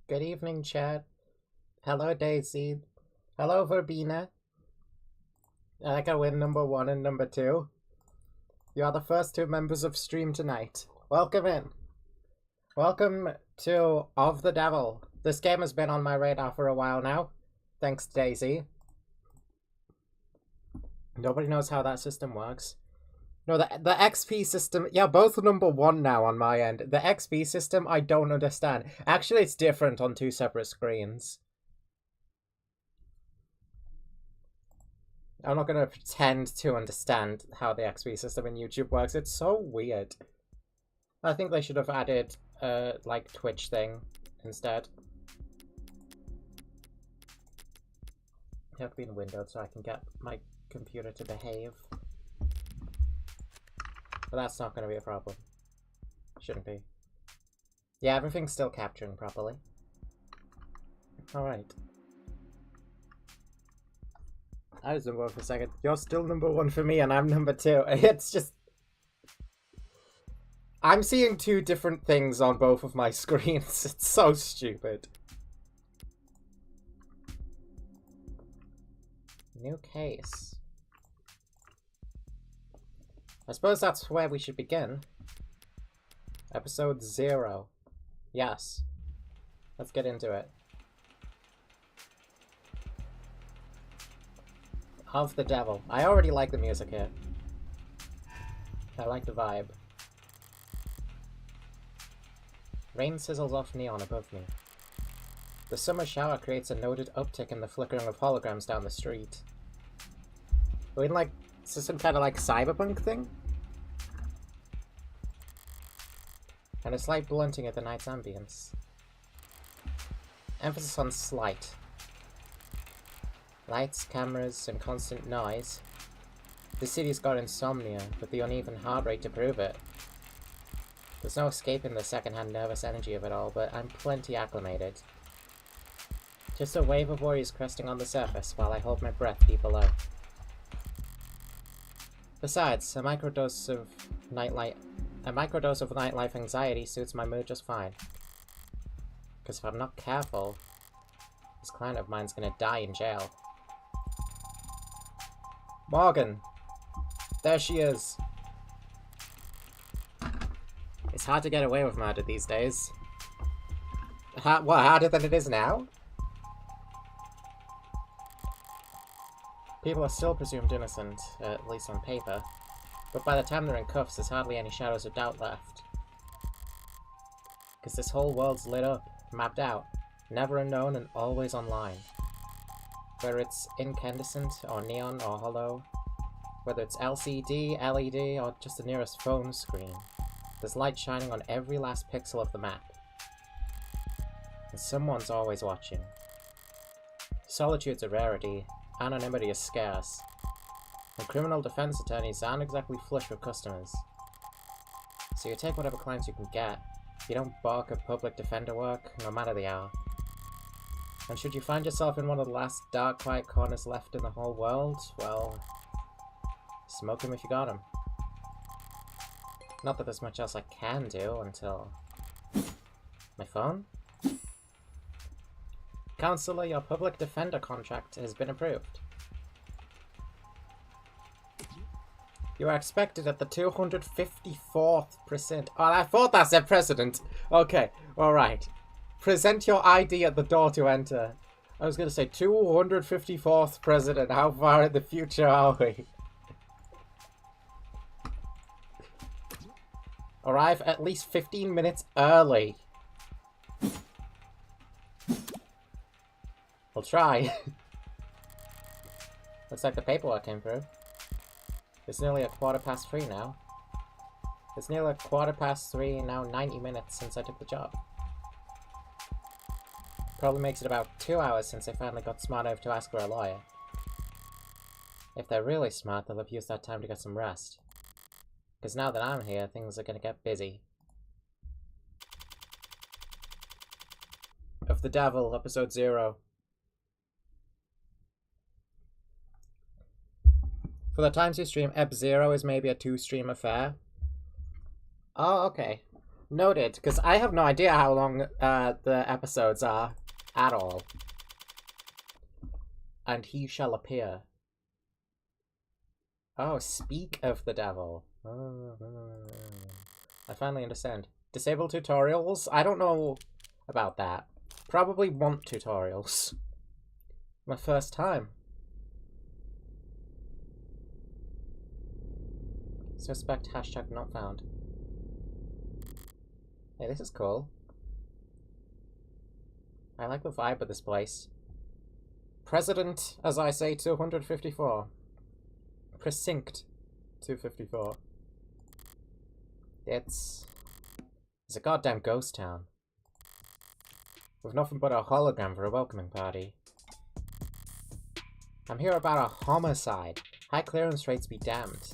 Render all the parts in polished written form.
Good evening, chat. Hello, Daisy. Hello, Verbena. I can win number 1 and number 2. You are the first 2 members of stream tonight. Welcome in. Welcome to Of the Devil. This game has been on my radar for a while now. Thanks, Daisy. Nobody knows how that system works. No, the XP system... Yeah, both number 1 now on my end. The XP system, I don't understand. Actually, it's different on 2 separate screens. I'm not going to pretend to understand how the XP system in YouTube works. It's so weird. I think they should have added like Twitch thing instead. You have to be in Windows so I can get my computer to behave. But that's not going to be a problem. Shouldn't be. Yeah, everything's still capturing properly. Alright. I was number 1 for a second. You're still number 1 for me and I'm number 2. It's just... I'm seeing 2 different things on both of my screens. It's so stupid. New case. I suppose that's where we should begin. Episode 0. Yes. Let's get into it. Of the Devil. I already like the music here. I like the vibe. Rain sizzles off neon above me. The summer shower creates a noted uptick in the flickering of holograms down the street. Are we in like... Is this some kind of like cyberpunk thing? And a slight blunting of the night's ambience. Emphasis on slight. Lights, cameras, and constant noise. The city's got insomnia, with the uneven heart rate to prove it. There's no escaping the second-hand nervous energy of it all, but I'm plenty acclimated. Just a wave of worries cresting on the surface while I hold my breath deep below. Besides, a microdose of nightlife anxiety suits my mood just fine. Because if I'm not careful, this client of mine's gonna die in jail. Morgan! There she is! It's hard to get away with murder these days. What, harder than it is now? People are still presumed innocent, at least on paper. But by the time they're in cuffs, there's hardly any shadows of doubt left. Because this whole world's lit up, mapped out, never unknown and always online. Whether it's incandescent, or neon, or hollow, whether it's LCD, LED, or just the nearest phone screen, there's light shining on every last pixel of the map. And someone's always watching. Solitude's a rarity, anonymity is scarce, and criminal defense attorneys aren't exactly flush with customers. So you take whatever clients you can get. You don't balk at public defender work, no matter the hour. And should you find yourself in one of the last dark, quiet corners left in the whole world, well, smoke 'em if you got 'em. Not that there's much else I can do until... My phone? Counselor, your public defender contract has been approved. You are expected at the 254th%. Oh, I thought that said president. Okay, alright. Present your ID at the door to enter. I was going to say 254th president. How far in the future are we? Arrive at least 15 minutes early. We'll try. Looks like the paperwork came through. It's nearly 3:15 now. It's nearly 3:15 now, 90 minutes since I took the job. Probably makes it about 2 hours since I finally got smart enough to ask for a lawyer. If they're really smart, they'll have used that time to get some rest. Because now that I'm here, things are gonna get busy. Of the Devil, episode 0. For the times you stream, Ep 0 is maybe a 2-stream affair. Oh, okay. Noted, because I have no idea how long the episodes are at all. And he shall appear. Oh, speak of the devil. I finally understand. Disable tutorials? I don't know about that. Probably want tutorials. My first time. Suspect hashtag not found. Hey, this is cool. I like the vibe of this place. President, as I say, 254. Precinct 254. It's a goddamn ghost town. With nothing but a hologram for a welcoming party. I'm here about a homicide. High clearance rates be damned.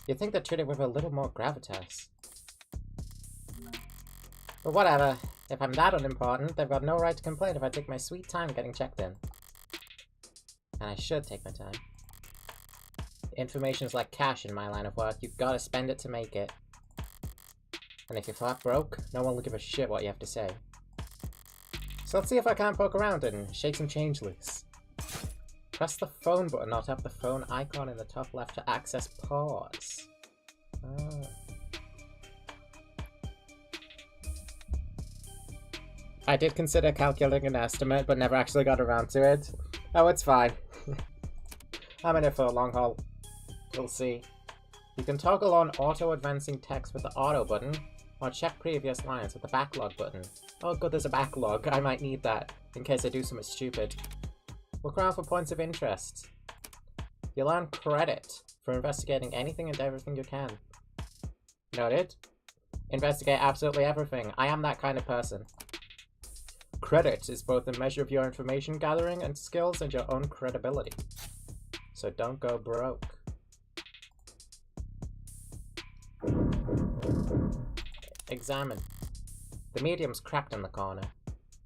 You'd think they'd treat it with a little more gravitas. But whatever. If I'm that unimportant, they've got no right to complain if I take my sweet time getting checked in. And I should take my time. Information's like cash in my line of work. You've gotta spend it to make it. And if you're flat broke, no one will give a shit what you have to say. So let's see if I can't poke around and shake some change loose. Press the phone button or tap the phone icon in the top left to access pause. Oh. I did consider calculating an estimate, but never actually got around to it. Oh, it's fine. I'm in it for a long haul. We'll see. You can toggle on auto-advancing text with the auto button, or check previous lines with the backlog button. Oh good, there's a backlog. I might need that, in case I do something stupid. Look around for points of interest. You'll earn credit for investigating anything and everything you can. Noted? Investigate absolutely everything. I am that kind of person. Credit is both a measure of your information gathering and skills and your own credibility. So don't go broke. Examine. The medium's cracked in the corner.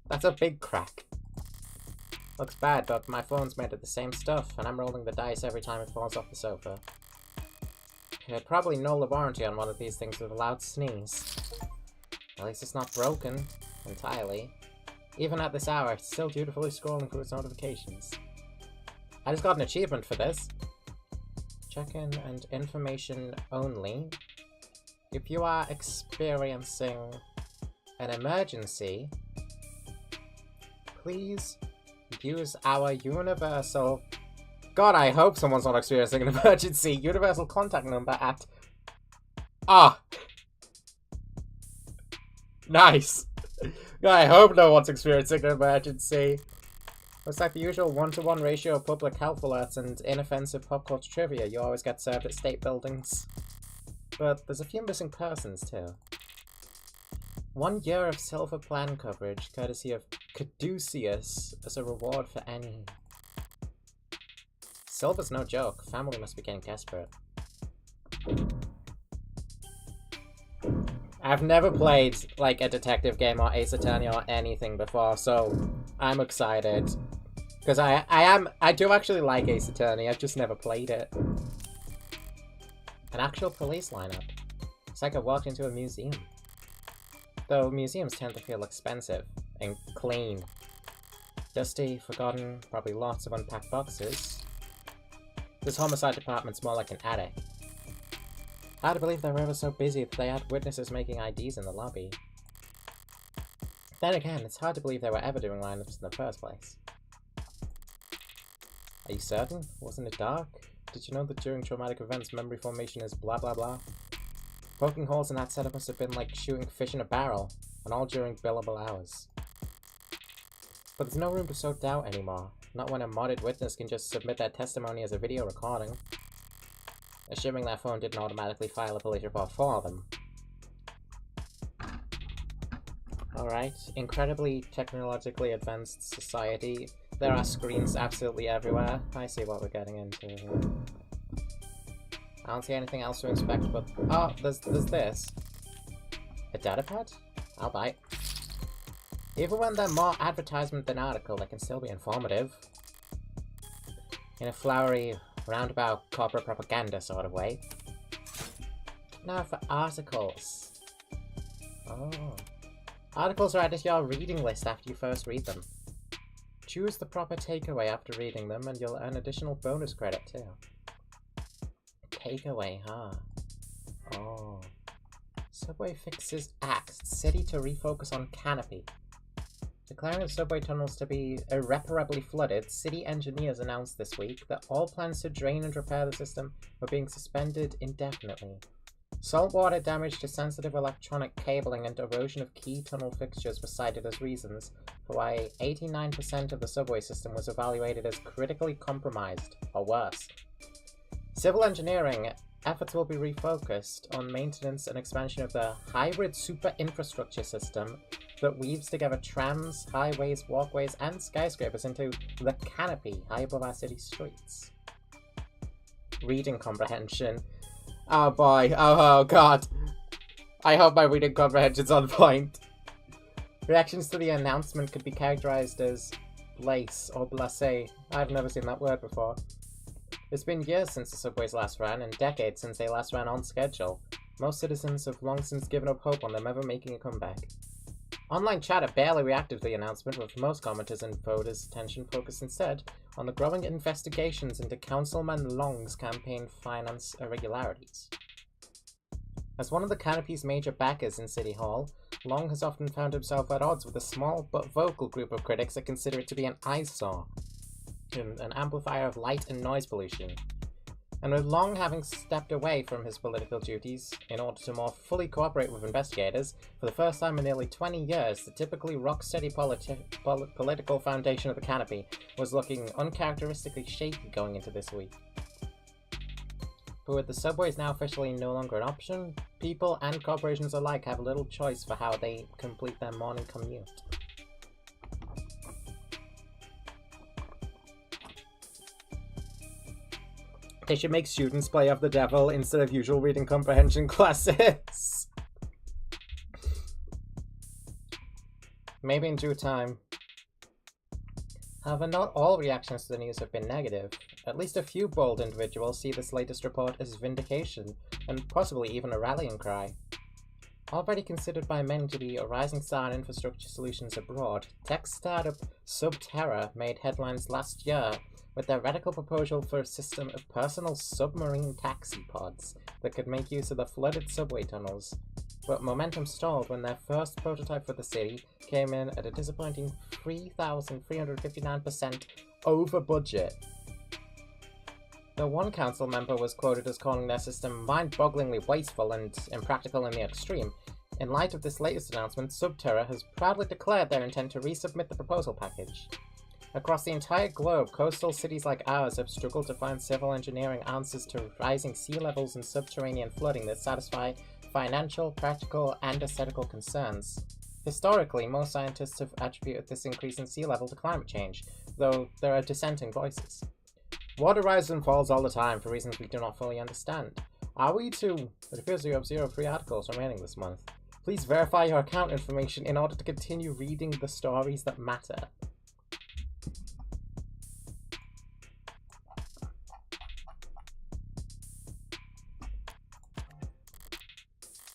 That's a big crack. Looks bad, but my phone's made of the same stuff, and I'm rolling the dice every time it falls off the sofa. I'd probably null the warranty on one of these things with a loud sneeze. At least it's not broken entirely. Even at this hour, it's still dutifully scrolling through its notifications. I just got an achievement for this. Check-in and information only. If you are experiencing an emergency, please use our universal... God, I hope someone's not experiencing an emergency. Universal contact number at... Ah! Nice! I hope no one's experiencing an emergency. Looks like the usual 1-to-1 ratio of public health alerts and inoffensive pop culture trivia you always get served at state buildings. But there's a few missing persons too. 1 year of silver plan coverage, courtesy of Caduceus, as a reward for any. Silver's no joke. Family must be getting desperate. I've never played, like, a detective game or Ace Attorney or anything before, so I'm excited. Because I do actually like Ace Attorney, I've just never played it. An actual police lineup. It's like I walked into a museum. Though museums tend to feel expensive and clean. Dusty, forgotten, probably lots of unpacked boxes. This homicide department's more like an attic. Hard to believe they were ever so busy that they had witnesses making IDs in the lobby. Then again, it's hard to believe they were ever doing lineups in the first place. Are you certain? Wasn't it dark? Did you know that during traumatic events, memory formation is blah blah blah? Poking holes in that setup must have been like shooting fish in a barrel, and all during billable hours. But there's no room to sow doubt anymore, not when a modded witness can just submit their testimony as a video recording. Assuming that phone didn't automatically file a police report for them. Alright, incredibly technologically advanced society. There are screens absolutely everywhere. I see what we're getting into here. I don't see anything else to inspect, but... Oh, there's this. A datapad? I'll bite. Even when they're more advertisement than article, they can still be informative. In a flowery, roundabout corporate propaganda sort of way. Now for articles. Oh. Articles are added to your reading list after you first read them. Choose the proper takeaway after reading them and you'll earn additional bonus credit too. Takeaway, huh? Oh. Subway fixes axed city to refocus on canopy. Declaring the subway tunnels to be irreparably flooded, city engineers announced this week that all plans to drain and repair the system were being suspended indefinitely. Saltwater damage to sensitive electronic cabling and erosion of key tunnel fixtures were cited as reasons for why 89% of the subway system was evaluated as critically compromised, or worse. Civil engineering efforts will be refocused on maintenance and expansion of the hybrid super infrastructure system that weaves together trams, highways, walkways, and skyscrapers into the canopy high above our city streets. Reading comprehension. Oh boy, oh god. I hope my reading comprehension's on point. Reactions to the announcement could be characterized as blace or blasé. I've never seen that word before. It's been years since the subways last ran, and decades since they last ran on schedule. Most citizens have long since given up hope on them ever making a comeback. Online chatter barely reacted to the announcement, with most commenters and voters' attention focused instead on the growing investigations into Councilman Long's campaign finance irregularities. As one of the Canopy's major backers in City Hall, Long has often found himself at odds with a small but vocal group of critics that consider it to be an eyesore, an amplifier of light and noise pollution. And with Long having stepped away from his political duties in order to more fully cooperate with investigators, for the first time in nearly 20 years, the typically rock-steady political foundation of the Canopy was looking uncharacteristically shaky going into this week. But with the subways now officially no longer an option, people and corporations alike have little choice for how they complete their morning commute. They should make students play off the devil instead of usual reading comprehension classes. Maybe in due time. However, not all reactions to the news have been negative. At least a few bold individuals see this latest report as vindication, and possibly even a rallying cry. Already considered by many to be a rising star in infrastructure solutions abroad, tech startup Subterra made headlines last year with their radical proposal for a system of personal submarine taxi pods that could make use of the flooded subway tunnels. But momentum stalled when their first prototype for the city came in at a disappointing 3,359% over budget. Though one council member was quoted as calling their system mind-bogglingly wasteful and impractical in the extreme, in light of this latest announcement, Subterra has proudly declared their intent to resubmit the proposal package. Across the entire globe, coastal cities like ours have struggled to find civil engineering answers to rising sea levels and subterranean flooding that satisfy financial, practical, and aesthetical concerns. Historically, most scientists have attributed this increase in sea level to climate change, though there are dissenting voices. Water rises and falls all the time for reasons we do not fully understand. Are we to? It appears you have 0 free articles remaining this month. Please verify your account information in order to continue reading the stories that matter.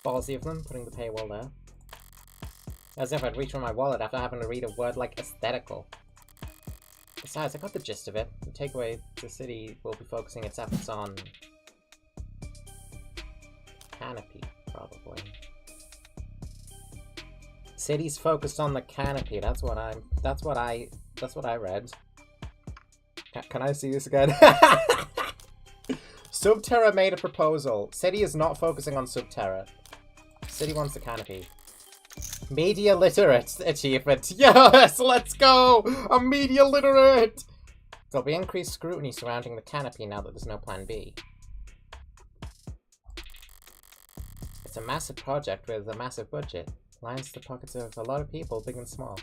Ballsy of them, putting the paywall there. As if I'd reach for my wallet after having to read a word like aesthetical. Besides, I got the gist of it. The takeaway, the city will be focusing its efforts on canopy, probably. City's focused on the canopy. That's what I read. Can I see this again? Subterra made a proposal. City is not focusing on Subterra. City wants the canopy. Media literate achievement. Yes, let's go! I'm media literate! There'll be increased scrutiny surrounding the canopy now that there's no plan B. It's a massive project with a massive budget. Lines to the pockets of a lot of people, big and small.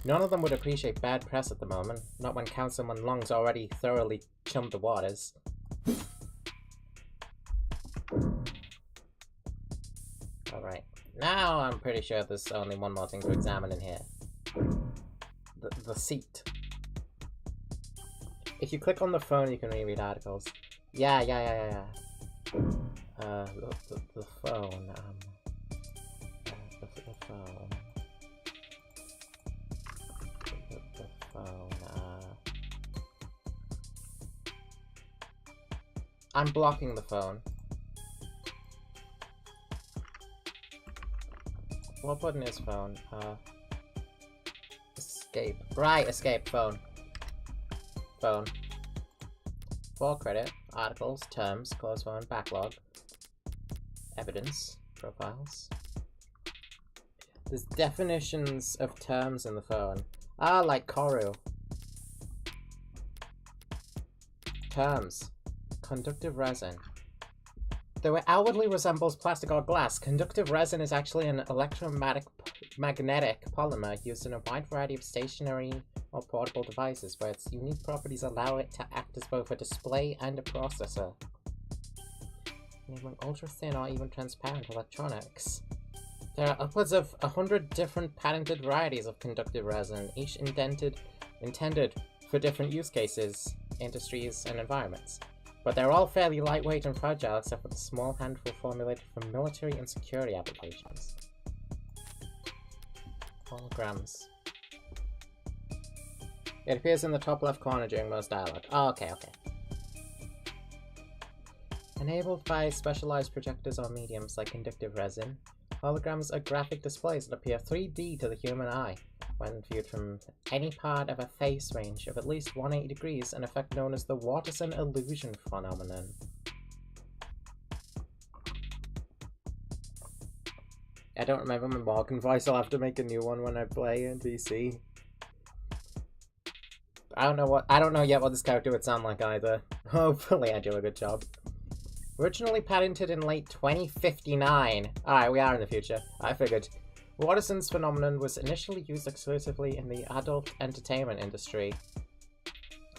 None of them would appreciate bad press at the moment, not when Councilman Long's already thoroughly chummed the waters. Alright, now I'm pretty sure there's only one more thing to examine in here. The seat. If you click on the phone, you can reread articles. Yeah. The phone, phone. The phone. I'm blocking the phone. What button is phone? Escape. Right, escape, phone. Phone. 4 credit. Articles, terms, close phone, backlog. Evidence. Profiles. There's definitions of terms in the phone. Ah, like Koru. Terms. Conductive resin. Though it outwardly resembles plastic or glass, conductive resin is actually an electromagnetic polymer used in a wide variety of stationary or portable devices, where its unique properties allow it to act as both a display and a processor, enabling ultra-thin or even transparent electronics. There are upwards of 100 different patented varieties of conductive resin, each intended for different use cases, industries, and environments. But they're all fairly lightweight and fragile, except for the small handful formulated for military and security applications. Holograms. It appears in the top left corner during most dialogue. Oh, okay. Enabled by specialized projectors or mediums like conductive resin, holograms are graphic displays that appear 3D to the human eye when viewed from any part of a face range of at least 180 degrees, an effect known as the Watterson illusion phenomenon. I don't remember my Morgan voice. I'll have to make a new one when I play in DC. I don't know yet what this character would sound like either. Hopefully I do a good job. Originally patented in late 2059. Alright, we are in the future. I figured. Watterson's phenomenon was initially used exclusively in the adult entertainment industry.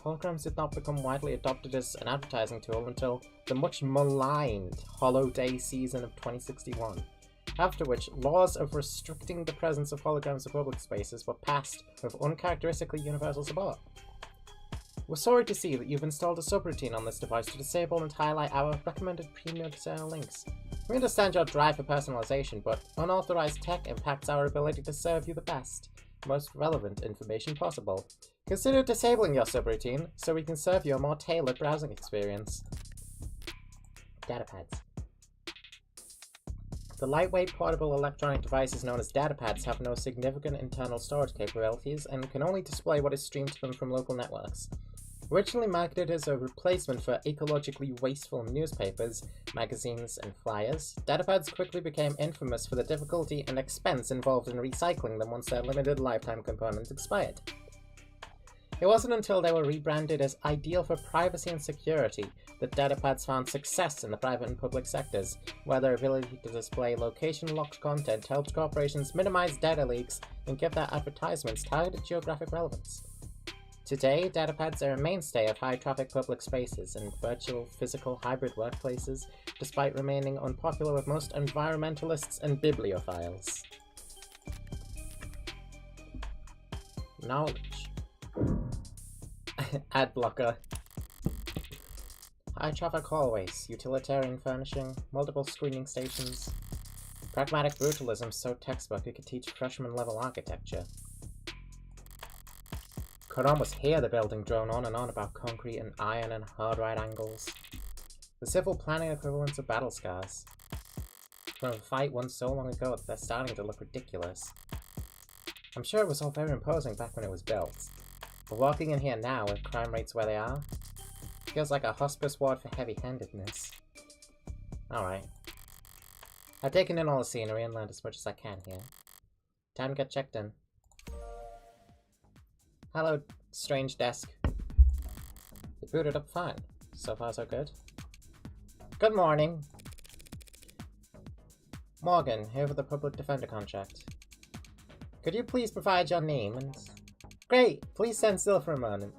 Holograms did not become widely adopted as an advertising tool until the much maligned Holoday season of 2061, after which laws of restricting the presence of holograms in public spaces were passed with uncharacteristically universal support. We're sorry to see that you've installed a subroutine on this device to disable and highlight our recommended premium discerner links. We understand your drive for personalization, but unauthorized tech impacts our ability to serve you the best, most relevant information possible. Consider disabling your subroutine so we can serve you a more tailored browsing experience. Datapads. The lightweight portable electronic devices known as datapads have no significant internal storage capabilities and can only display what is streamed to them from local networks. Originally marketed as a replacement for ecologically wasteful newspapers, magazines, and flyers, datapads quickly became infamous for the difficulty and expense involved in recycling them once their limited lifetime components expired. It wasn't until they were rebranded as ideal for privacy and security that datapads found success in the private and public sectors, where their ability to display location-locked content helped corporations minimize data leaks and give their advertisements targeted geographic relevance. Today, datapads are a mainstay of high-traffic public spaces and virtual physical hybrid workplaces, despite remaining unpopular with most environmentalists and bibliophiles. Knowledge. Ad blocker. High-traffic hallways, utilitarian furnishing, multiple screening stations. Pragmatic brutalism so textbook it could teach freshman-level architecture. Could almost hear the building drone on and on about concrete and iron and hard right angles. The civil planning equivalents of battle scars. From a fight won so long ago that they're starting to look ridiculous. I'm sure it was all very imposing back when it was built. But walking in here now with crime rates where they are, feels like a hospice ward for heavy-handedness. Alright. I've taken in all the scenery and learned as much as I can here. Time to get checked in. Hello, strange desk. It booted up fine. So far so good. Good morning. Morgan, here for the public defender contract. Could you please provide your name and... Great! Please stand still for a moment.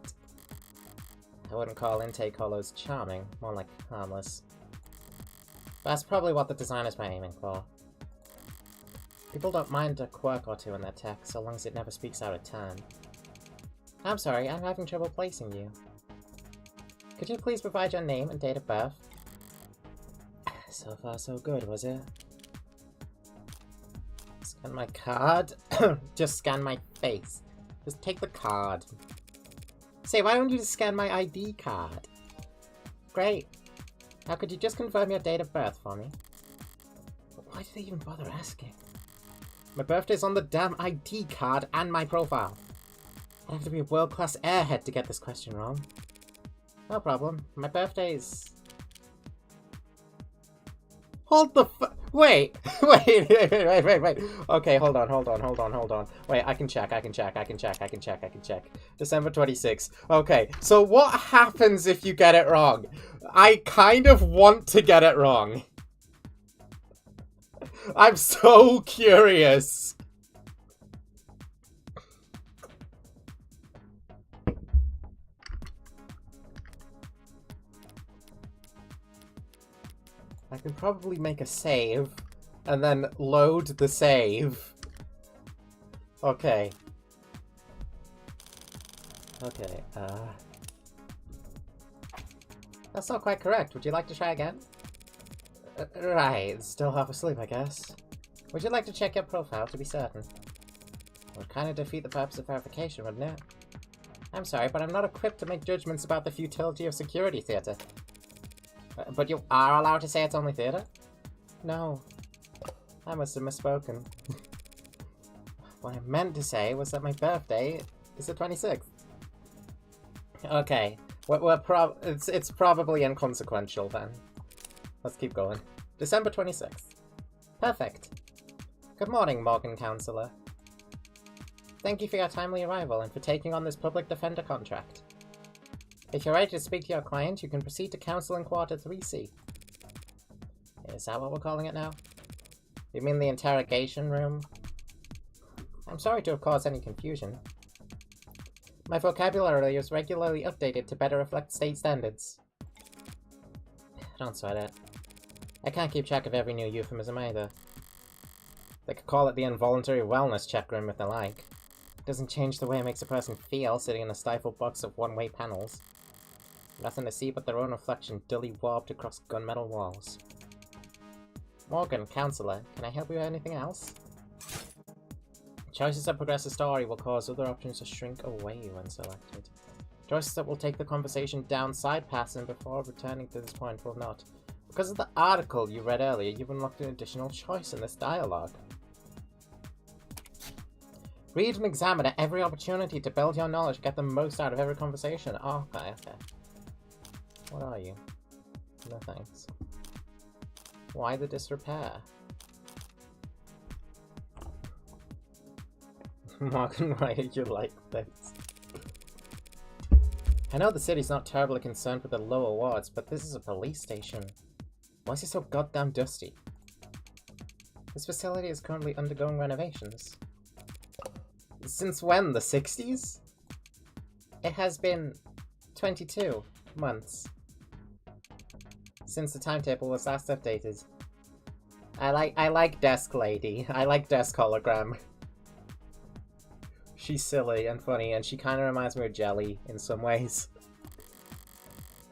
I wouldn't call intake hollows charming, more like harmless. But that's probably what the designers were aiming for. People don't mind a quirk or two in their tech, so long as it never speaks out of turn. I'm sorry, I'm having trouble placing you. Could you please provide your name and date of birth? So far so good, was it? Scan my card? Just scan my face. Just take the card. Say, why don't you just scan my ID card? Great. Now could you just confirm your date of birth for me? Why did they even bother asking? My birthday's on the damn ID card and my profile. I have to be a world-class airhead to get this question wrong. No problem. My birthday's... Hold the wait! Wait. Okay, hold on. Wait, I can check. December 26th. Okay, so what happens if you get it wrong? I kind of want to get it wrong. I'm so curious. I can probably make a save and then load the save. Okay. Okay, that's not quite correct. Would you like to try again? Right, still half asleep, I guess. Would you like to check your profile to be certain? It would kind of defeat the purpose of verification, wouldn't it? I'm sorry, but I'm not equipped to make judgments about the futility of security theater. But you are allowed to say it's only theater? No. I must have misspoken. What I meant to say was that my birthday is the 26th. Okay. It's probably inconsequential then. Let's keep going. December 26th. Perfect. Good morning, Morgan Counselor. Thank you for your timely arrival and for taking on this public defender contract. If you're ready to speak to your client, you can proceed to counsel in Quarter 3C. Is that what we're calling it now? You mean the interrogation room? I'm sorry to have caused any confusion. My vocabulary is regularly updated to better reflect state standards. Don't sweat it. I can't keep track of every new euphemism either. They could call it the involuntary wellness check room if they like. It doesn't change the way it makes a person feel sitting in a stifled box of one-way panels. Nothing to see but their own reflection dully warped across gunmetal walls. Morgan, Counselor, can I help you with anything else? Choices that progress the story will cause other options to shrink away when selected. Choices that will take the conversation down side paths and before returning to this point will not. Because of the article you read earlier, you've unlocked an additional choice in this dialogue. Read and examine at every opportunity to build your knowledge, get the most out of every conversation. Oh, okay. What are you? No thanks. Why the disrepair? Morgan, why are you like this? I know the city's not terribly concerned with the low awards, but this is a police station. Why is it so goddamn dusty? This facility is currently undergoing renovations. Since when? The 60s? It has been 22 months since the timetable was last updated. I like Desk Lady. I like Desk Hologram. She's silly and funny, and she kind of reminds me of Jelly in some ways.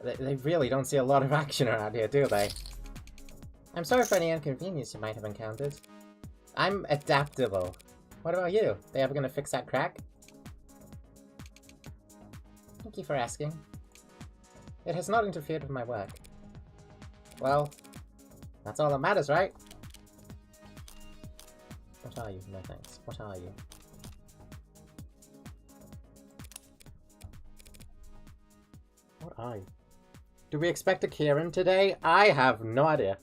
They really don't see a lot of action around here, do they? I'm sorry for any inconvenience you might have encountered. I'm adaptable. What about you? They ever gonna fix that crack? Thank you for asking. It has not interfered with my work. Well, that's all that matters, right? What are you? No thanks. What are you? What are you? Do we expect a Kieran today? I have no idea.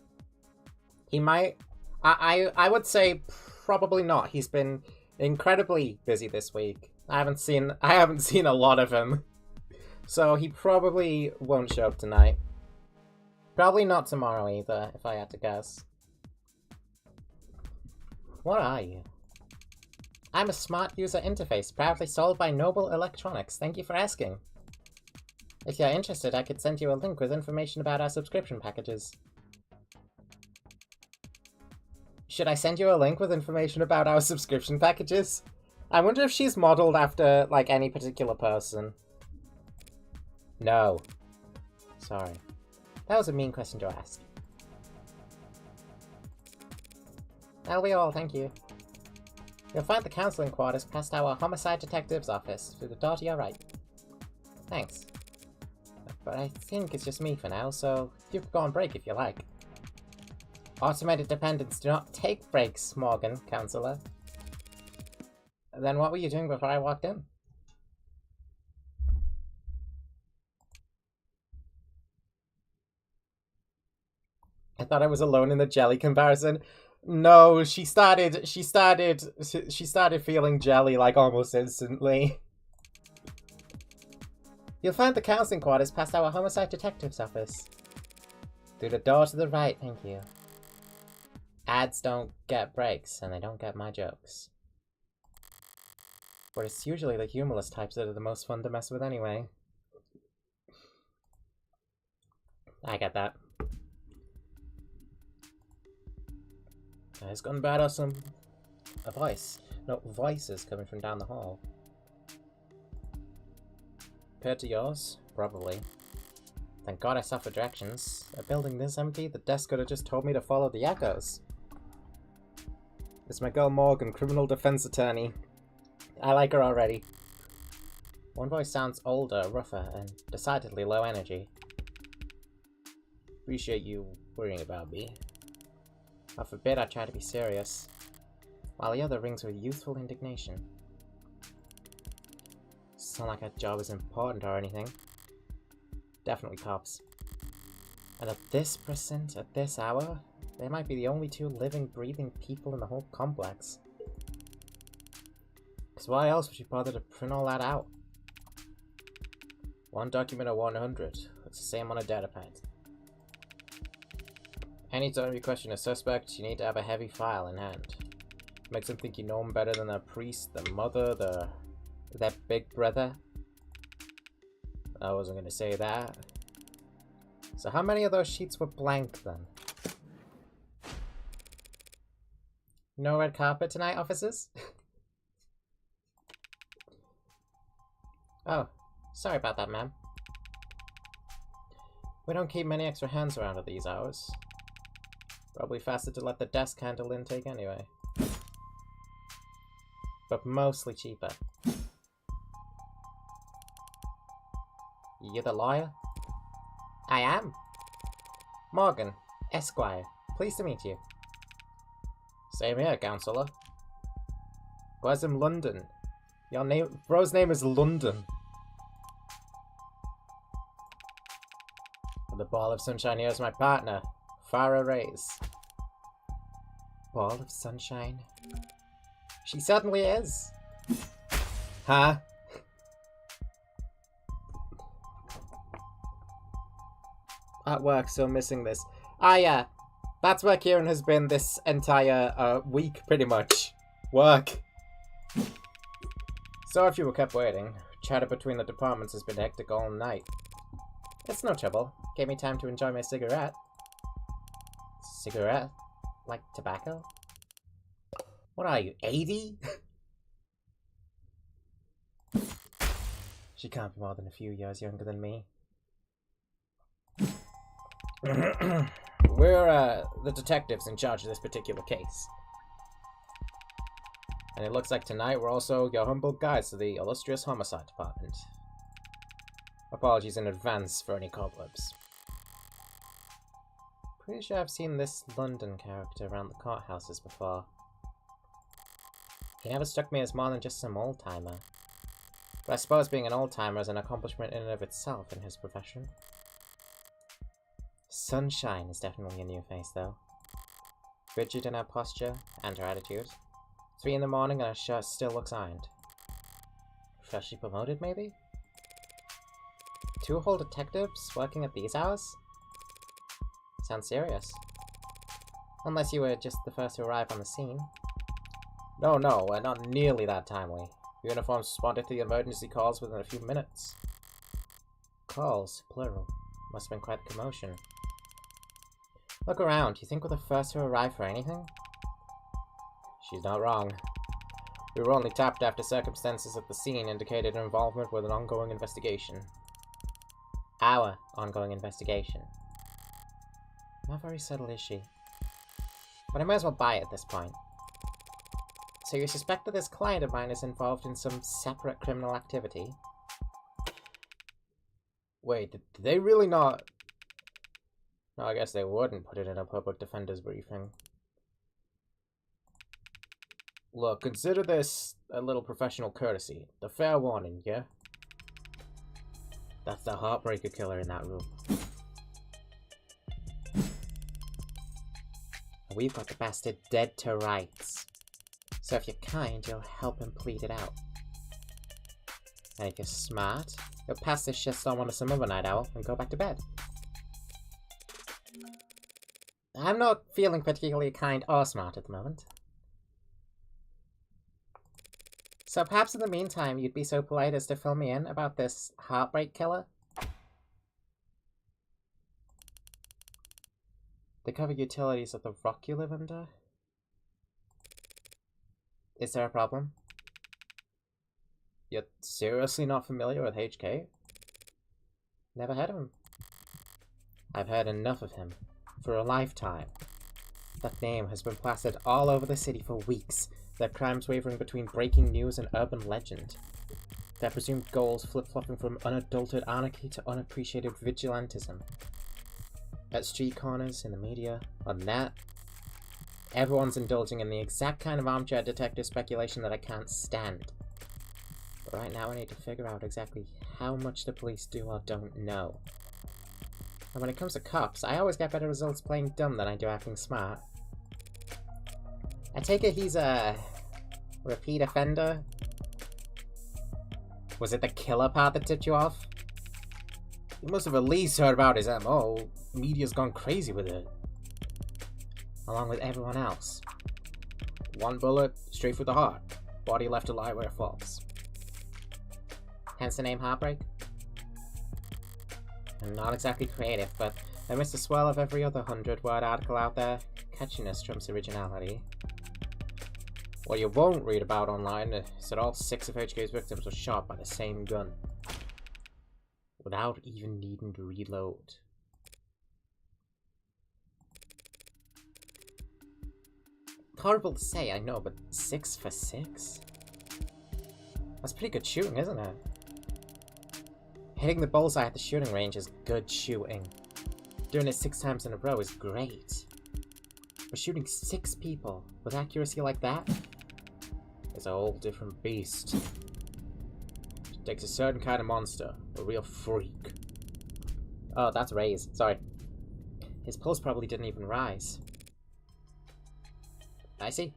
He might... I would say probably not. He's been incredibly busy this week. I haven't seen a lot of him. So he probably won't show up tonight. Probably not tomorrow either, if I had to guess. What are you? I'm a smart user interface, proudly sold by Noble Electronics. Thank you for asking. If you're interested, I could send you a link with information about our subscription packages. Should I send you a link with information about our subscription packages? I wonder if she's modeled after, like, any particular person. No. Sorry. That was a mean question to ask. That'll be all, thank you. You'll find the counseling quarters past our homicide detective's office, through the door to your right. Thanks. But I think it's just me for now, so you can go on break if you like. Automated dependents do not take breaks, Morgan, counselor. Then what were you doing before I walked in? I thought I was alone in the jelly comparison. No, she started feeling jelly like almost instantly. You'll find the counseling quarters past our homicide detective's office. Through the door to the right, thank you. Ads don't get breaks, and they don't get my jokes. But it's usually the humorless types that are the most fun to mess with anyway. I get that. It's gone bad or a voice. No, voices coming from down the hall. Compared to yours? Probably. Thank God I saw for directions. A building this empty, the desk could have just told me to follow the echoes. It's my girl Morgan, criminal defense attorney. I like her already. One voice sounds older, rougher, and decidedly low energy. Appreciate you worrying about me. I forbid I try to be serious, while the other rings with youthful indignation. It's not like our job is important or anything. Definitely cops. And at this present, at this hour, they might be the only two living, breathing people in the whole complex. Because why else would you bother to print all that out? One document of 100. It's the same on a datapad. Anytime you question a suspect, you need to have a heavy file in hand. Makes them think you know them better than their priest, their mother, their big brother. I wasn't going to say that. So how many of those sheets were blank then? No red carpet tonight, officers? Oh, sorry about that, ma'am. We don't keep many extra hands around at these hours. Probably faster to let the desk handle intake anyway. But mostly cheaper. You're the lawyer? I am. Morgan, Esquire. Pleased to meet you. Same here, counselor. Where's in London? Your name, bro's name is London. The ball of sunshine here is my partner, Farah Reyes. Ball of sunshine? She certainly is. Huh? At work, still missing this. Ah, yeah. That's where Kieran has been this entire week, pretty much. Work. So if you were kept waiting, chatter between the departments has been hectic all night. It's no trouble. Gave me time to enjoy my cigarette. Cigarette? Like tobacco? What are you, 80? She can't be more than a few years younger than me. We're, the detectives in charge of this particular case. And it looks like tonight we're also your humble guides to the illustrious homicide department. Apologies in advance for any cobwebs. Pretty sure I've seen this London character around the courthouses before. He never struck me as more than just some old-timer. But I suppose being an old-timer is an accomplishment in and of itself in his profession. Sunshine is definitely a new face, though. Rigid in her posture and her attitude. 3 in the morning and her shirt still looks ironed. Freshly promoted, maybe? 2 whole detectives working at these hours? Sounds serious. Unless you were just the first to arrive on the scene. No, we're not nearly that timely. Uniforms responded to the emergency calls within a few minutes. Calls, plural. Must have been quite a commotion. Look around. You think we're the first to arrive for anything? She's not wrong. We were only tapped after circumstances at the scene indicated involvement with an ongoing investigation. Our ongoing investigation. Not very subtle, is she? But I may as well buy it at this point. So you suspect that this client of mine is involved in some separate criminal activity? Wait, did they really not? No, I guess they wouldn't put it in a public defender's briefing. Look, consider this a little professional courtesy. The fair warning, yeah? That's the heartbreaker killer in that room. And we've got the bastard dead to rights. So if you're kind, you'll help him plead it out. And if you're smart, you'll pass this shit on to some other night owl and go back to bed. I'm not feeling particularly kind or smart at the moment. So perhaps in the meantime, you'd be so polite as to fill me in about this heartbreak killer? They cover utilities of the rock you live under? Is there a problem? You're seriously not familiar with HK? Never heard of him. I've heard enough of him. For a lifetime. That name has been plastered all over the city for weeks. Their crimes wavering between breaking news and urban legend. Their presumed goals flip-flopping from unadulterated anarchy to unappreciated vigilantism. At street corners, in the media, on the net, everyone's indulging in the exact kind of armchair detective speculation that I can't stand. But right now I need to figure out exactly how much the police do or don't know. And when it comes to cops, I always get better results playing dumb than I do acting smart. I take it he's a repeat offender? Was it the killer part that tipped you off? You must have at least heard about his MO. Media's gone crazy with it. Along with everyone else. One bullet, straight through the heart. Body left to lie where it falls. Hence the name Heartbreak? I'm not exactly creative, but amidst the swell of every other 100-word article out there, catchiness trumps originality. What you won't read about online is that all 6 of HK's victims were shot by the same gun. Without even needing to reload. Horrible to say, I know, but 6 for 6? That's pretty good shooting, isn't it? Hitting the bullseye at the shooting range is good shooting. Doing it 6 times in a row is great. But shooting 6 people with accuracy like that is a whole different beast. It takes a certain kind of monster, a real freak. Oh, that's Ray's. Sorry. His pulse probably didn't even rise. I see.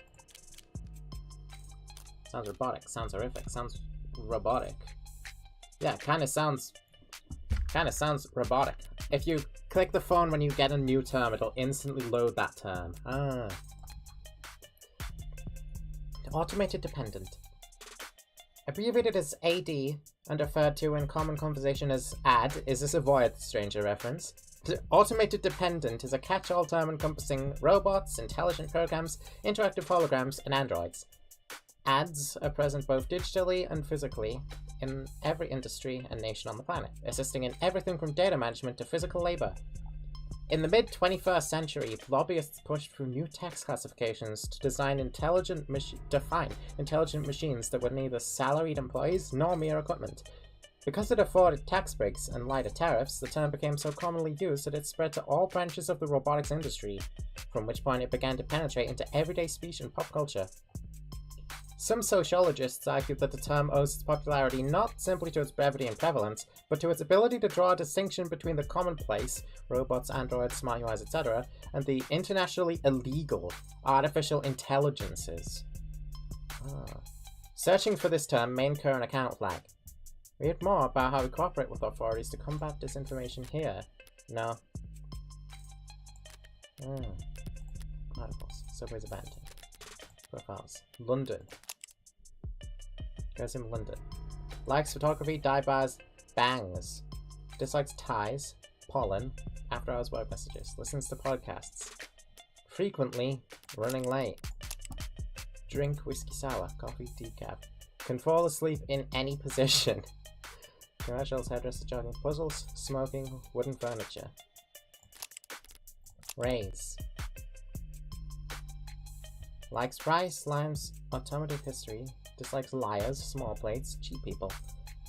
Sounds robotic, sounds horrific, sounds robotic. Yeah, kind of sounds robotic. If you click the phone when you get a new term, it'll instantly load that term. Ah. Automated dependent. Abbreviated as AD and referred to in common conversation as AD. Is this a Void Stranger reference? Automated dependent is a catch-all term encompassing robots, intelligent programs, interactive holograms, and androids. ADs are present both digitally and physically in every industry and nation on the planet, assisting in everything from data management to physical labor. In the mid-21st century, lobbyists pushed through new tax classifications to define intelligent machines that were neither salaried employees nor mere equipment. Because it afforded tax breaks and lighter tariffs, the term became so commonly used that it spread to all branches of the robotics industry, from which point it began to penetrate into everyday speech and pop culture. Some sociologists argue that the term owes its popularity not simply to its brevity and prevalence, but to its ability to draw a distinction between the commonplace, robots, androids, smart UIs, etc., and the internationally illegal, artificial intelligences. Searching for this term, main current account flag. Read more about how we cooperate with authorities to combat disinformation here. No. Articles. Subways abandoned. Profiles. London. Goes in London. Likes photography, dye bars, bangs. Dislikes ties, pollen, after hours web messages. Listens to podcasts. Frequently running late. Drink whiskey sour, coffee decaf. Can fall asleep in any position. Commercials, hairdresser, jogging, puzzles, smoking, wooden furniture. Rays. Likes rice, limes, automotive history, dislikes liars, small plates, cheap people,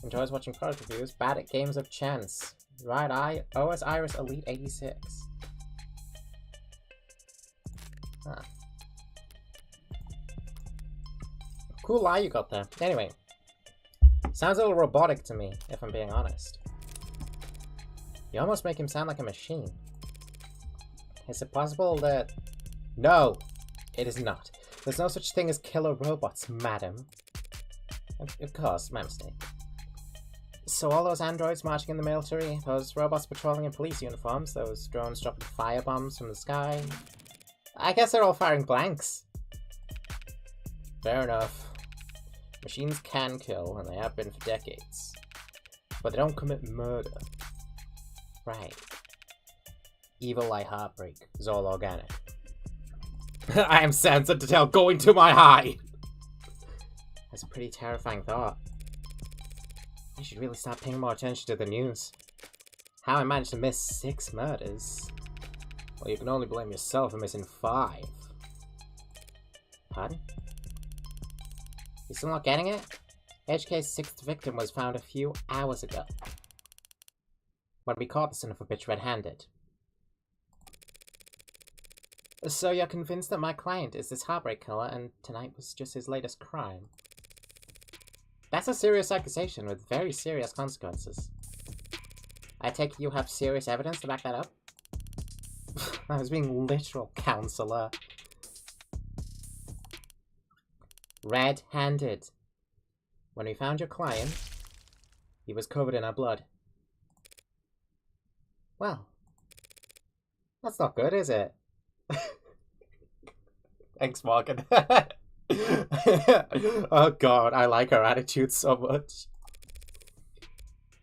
enjoys watching product reviews, bad at games of chance, right eye, OS Iris Elite 86. Huh. Cool lie you got there. Anyway, sounds a little robotic to me, if I'm being honest. You almost make him sound like a machine. Is it possible that... No, it is not. There's no such thing as killer robots, madam. Of course, my mistake. So all those androids marching in the military, those robots patrolling in police uniforms, those drones dropping firebombs from the sky... I guess they're all firing blanks. Fair enough. Machines can kill, and they have been for decades. But they don't commit murder. Right. Evil like heartbreak is all organic. I am censored to tell going to my high! That's a pretty terrifying thought. I should really start paying more attention to the news. How I managed to miss 6 murders. Well, you can only blame yourself for missing 5. Pardon? You still not getting it? HK's 6th victim was found a few hours ago. When we caught the son of a bitch red-handed. So you're convinced that my client is this heartbreak killer and tonight was just his latest crime? That's a serious accusation with very serious consequences. I take it you have serious evidence to back that up? I was being literal, counselor. Red-handed. When we found your client, he was covered in our blood. Well, that's not good, is it? Thanks, Morgan. Oh god, I like her attitude so much.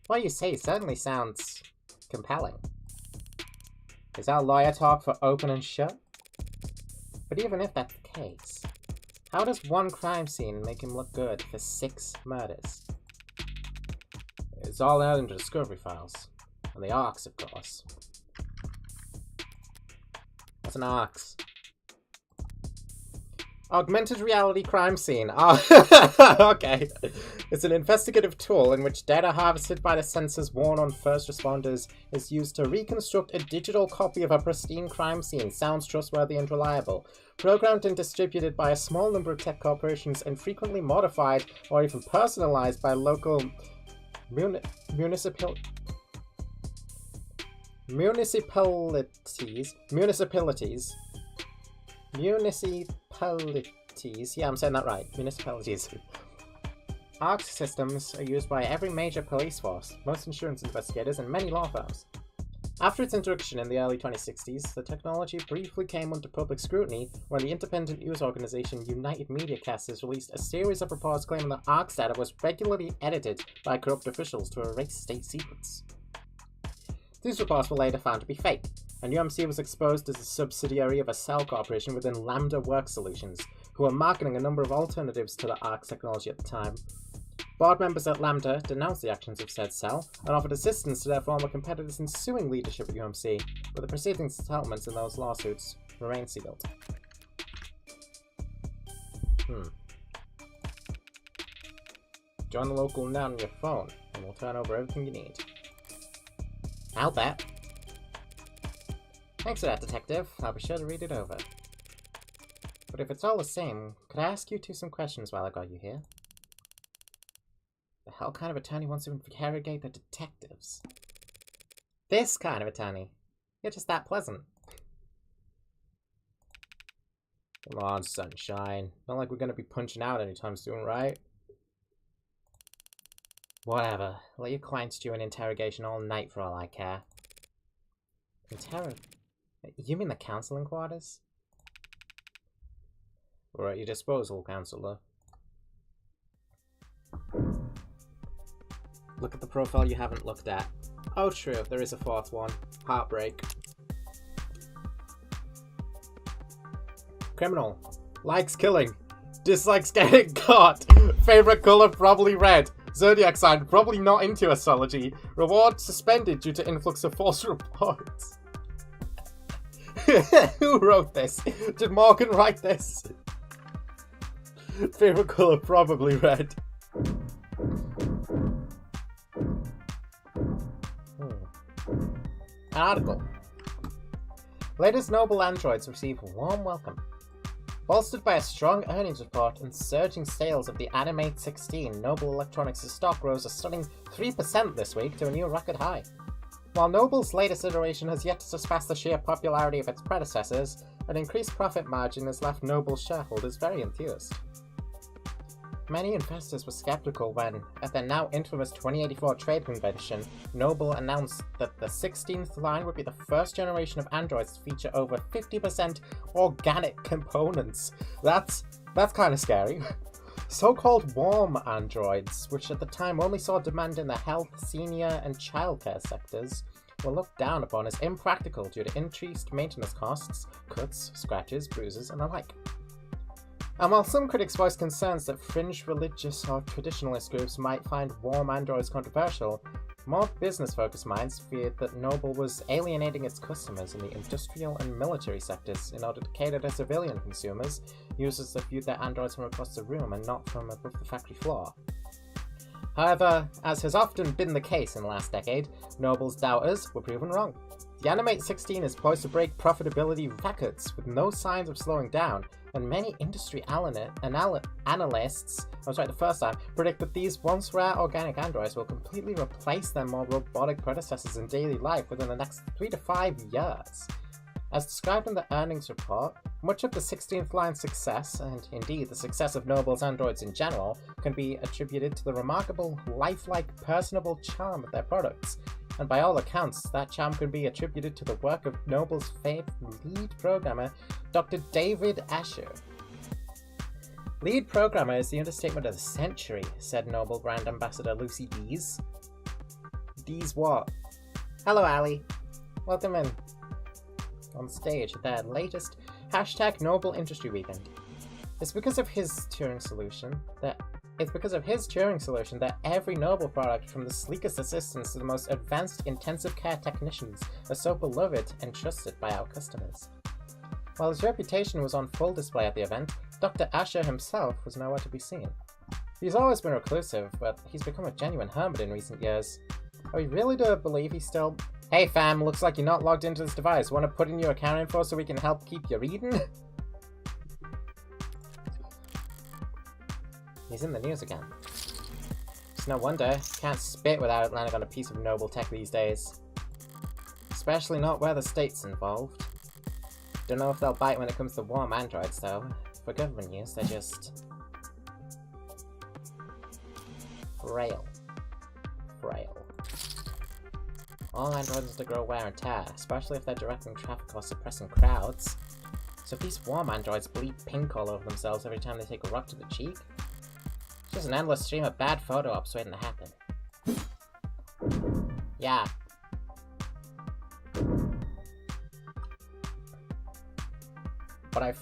What you say certainly sounds compelling. Is our lawyer talk for open and shut? But even if that's the case, how does one crime scene make him look good for 6 murders? It's all out in the discovery files. And the ARCs, of course. What's an ARCs? Augmented reality crime scene. Oh, okay. It's an investigative tool in which data harvested by the sensors worn on first responders is used to reconstruct a digital copy of a pristine crime scene. Sounds trustworthy and reliable. Programmed and distributed by a small number of tech corporations and frequently modified or even personalized by local municipalities. Yeah, I'm saying that right. Municipalities. ARC systems are used by every major police force, most insurance investigators, and many law firms. After its introduction in the early 2060s, the technology briefly came under public scrutiny when the independent news organization United Mediacasters released a series of reports claiming that ARC data was regularly edited by corrupt officials to erase state secrets. These reports were later found to be fake, and UMC was exposed as a subsidiary of a cell corporation within Lambda Work Solutions, who were marketing a number of alternatives to the ARC technology at the time. Board members at Lambda denounced the actions of said cell and offered assistance to their former competitors in suing leadership at UMC, but the preceding settlements in those lawsuits remain sealed. Join the local now on your phone, and we'll turn over everything you need. I'll bet. Thanks for that, Detective. I'll be sure to read it over. But if it's all the same, could I ask you some questions while I got you here? The hell kind of attorney wants to interrogate the detectives? This kind of attorney. You're just that pleasant. Come on, sunshine. Not like we're gonna be punching out anytime soon, right? Whatever. Let your clients do an interrogation all night for all I care. You mean the counseling quarters? We're at your disposal, counselor. Look at the profile you haven't looked at. Oh, true, there is a 4th one. Heartbreak. Criminal. Likes killing. Dislikes getting caught. Favorite color probably red. Zodiac sign probably not into astrology. Reward suspended due to influx of false reports. Who wrote this? Did Morgan write this? Favorite color, probably red. An article. Latest Numel androids receive warm welcome. Bolstered by a strong earnings report and surging sales of the Animate 16, Numel Electronics' stock rose a stunning 3% this week to a new record high. While Noble's latest iteration has yet to surpass the sheer popularity of its predecessors, an increased profit margin has left Noble's shareholders very enthused. Many investors were skeptical when, at their now infamous 2084 trade convention, Numel announced that the 16th line would be the first generation of androids to feature over 50% organic components. That's kind of scary. So-called warm androids, which at the time only saw demand in the health, senior, and childcare sectors, were looked down upon as impractical due to increased maintenance costs, cuts, scratches, bruises, and the like. And while some critics voiced concerns that fringe religious or traditionalist groups might find warm androids controversial, more business-focused minds feared that Numel was alienating its customers in the industrial and military sectors in order to cater to civilian consumers, users that viewed their androids from across the room and not from above the factory floor. However, as has often been the case in the last decade, Noble's doubters were proven wrong. The Animate 16 is poised to break profitability records with no signs of slowing down, and many industry analysts, predict that these once rare organic androids will completely replace their more robotic predecessors in daily life within the next 3 to 5 years. As described in the earnings report, much of the 16th line's success, and indeed the success of Noble's androids in general, can be attributed to the remarkable, lifelike, personable charm of their products. And by all accounts, that charm can be attributed to the work of Noble's favorite lead programmer, Dr. David Asher. Lead programmer is the understatement of the century, said Numel brand ambassador Lucy Dees. Dees what? Hello, Ali. Welcome in. On stage at their latest #Numel Industry Weekend. It's because of his Turing solution that every Numel product, from the sleekest assistants to the most advanced intensive care technicians, are so beloved and trusted by our customers. While his reputation was on full display at the event, Dr. Asher himself was nowhere to be seen. He's always been reclusive, but he's become a genuine hermit in recent years. Are we really to believe he's still... Hey fam, looks like you're not logged into this device. Want to put in your account info so we can help keep you reading? He's in the news again. It's no wonder. Can't spit without landing on a piece of Numel tech these days. Especially not where the state's involved. Don't know if they'll bite when it comes to warm androids though. For government use, they're just... frail. All androids to grow wear and tear, especially if they're directing traffic or suppressing crowds. So if these warm androids bleed pink all over themselves every time they take a rock to the cheek, it's just an endless stream of bad photo ops waiting to happen. Yeah. But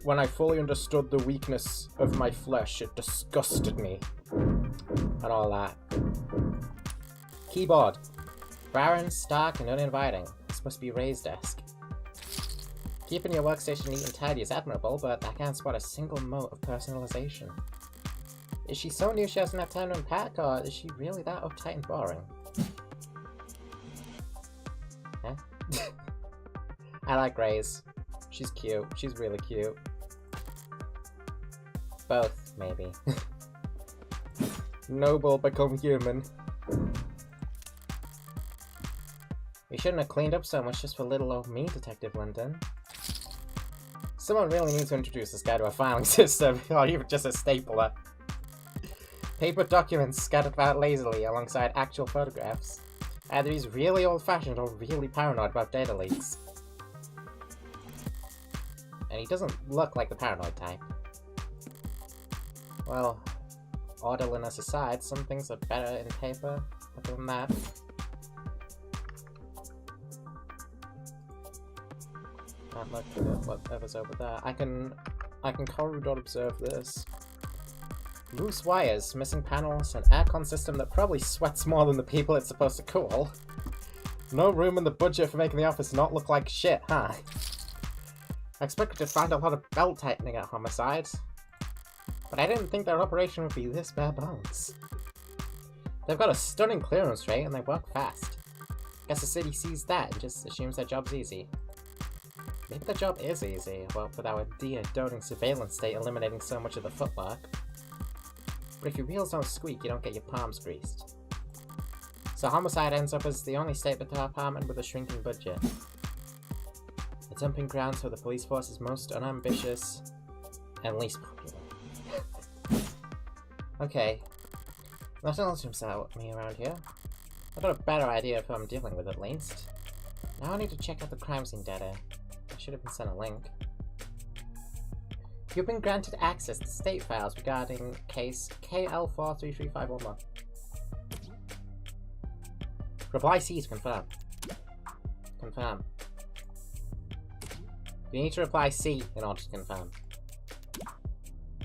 when I fully understood the weakness of my flesh, it disgusted me. And all that. Keyboard. Barren, stark, and uninviting. This must be Ray's desk. Keeping your workstation neat and tidy is admirable, but I can't spot a single mote of personalization. Is she so new she doesn't have time to unpack, or is she really that uptight and boring? Huh? I like Ray's. She's cute. She's really cute. Both, maybe. Numel become human. We shouldn't have cleaned up so much just for little old me, Detective London. Someone really needs to introduce this guy to a filing system, or even just a stapler. Paper documents scattered about lazily alongside actual photographs. Either he's really old-fashioned or really paranoid about data leaks. And he doesn't look like the paranoid type. Well, orderliness aside, some things are better in paper. Other than that... can't look at whatever's over there. I can corridor.observe this. Loose wires, missing panels, an aircon system that probably sweats more than the people it's supposed to cool. No room in the budget for making the office not look like shit, huh? I expected to find a lot of belt tightening at Homicide, but but I didn't think their operation would be this bare bones. They've got a stunning clearance rate and they work fast. Guess the city sees that and just assumes their job's easy. Maybe the job is easy, well, with our doting surveillance state eliminating so much of the footwork. But if your wheels don't squeak, you don't get your palms greased. So homicide ends up as the only state department with a shrinking budget. A dumping grounds for the police force's most unambitious and least popular. Okay. Nothing else jumps out at me around here. I've got a better idea of who I'm dealing with at least. Now I need to check out the crime scene data. I should have been sent a link. You've been granted access to state files regarding case KL433511. Reply C to confirm. Confirm. You need to reply C in order to confirm.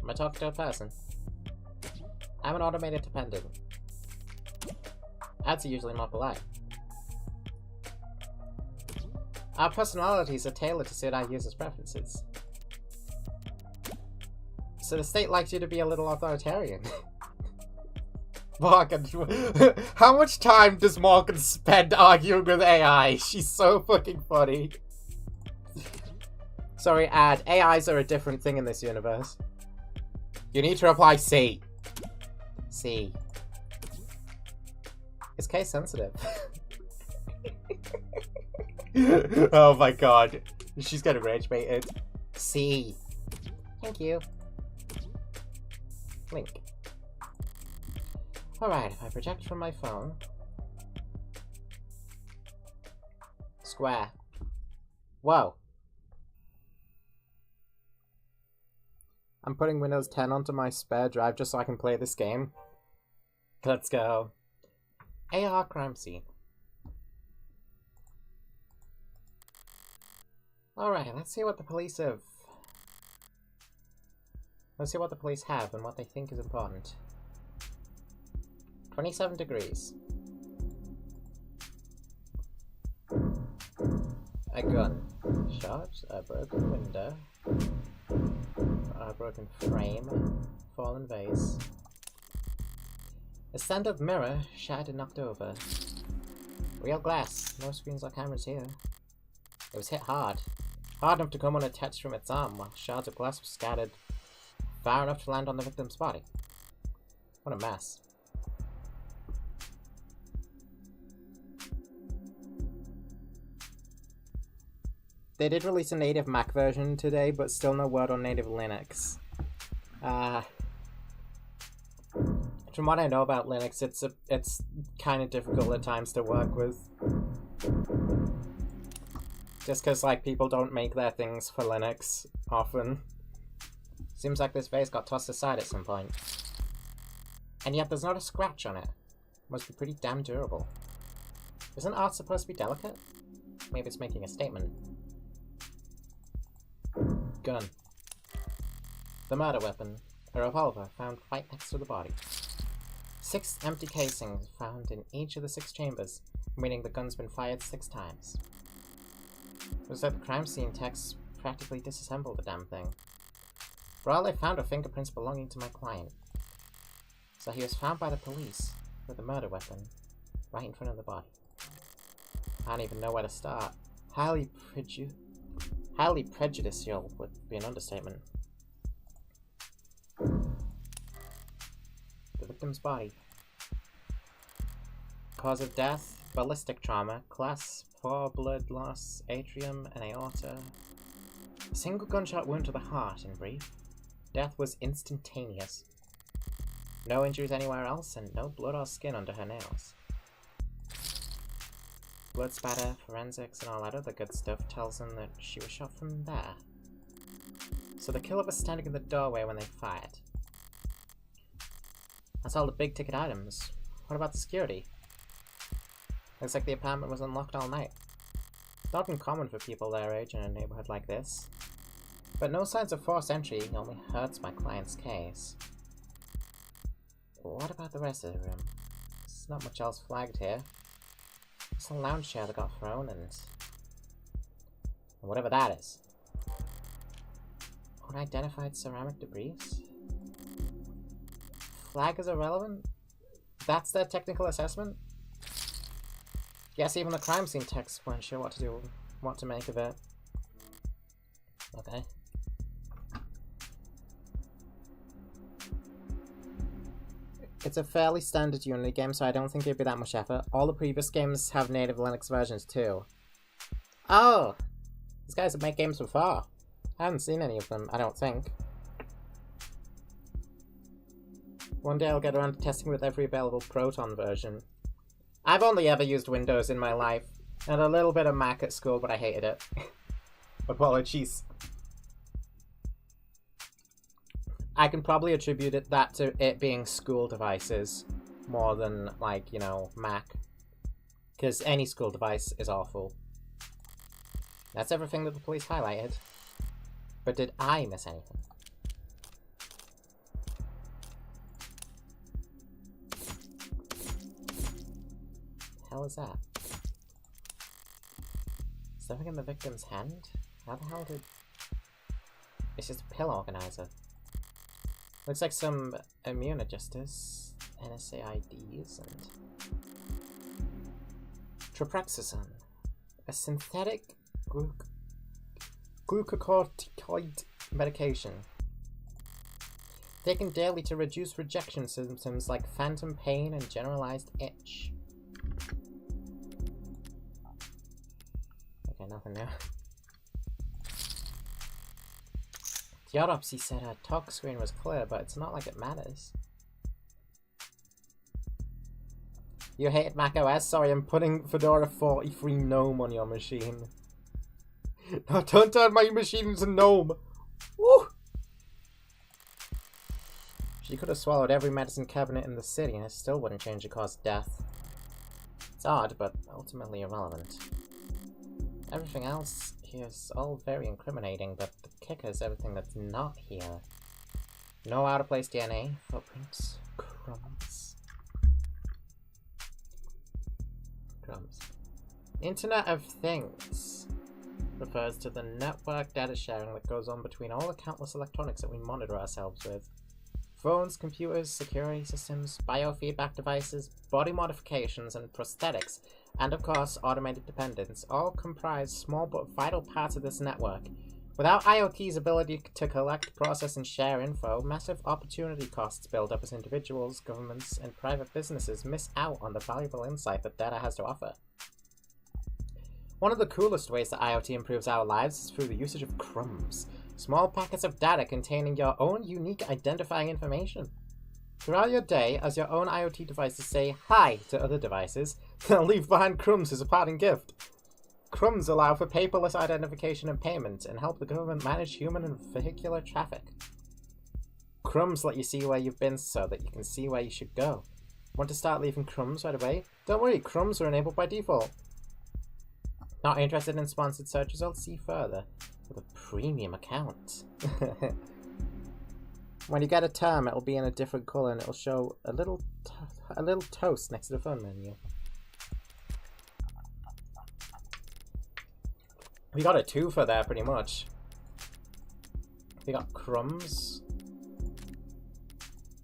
Am I talking to a person? I'm an automated dependent. Ads are usually more polite. Our personalities are tailored to suit our users' preferences. So the state likes you to be a little authoritarian. Morgan, how much time does Morgan spend arguing with AI? She's so fucking funny. Sorry, ad. AIs are a different thing in this universe. You need to reply C. C. It's case sensitive. Oh my god. She's getting rage baited. C. Thank you. Link. Alright, if I project from my phone. Square. Whoa. I'm putting Windows 10 onto my spare drive just so I can play this game. Let's go. AR crime scene. Alright, let's see what the police have. Let's see what the police have and what they think is important. 27 degrees. A gun. Shot. A broken window. A broken frame. Fallen vase. A stand-up mirror, shattered and knocked over. Real glass. No screens or cameras here. It was hit hard. Hard enough to come unattached from its arm, while shards of glass were scattered far enough to land on the victim's body. What a mess. They did release a native Mac version today, but still no word on native Linux. From what I know about Linux, it's kind of difficult at times to work with. Just because, like, people don't make their things for Linux often. Seems like this vase got tossed aside at some point. And yet there's not a scratch on it. Must be pretty damn durable. Isn't art supposed to be delicate? Maybe it's making a statement. Gun. The murder weapon. A revolver found right next to the body. 6 empty casings found in each of the 6 chambers, meaning the gun's been fired 6 times. It was like the crime scene techs practically disassembled the damn thing. For all, they found are fingerprints belonging to my client. So he was found by the police with a murder weapon right in front of the body. I don't even know where to start. Highly prejudicial would be an understatement. The victim's body. Cause of death, ballistic trauma, class 4 blood loss, atrium and aorta. A single gunshot wound to the heart, in brief. Death was instantaneous. No injuries anywhere else, and no blood or skin under her nails. Blood spatter, forensics, and all that other good stuff tells them that she was shot from there. So the killer was standing in the doorway when they fired. That's all the big ticket items. What about the security? Looks like the apartment was unlocked all night. Not uncommon for people their age in a neighborhood like this. But no signs of forced entry only hurts my client's case. What about the rest of the room? There's not much else flagged here. It's a lounge chair that got thrown and whatever that is. Unidentified ceramic debris? flag as irrelevant? That's their technical assessment? Guess even the crime scene techs weren't sure what to do, what to make of it. Okay. It's a fairly standard Unity game, so I don't think it'd be that much effort. All the previous games have native Linux versions too. Oh! These guys have made games before. I haven't seen any of them, I don't think. One day I'll get around to testing with every available Proton version. I've only ever used Windows in my life, and a little bit of Mac at school, but I hated it. Apologies. I can probably attribute that to it being school devices more than, like, you know, Mac. Because any school device is awful. That's everything that the police highlighted. But did I miss anything? The hell is that? Something in the victim's hand? How the hell did... It's just a pill organizer. Looks like some immune adjusters, NSAIDs, and Troprexazine, a synthetic glucocorticoid medication taken daily to reduce rejection symptoms like phantom pain and generalized itch. Okay, nothing there. The autopsy said her tox screen was clear, but it's not like it matters. You hate macOS? Sorry, I'm putting Fedora 43 GNOME on your machine. No, don't turn my machine into GNOME! Woo! She could have swallowed every medicine cabinet in the city and it still wouldn't change the cause of death. It's odd, but ultimately irrelevant. Everything else here is all very incriminating, but the kicker is everything that's not here. No out-of-place DNA, footprints, crumbs. Crumbs. Internet of Things refers to the network data sharing that goes on between all the countless electronics that we monitor ourselves with. Phones, computers, security systems, biofeedback devices, body modifications, and prosthetics, and of course automated dependents, all comprise small but vital parts of this network. Without IoT's ability to collect, process, and share info, massive opportunity costs build up as individuals, governments, and private businesses miss out on the valuable insight that data has to offer. One of the coolest ways that IoT improves our lives is through the usage of crumbs. Small packets of data containing your own unique identifying information. Throughout your day, as your own IoT devices say hi to other devices, they'll leave behind crumbs as a parting gift. Crumbs allow for paperless identification and payment, and help the government manage human and vehicular traffic. Crumbs let you see where you've been so that you can see where you should go. Want to start leaving crumbs right away? Don't worry, crumbs are enabled by default. Not interested in sponsored search results? See further. With a premium account. When you get a term, it'll be in a different color and it'll show a little toast next to the phone menu. We got a twofer there, pretty much. We got crumbs.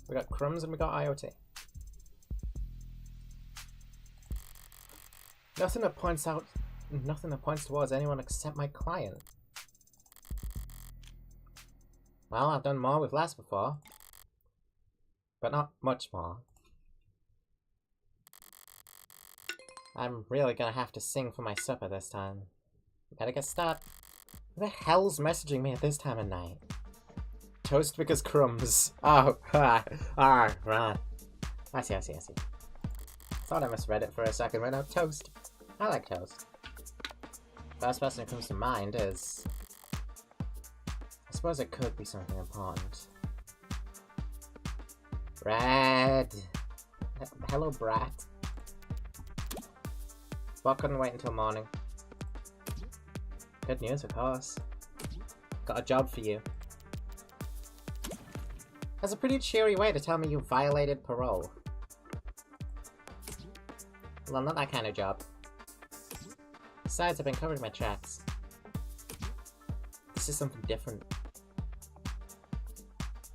We got crumbs and we got IoT. Nothing that points towards anyone except my client. Well, I've done more with less before. But not much more. I'm really gonna have to sing for my supper this time. Gotta get started. Who the hell's messaging me at this time of night? Toast because crumbs. Oh, right. I see. Thought I misread it for a second, but no, toast. I like toast. First person who comes to mind is... I suppose it could be something important. Brad! Hello, Brat. Well, couldn't wait until morning. Good news, of course. Got a job for you. That's a pretty cheery way to tell me you violated parole. Well, not that kind of job. Besides, I've been covering my tracks. This is something different.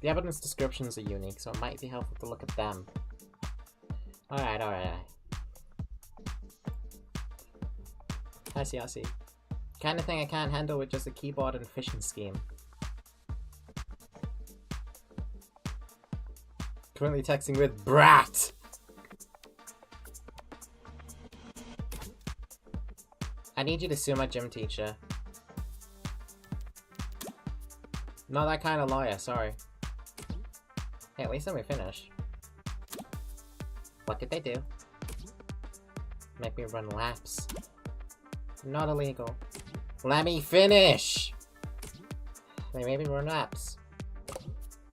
The evidence descriptions are unique, so it might be helpful to look at them. Alright, alright. I see, I see. Kind of thing I can't handle with just a keyboard and phishing scheme. Currently texting with Brat! I need you to sue my gym teacher. Not that kind of lawyer, sorry. Hey, at least let me finish. What did they do? Make me run laps. Not illegal. Let me finish! They made me run laps.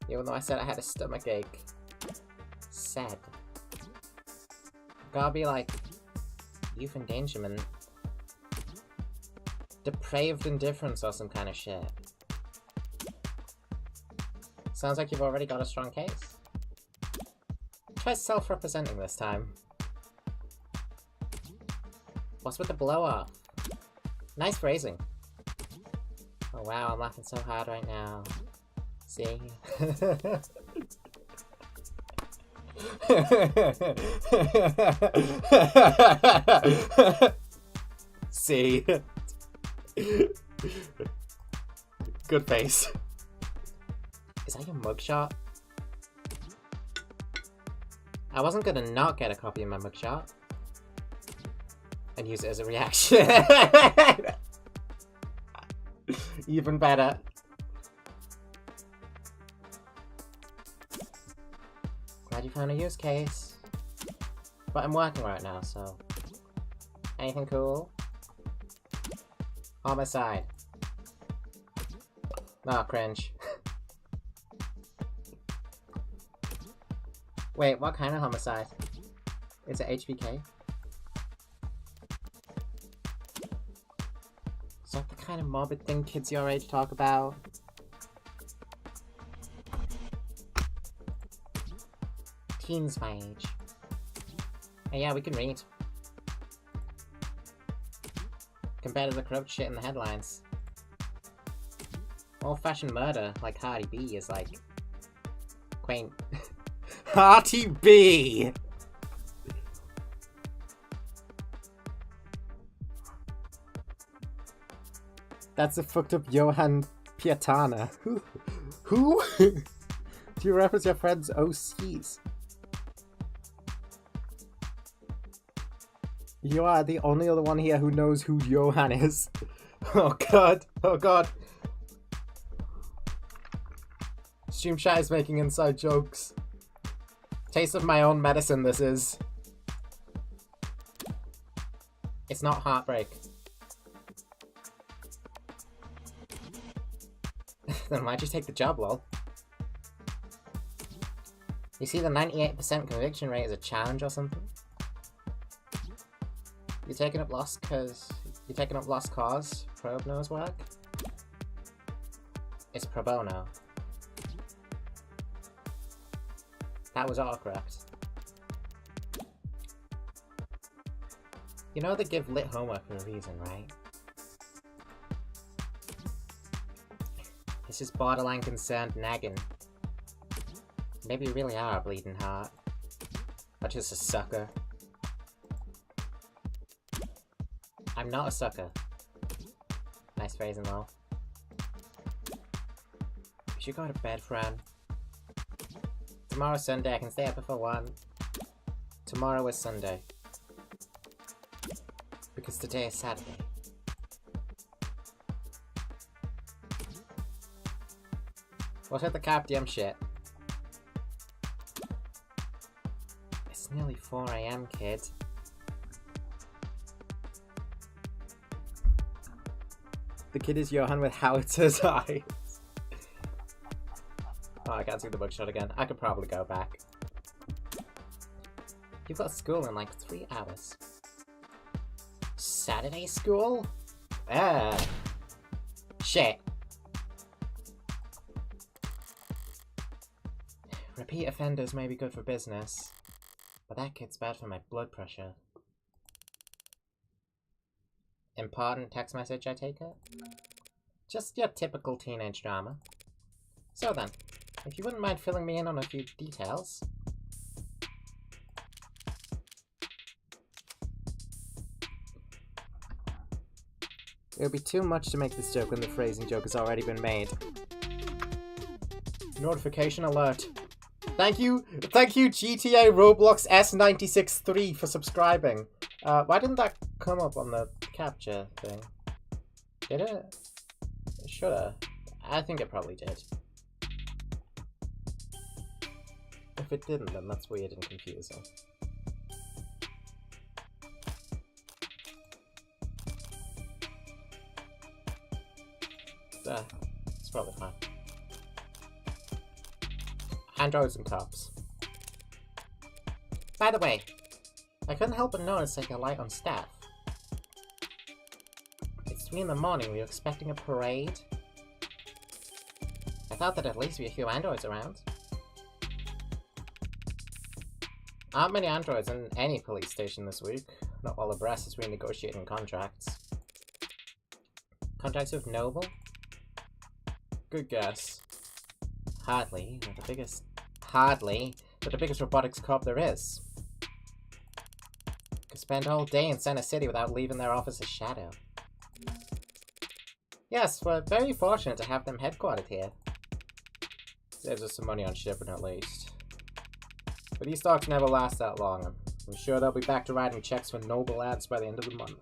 Even though I said I had a stomach ache. Sad. Gotta be like... youth endangerment. Depraved indifference or some kind of shit. Sounds like you've already got a strong case. Try self-representing this time. What's with the blow-off? Nice phrasing. Oh wow, I'm laughing so hard right now. See? See? Good face. Is that your mugshot? I wasn't gonna not get a copy of my mugshot and use it as a reaction. Even better. Glad you found a use case. But I'm working right now, so... anything cool? Homicide. Nah, cringe. Wait, what kind of homicide? Is it HBK? Is that the kind of morbid thing kids your age talk about? Teens my age. Hey, yeah, we can read. Compared to the corrupt shit in the headlines. Old-fashioned murder, like Cardi B, is like... quaint. Cardi B! That's a fucked up Johan Pietana. Who? Do you reference your friend's OCs? You are the only other one here who knows who Johan is. Oh god. Oh god. Stream chat is making inside jokes. Taste of my own medicine, this is. It's not heartbreak. Then why'd you take the job, lol? You see the 98% conviction rate as a challenge or something? You're taking up lost cause? Pro bono's work? It's pro bono. That was autocorrect. You know they give lit homework for a reason, right? It's just borderline concerned nagging. Maybe you really are a bleeding heart. Or just a sucker. I'm not a sucker. Nice phrasing though. You should go to bed, friend. Tomorrow's Sunday, I can stay up before 1. Tomorrow is Sunday. Because today is Saturday. What with the CapDM shit? It's nearly 4 AM, kid. The kid is Johan with Howitter's eyes. Oh, I can't see the bookshot again. I could probably go back. You've got school in like 3 hours. Saturday school? Shit. Repeat offenders may be good for business, but that kid's bad for my blood pressure. Important text message, I take it? Just your typical teenage drama. So then, If you wouldn't mind filling me in on a few details. It would be too much to make this joke when the phrasing joke has already been made. Notification alert. Thank you GTA Roblox S963 for subscribing. Why didn't that come up on the capture thing? Did it? It should've. I think it probably did. If it didn't, then that's weird and confusing. It's probably fine. Androids and cops. By the way, I couldn't help but notice that you're light on staff. It's 3 in the morning, were you expecting a parade? I thought that at least be a few androids around. Aren't many androids in any police station this week, not while the brass is renegotiating contracts. Contracts with Numel? Good guess. Hardly, but the biggest robotics corp there is. Could spend all day in Center City without leaving their office's shadow. Yes, we're very fortunate to have them headquartered here. Saves us some money on shipping at least. But these stocks never last that long. I'm sure they'll be back to writing checks for Numel ads by the end of the month.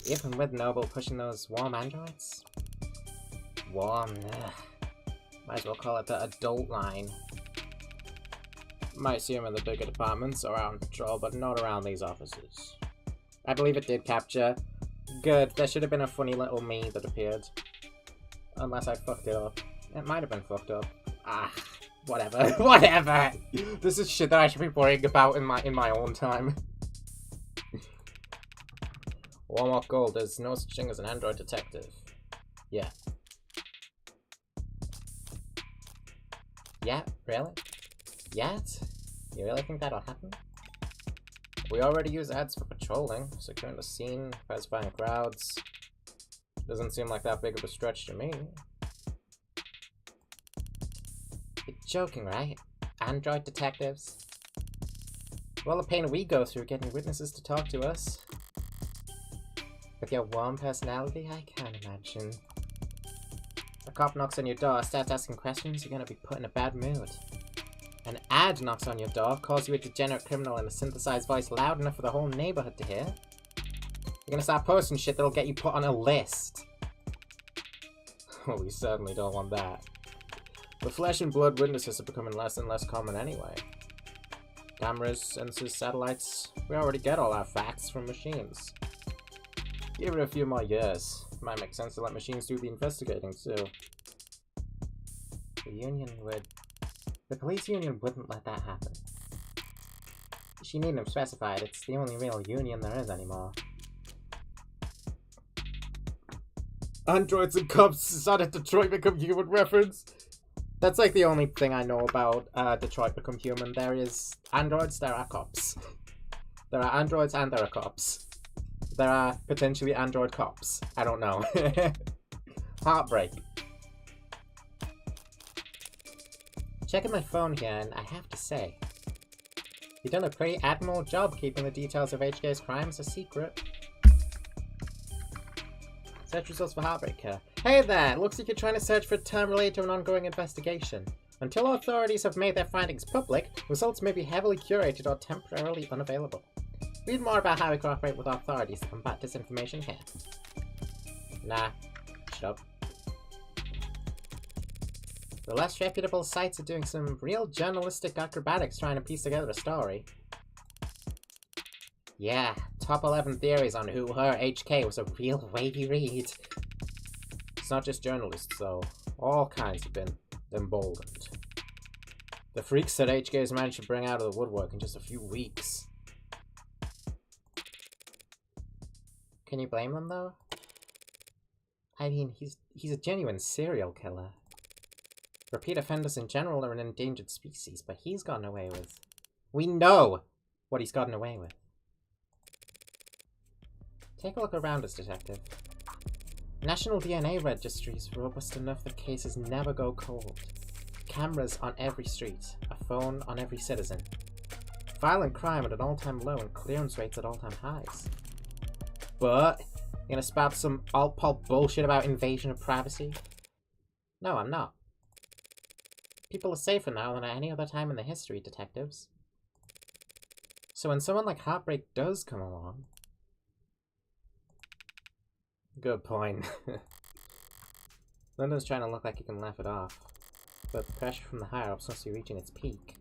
Even with Numel pushing those warm androids? Warm, ugh. Might as well call it the adult line. Might see them in the bigger departments around patrol, but not around these offices. I believe it did capture. Good, there should have been a funny little me that appeared. Unless I fucked it up. It might have been fucked up. Ah, whatever, whatever! This is shit that I should be worrying about in my own time. Walmart Gold, there's no such thing as an android detective. Yeah. Yeah, really? Yet? You really think that'll happen? We already use ads for patrolling, securing the scene, pacifying crowds. Doesn't seem like that big of a stretch to me. You're joking, right? Android detectives? Well, the pain we go through getting witnesses to talk to us. With your warm personality, I can't imagine. A cop knocks on your door, starts asking questions, you're gonna be put in a bad mood. An ad knocks on your door, calls you a degenerate criminal in a synthesized voice loud enough for the whole neighborhood to hear. You're gonna start posting shit that'll get you put on a list. Well, we certainly don't want that. The flesh and blood witnesses are becoming less and less common anyway. Cameras, sensors, satellites, we already get all our facts from machines. Give it a few more years. Might make sense to let machines do the investigating, too. The police union wouldn't let that happen. She needn't have specified, it's the only real union there is anymore. Androids and cops is that a Detroit Become Human reference? That's like the only thing I know about Detroit Become Human. There is androids, there are cops. There are androids and there are cops. There are potentially android cops. I don't know. Heartbreak. Checking my phone here, and I have to say, you've done a pretty admirable job keeping the details of HK's crimes a secret. Search results for Heartbreak here. Hey there! Looks like you're trying to search for a term related to an ongoing investigation. Until authorities have made their findings public, results may be heavily curated or temporarily unavailable. Read more about how we cooperate with authorities to combat disinformation here. Nah. Shut up. The less reputable sites are doing some real journalistic acrobatics trying to piece together a story. Yeah, top 11 theories on who her HK was a real wavy read. It's not just journalists though, all kinds have been emboldened. The freaks that HK has managed to bring out of the woodwork in just a few weeks. Can you blame them though? I mean, he's a genuine serial killer. Repeat offenders in general are an endangered species, but he's gotten away with... We know what he's gotten away with. Take a look around us, Detective. National DNA registries robust enough that cases never go cold. Cameras on every street, a phone on every citizen. Violent crime at an all-time low and clearance rates at all-time highs. But, you're gonna spout some alt-pop bullshit about invasion of privacy? No, I'm not. People are safer now than at any other time in the history, detectives. So when someone like Heartbreak does come along... Good point. London's trying to look like he can laugh it off. But the pressure from the higher-ups must be reaching its peak.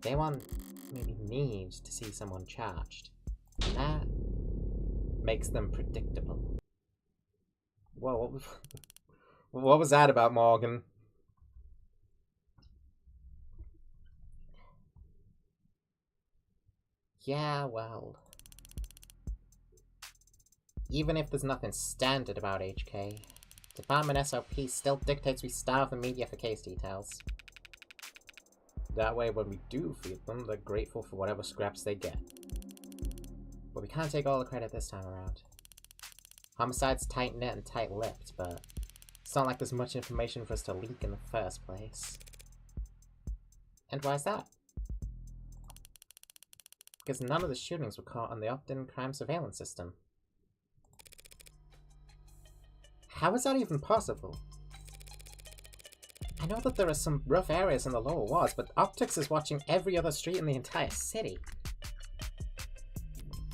They want, maybe need, to see someone charged. And that makes them predictable. Whoa, what was that about, Morgan? Yeah, well... Even if there's nothing standard about HK, Department SOP still dictates we starve the media for case details. That way, when we do feed them, they're grateful for whatever scraps they get. But we can't take all the credit this time around. Homicide's tight-knit and tight-lipped, but it's not like there's much information for us to leak in the first place. And why's that? Because none of the shootings were caught on the opt-in crime surveillance system. How is that even possible? I know that there are some rough areas in the lower wards, but Optics is watching every other street in the entire city.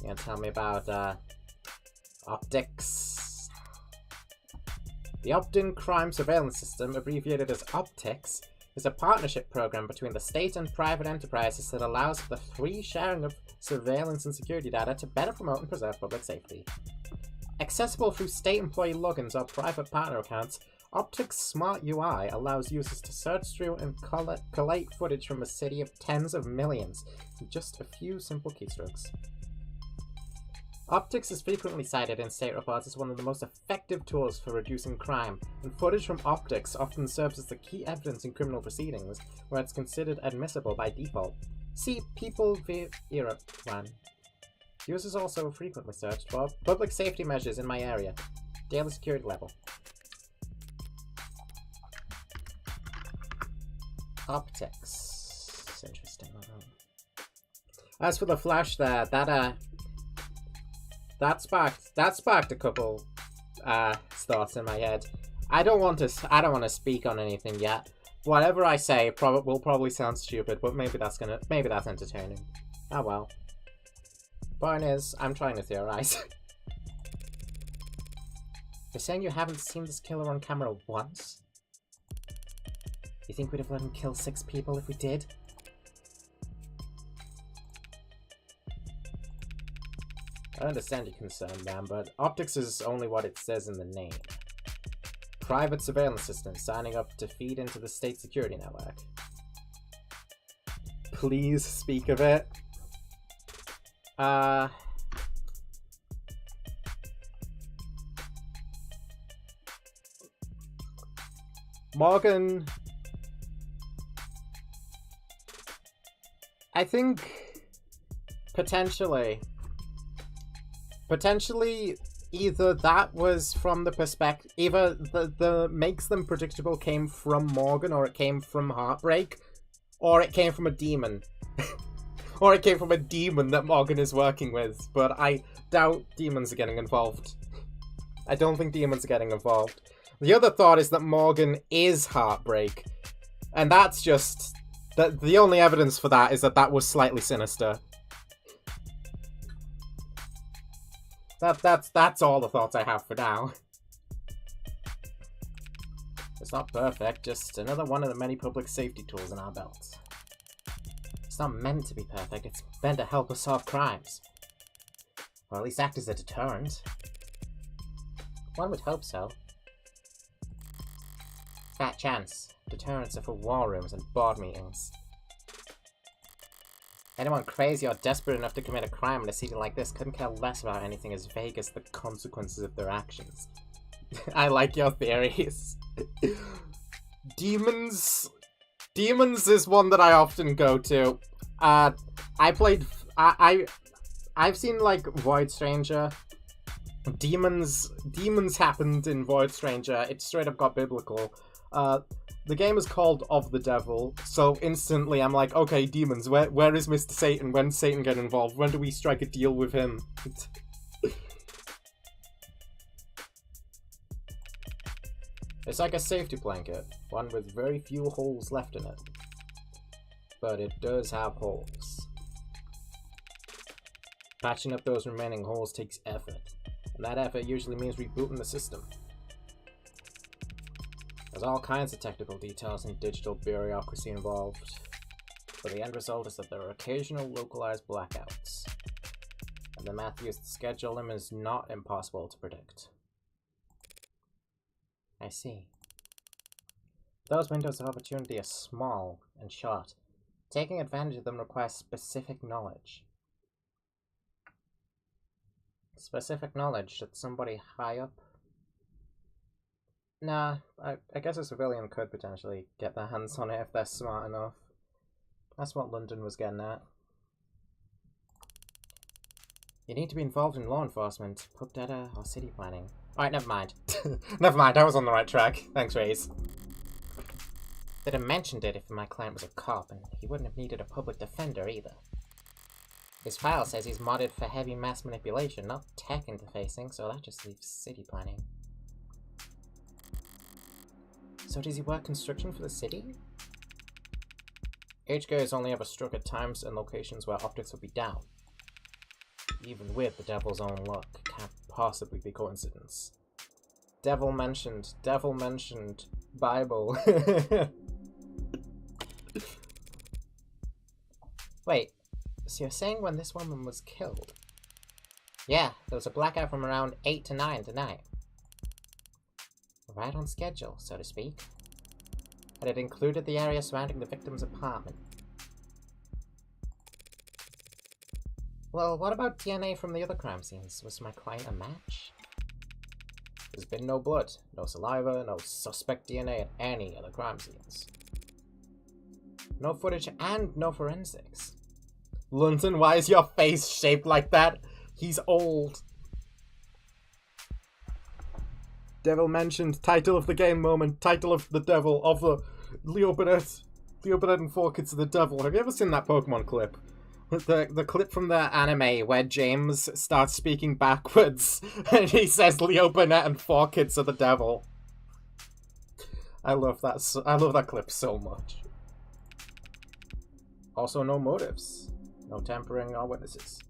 You gonna tell me about, Optics? The Opt-in Crime Surveillance System, abbreviated as Optics, is a partnership program between the state and private enterprises that allows for the free sharing of surveillance and security data to better promote and preserve public safety. Accessible through state employee logins or private partner accounts, Optics Smart UI allows users to search through and collate footage from a city of tens of millions in just a few simple keystrokes. Optics is frequently cited in state reports as one of the most effective tools for reducing crime, and footage from Optics often serves as the key evidence in criminal proceedings, where it's considered admissible by default. See People v. Era Plan. Users also frequently searched for public safety measures in my area. Daily security level. Optics. It's interesting. As for the flash there, that sparked a couple thoughts in my head. I don't want to speak on anything yet. Whatever I say will probably sound stupid, but maybe that's entertaining. Oh well. Point is, I'm trying to theorize. You're saying you haven't seen this killer on camera once? You think we'd have let him kill 6 people if we did? I understand your concern, man, but Optics is only what it says in the name. Private surveillance system signing up to feed into the state security network. Please speak of it. Morgan, I think potentially either that was from the perspective, either the makes them predictable came from Morgan, or it came from Heartbreak, or it came from a demon. Or it came from a demon that Morgan is working with, but I doubt demons are getting involved. I don't think demons are getting involved. The other thought is that Morgan is Heartbreak, and that's just... the only evidence for that is that was slightly sinister. That's all the thoughts I have for now. It's not perfect, just another one of the many public safety tools in our belts. It's not meant to be perfect, it's meant to help us solve crimes. Or at least act as a deterrent. One would hope so. Fat chance. Deterrents are for war rooms and board meetings. Anyone crazy or desperate enough to commit a crime in a city like this couldn't care less about anything as vague as the consequences of their actions. I like your theories. Demons is one that I often go to. I've seen like Void Stranger, Demons happened in Void Stranger. It straight up got biblical. The game is called Of the Devil, so instantly I'm like, okay, demons, where is Mr. Satan? When's Satan get involved? When do we strike a deal with him? It's like a safety blanket, one with very few holes left in it. But it does have holes. Patching up those remaining holes takes effort, and that effort usually means rebooting the system. There's all kinds of technical details and digital bureaucracy involved, but the end result is that there are occasional localized blackouts, and the math used to schedule them is not impossible to predict. I see. Those windows of opportunity are small and short. Taking advantage of them requires specific knowledge. Specific knowledge that somebody high up? Nah, I guess a civilian could potentially get their hands on it if they're smart enough. That's what London was getting at. You need to be involved in law enforcement, pub data, or city planning. Alright, never mind. Never mind, I was on the right track. Thanks, Reyes. They'd have mentioned it if my client was a cop, and he wouldn't have needed a public defender either. His file says he's modded for heavy mass manipulation, not tech interfacing, so that just leaves city planning. So does he work construction for the city? HK has only ever struck at times and locations where optics would be down. Even with the devil's own luck, can't possibly be coincidence. Devil mentioned, Bible. Wait, so you're saying when this woman was killed? Yeah, there was a blackout from around 8 to 9 tonight. Right on schedule, so to speak. And it included the area surrounding the victim's apartment. Well, what about DNA from the other crime scenes? Was my client a match? There's been no blood, no saliva, no suspect DNA at any of the crime scenes. No footage and no forensics. London, why is your face shaped like that? He's old. Devil mentioned, title of the game moment, title of the devil, of the Leo Burnett and 4 Kids of the Devil. Have you ever seen that Pokemon clip? The clip from the anime where James starts speaking backwards and he says Leo Burnett and 4 Kids of the Devil. I love that clip so much. Also, no motives. No tampering or witnesses.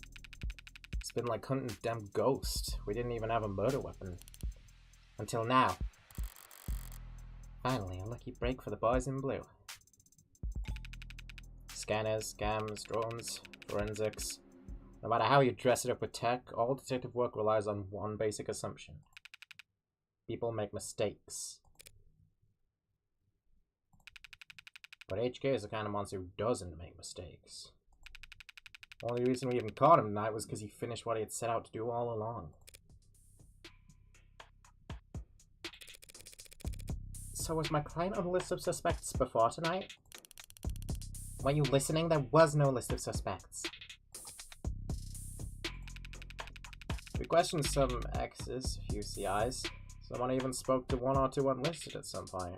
It's been like hunting a damn ghost. We didn't even have a murder weapon. Until now. Finally, a lucky break for the boys in blue. Scanners, scams, drones, forensics. No matter how you dress it up with tech, all detective work relies on one basic assumption. People make mistakes. But HK is the kind of monster who doesn't make mistakes. The only reason we even caught him tonight was because he finished what he had set out to do all along. So was my client on the list of suspects before tonight? Were you listening? There was no list of suspects. We questioned some X's, a few CIs. Someone even spoke to 1 or 2 unlisted at some point.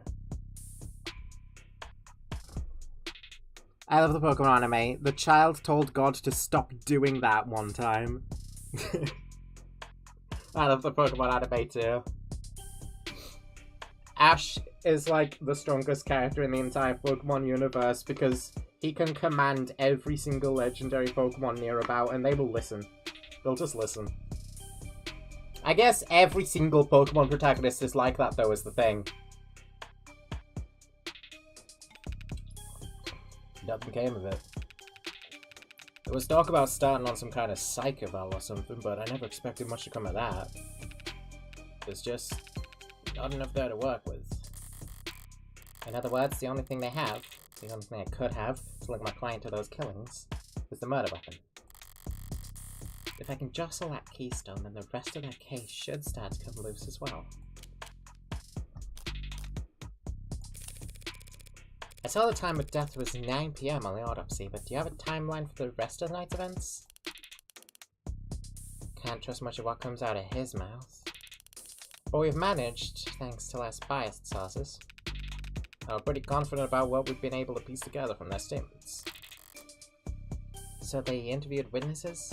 I love the Pokemon anime. The child told God to stop doing that one time. I love the Pokemon anime too. Ash is like the strongest character in the entire Pokemon universe because he can command every single legendary Pokemon near about and they will listen. They'll just listen. I guess every single Pokemon protagonist is like that though, is the thing. Nothing came of it. There was talk about starting on some kind of psych eval or something, but I never expected much to come of that. There's just not enough there to work with. In other words, the only thing they have, the only thing I could have, to link my client to those killings, is the murder weapon. If I can jostle that keystone, then the rest of that case should start to come loose as well. I saw the time of death was 9 PM on the autopsy, but do you have a timeline for the rest of the night's events? can't trust much of what comes out of his mouth. But we've managed, thanks to less biased sources. I'm pretty confident about what we've been able to piece together from their statements. So they interviewed witnesses?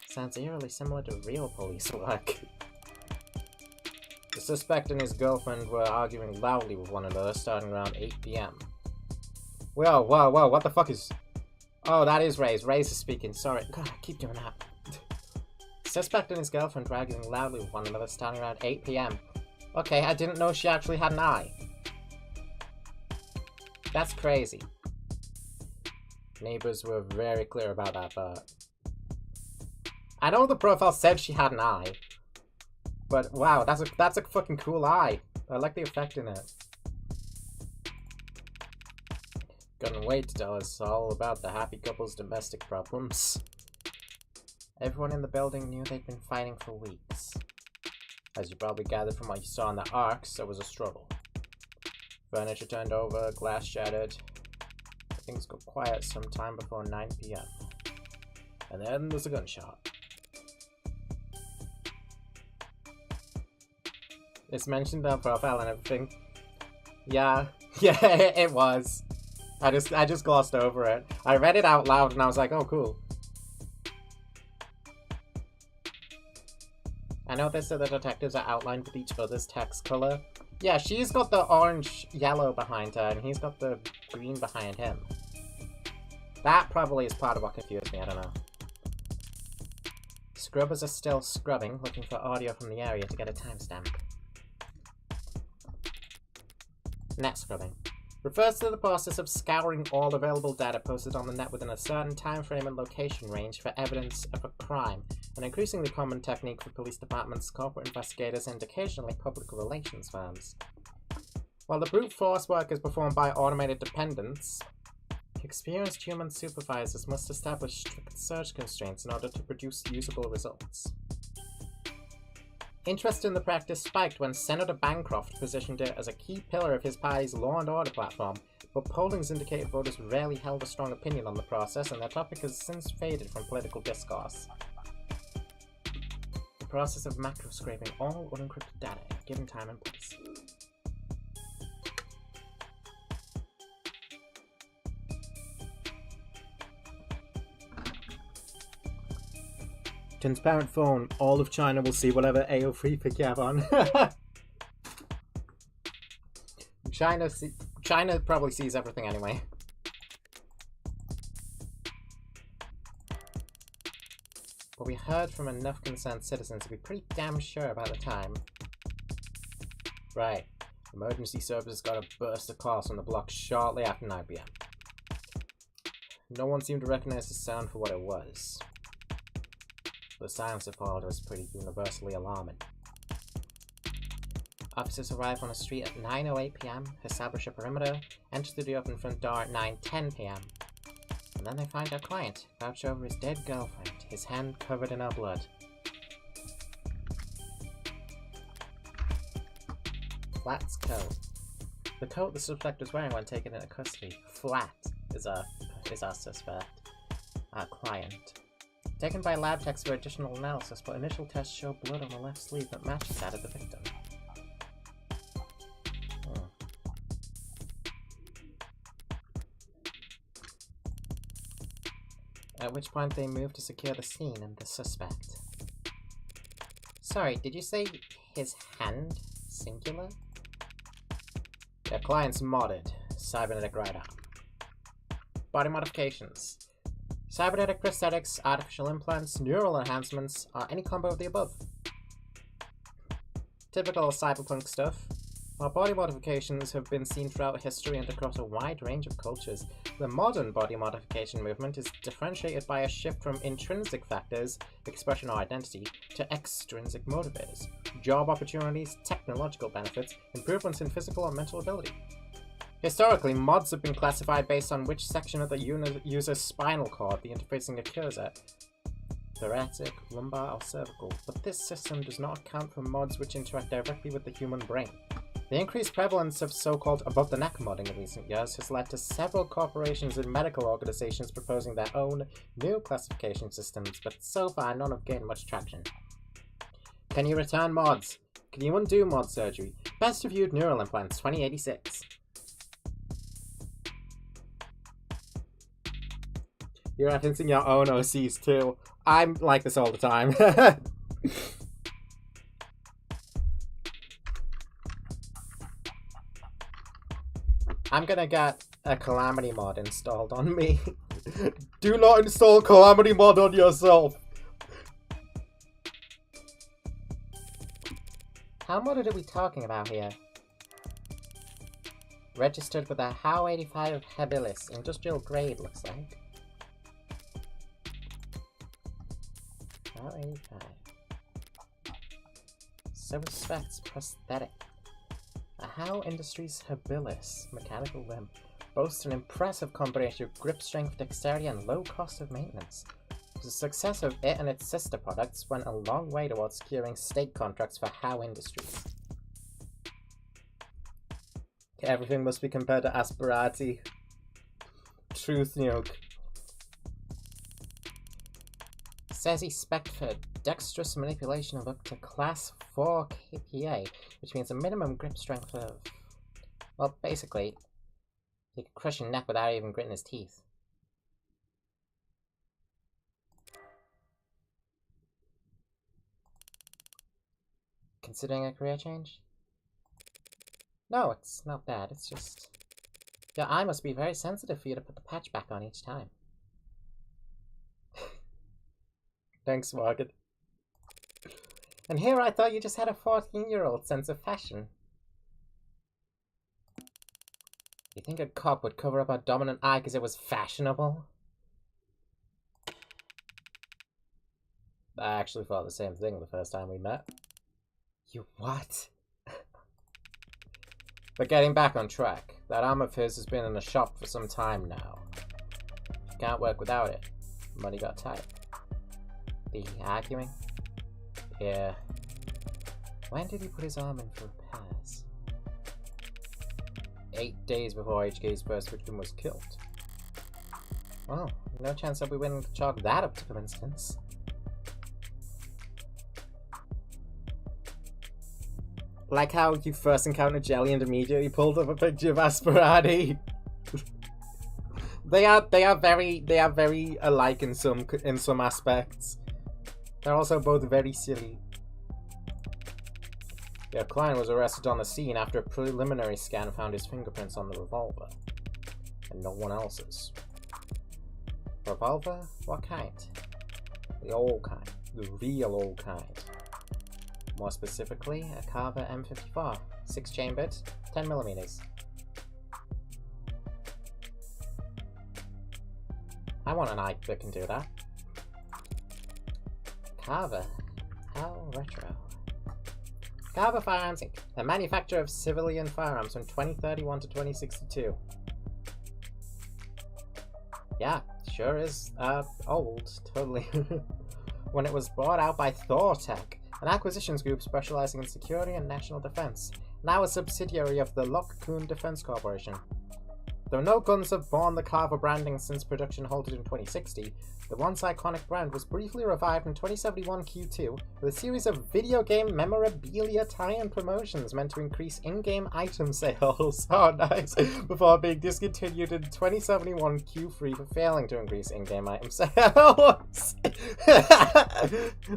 Sounds eerily similar to real police work. The suspect and his girlfriend were arguing loudly with one another starting around 8 PM. Whoa, whoa, whoa, what the fuck is... Oh, that is Ray's. Ray's is speaking. Sorry. God, I keep doing that. The suspect and his girlfriend were arguing loudly with one another starting around 8 PM. Okay, I didn't know she actually had an eye. That's crazy. Neighbors were very clear about that part. I know the profile said she had an eye. But wow, that's a fucking cool eye. I like the effect in it. Couldn't wait to tell us all about the happy couple's domestic problems. Everyone in the building knew they'd been fighting for weeks. As you probably gathered from what you saw in the arcs, there was a struggle. Furniture turned over, glass shattered. Things got quiet sometime before 9 PM. And then there's a gunshot. It's mentioned in our profile and everything. Yeah, it was. I just glossed over it. I read it out loud and I was like, oh, cool. I noticed that the detectives are outlined with each other's text color. Yeah, she's got the orange-yellow behind her and he's got the green behind him. That probably is part of what confused me, I don't know. Scrubbers are still scrubbing, looking for audio from the area to get a timestamp. Net scrubbing refers to the process of scouring all available data posted on the net within a certain time frame and location range for evidence of a crime, an increasingly common technique for police departments, corporate investigators, and occasionally public relations firms. While the brute force work is performed by automated dependents, experienced human supervisors must establish strict search constraints in order to produce usable results. Interest in the practice spiked when Senator Bancroft positioned it as a key pillar of his party's law and order platform, but pollings indicate voters rarely held a strong opinion on the process, and their topic has since faded from political discourse. The process of macro-scraping all unencrypted data at a given time and place. Transparent phone. All of China will see whatever AO3 pick you have on. China probably sees everything anyway. But we heard from enough concerned citizens to be pretty damn sure about the time. Right. Emergency services got a burst of calls from the block shortly after 9 PM. No one seemed to recognize the sound for what it was. The silence report was pretty universally alarming. Officers arrive on a street at 9:08 PM, establish a perimeter, enter through the open front door at 9:10 PM. And then they find their client, crouched over his dead girlfriend, his hand covered in her blood. Flat's coat. The coat the suspect was wearing when taken into custody. Flat is our suspect. Our client. Taken by lab techs for additional analysis, but initial tests show blood on the left sleeve that matches that of the victim. At which point they move to secure the scene and the suspect. Sorry, did you say his hand? Singular? Their client's modded. Cybernetic right arm. Body modifications. Cybernetic prosthetics, artificial implants, neural enhancements, or any combo of the above. Typical cyberpunk stuff. While body modifications have been seen throughout history and across a wide range of cultures, the modern body modification movement is differentiated by a shift from intrinsic factors, expression or identity, to extrinsic motivators, job opportunities, technological benefits, improvements in physical or mental ability. Historically, mods have been classified based on which section of the user's spinal cord the interfacing occurs at. Thoracic, lumbar, or cervical, but this system does not account for mods which interact directly with the human brain. The increased prevalence of so-called above-the-neck modding in recent years has led to several corporations and medical organizations proposing their own new classification systems, but so far none have gained much traction. Can you return mods? Can you undo mod surgery? Best reviewed neural implants 2086. You're referencing your own OCs too. I'm like this all the time. I'm gonna get a Calamity mod installed on me. Do not install Calamity mod on yourself! How modded are we talking about here? Registered with a HOW 85 habilis. Industrial grade, looks like. HOW 85. So respects prosthetic. A HOW Industries habilis mechanical limb boasts an impressive combination of grip strength, dexterity, and low cost of maintenance. The success of it and its sister products went a long way towards securing state contracts for HOW Industries. Everything must be compared to Aspiratii. Truth nuke. Says he spec'd for dexterous manipulation of up to class 4 KPA, which means a minimum grip strength of... well, basically, he could crush your neck without even gritting his teeth. Considering a career change? No, it's not that, it's just... your eye must be very sensitive for you to put the patch back on each time. Thanks, Morgan. And here I thought you just had a 14-year-old sense of fashion. You think a cop would cover up a dominant eye because it was fashionable? I actually thought the same thing the first time we met. You what? But getting back on track, that arm of his has been in the shop for some time now. You can't work without it. Money got tight. The arguing? Yeah. When did he put his arm in for repairs? 8 days before HK's first victim was killed. Well, no chance that we willing to chalk that up to coincidence. Like how you first encountered Jelly and immediately pulled up a picture of Aspiratii. They are very alike in some aspects. They're also both very silly. Your client was arrested on the scene after a preliminary scan found his fingerprints on the revolver, and no one else's. Revolver? What kind? The old kind. The real old kind. More specifically, a Carver M54, 6-chambered, 10mm. I want a knife that can do that. Carver? How retro. Carver Firearms Inc., a manufacturer of civilian firearms from 2031 to 2062. Yeah, sure is, old, totally. When it was bought out by ThorTech, an acquisitions group specializing in security and national defense, now a subsidiary of the Lockcoon Defense Corporation. Though no guns have borne the Carver branding since production halted in 2060, the once iconic brand was briefly revived in 2071 Q2 with a series of video game memorabilia tie-in promotions meant to increase in-game item sales. Oh, nice. Before being discontinued in 2071 Q3 for failing to increase in-game item sales.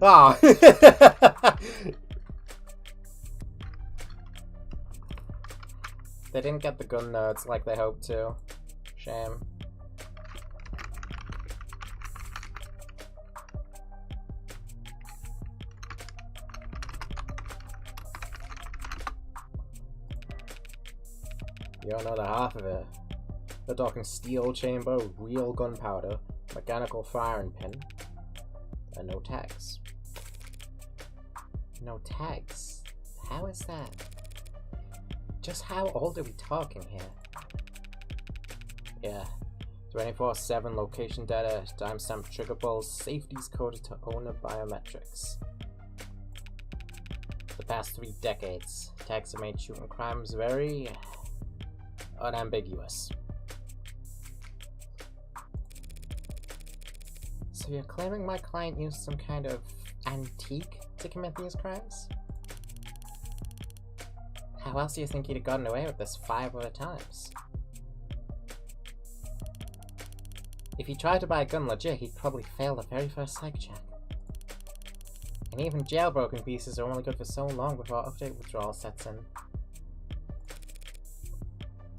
Oh. They didn't get the gun nerds like they hoped to. Shame. You don't know the half of it. They're talking steel chamber, real gunpowder, mechanical firing pin, and no tags. No tags? How is that? Just how old are we talking here? Yeah, 24/7 location data, timestamp trigger pulls, safeties coded to owner biometrics. the past 3 decades, tags have made shooting crimes very unambiguous. So you're claiming my client used some kind of antique to commit these crimes? How else do you think he'd have gotten away with this 5 other times? If he tried to buy a gun legit, he'd probably fail the very first psych check. And even jailbroken pieces are only good for so long before update withdrawal sets in.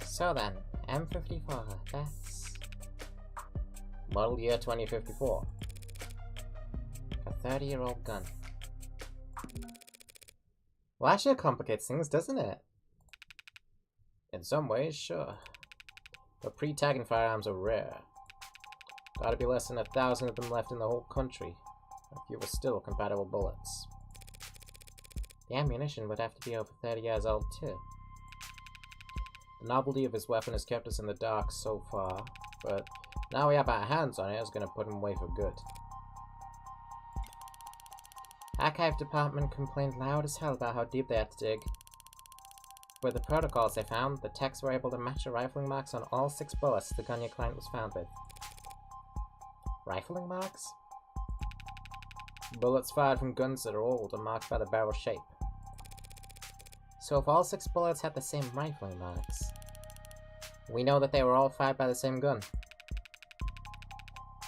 So then, M54, that's model year 2054. A 30-year-old gun. Well, that sure complicates things, doesn't it? In some ways, sure. But pre-tagging firearms are rare. Gotta be less than 1,000 of them left in the whole country. A few were still compatible bullets. The ammunition would have to be over 30 years old, too. The novelty of his weapon has kept us in the dark so far, but now we have our hands on it, it's gonna put him away for good. Archive department complained loud as hell about how deep they had to dig. With the protocols they found, the techs were able to match the rifling marks on all 6 bullets the gun your client was found with. Rifling marks? Bullets fired from guns that are old are marked by the barrel shape. So if all 6 bullets had the same rifling marks, we know that they were all fired by the same gun.